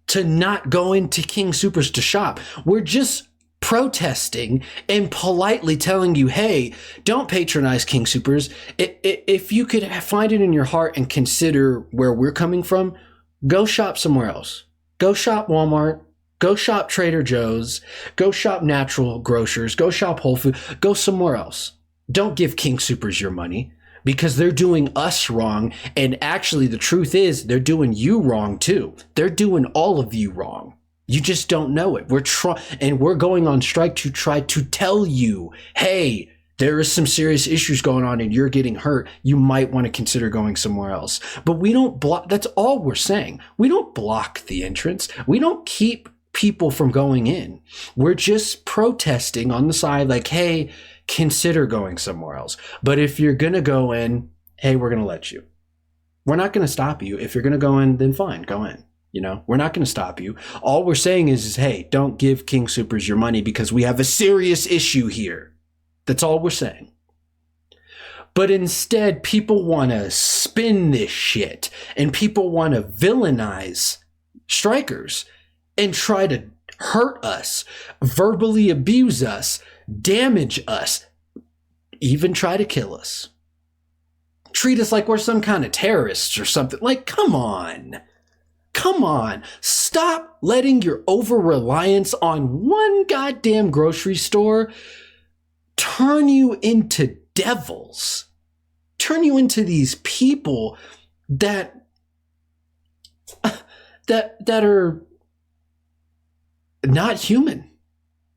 to not go into King Soopers to shop. We're just protesting and politely telling you, hey, don't patronize King Soopers. If you could find it in your heart and consider where we're coming from, go shop somewhere else. Go shop Walmart, go shop Trader Joe's, go shop Natural Grocers, go shop Whole Foods, go somewhere else. Don't give King Soopers your money because they're doing us wrong. And actually, the truth is they're doing you wrong too. They're doing all of you wrong. You just don't know it. We're going on strike to try to tell you, hey, there is some serious issues going on and you're getting hurt. You might want to consider going somewhere else. But we don't block. That's all we're saying. We don't block the entrance. We don't keep people from going in. We're just protesting on the side like, hey, consider going somewhere else. But if you're going to go in, hey, we're going to let you. We're not going to stop you. If you're going to go in, then fine, go in. We're not going to stop you. All we're saying is, hey, don't give King Soopers your money because we have a serious issue here. That's all we're saying. But instead, people want to spin this shit and people want to villainize strikers and try to hurt us, verbally abuse us, damage us, even try to kill us. Treat us like we're some kind of terrorists or something. Like, come on. Come on. Stop letting your over-reliance on one goddamn grocery store turn you into devils. Turn you into these people that are not human,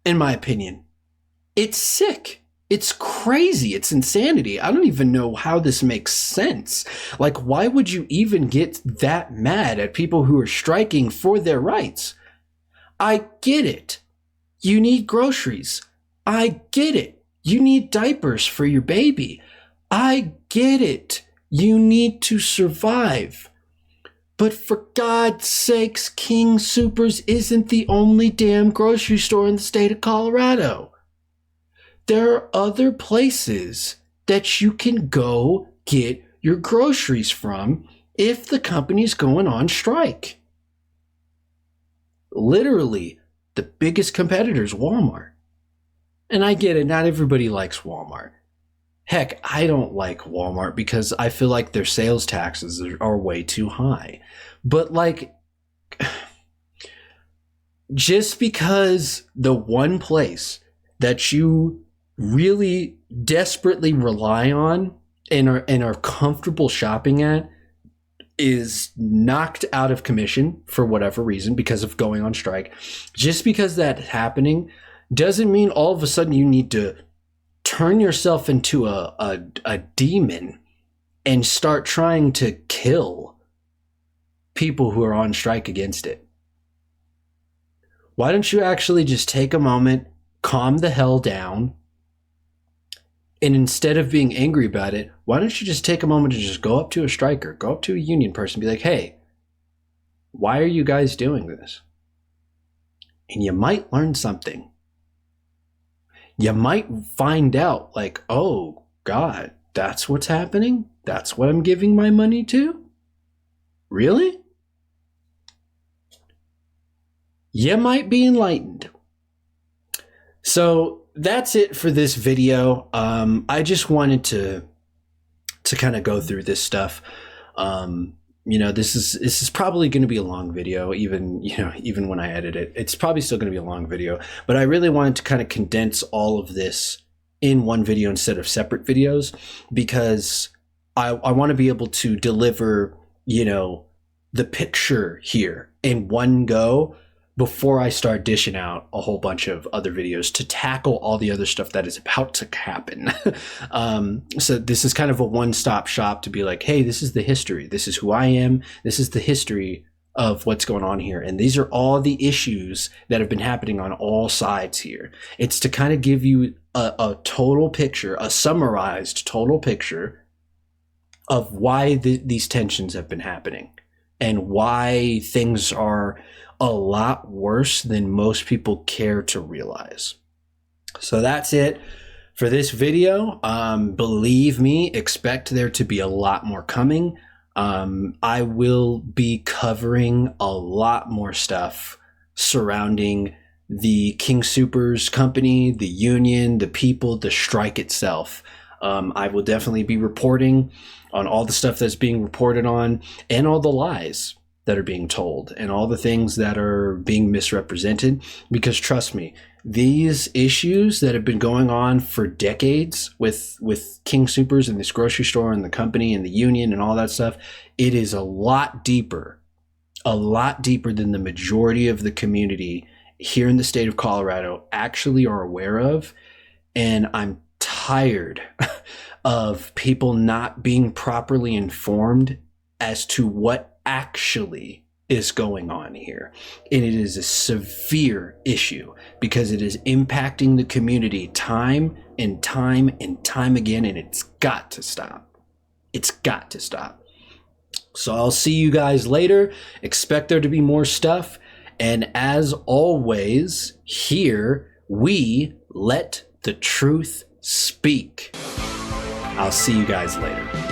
in my opinion. It's sick. It's crazy. It's insanity. I don't even know how this makes sense. Like, why would you even get that mad at people who are striking for their rights? I get it. You need groceries. I get it. You need diapers for your baby. I get it. You need to survive. But for God's sakes, King Soopers isn't the only damn grocery store in the state of Colorado. There are other places that you can go get your groceries from if the company's going on strike. Literally, the biggest competitor is Walmart. And I get it, not everybody likes Walmart. Heck, I don't like Walmart because I feel like their sales taxes are way too high. But like, just because the one place that you really desperately rely on and are comfortable shopping at is knocked out of commission for whatever reason because of going on strike, just because that's happening doesn't mean all of a sudden you need to turn yourself into a demon and start trying to kill people who are on strike against it. Why don't you actually just take a moment, calm the hell down, and instead of being angry about it, why don't you just take a moment to just go up to a striker, go up to a union person, be like, hey, why are you guys doing this? And you might learn something. You might find out like, oh God, that's what's happening? That's what I'm giving my money to? Really? You might be enlightened. So that's it for this video. I just wanted to kind of go through this stuff. This is probably going to be a long video, even when I edit it. It's probably still going to be a long video, but I really wanted to kind of condense all of this in one video instead of separate videos, because I want to be able to deliver, the picture here in one go before I start dishing out a whole bunch of other videos to tackle all the other stuff that is about to happen. So this is kind of a one-stop shop to be like, hey, this is the history. This is who I am. This is the history of what's going on here. And these are all the issues that have been happening on all sides here. It's to kind of give you a total picture, a summarized total picture of why these tensions have been happening and why things are a lot worse than most people care to realize. So that's it for this video. Believe me, expect there to be a lot more coming. I will be covering a lot more stuff surrounding the King Soopers company, the union, the people, the strike itself. I will definitely be reporting on all the stuff that's being reported on and all the lies that are being told and all the things that are being misrepresented, because trust me, these issues that have been going on for decades with King Soopers and this grocery store and the company and the union and all that stuff, it is a lot deeper than the majority of the community here in the state of Colorado actually are aware of. And I'm tired of people not being properly informed as to what actually is going on here. And it is a severe issue because it is impacting the community time and time and time again, and it's got to stop. It's got to stop. So I'll see you guys later. Expect there to be more stuff. And as always, here we let the truth speak. I'll see you guys later.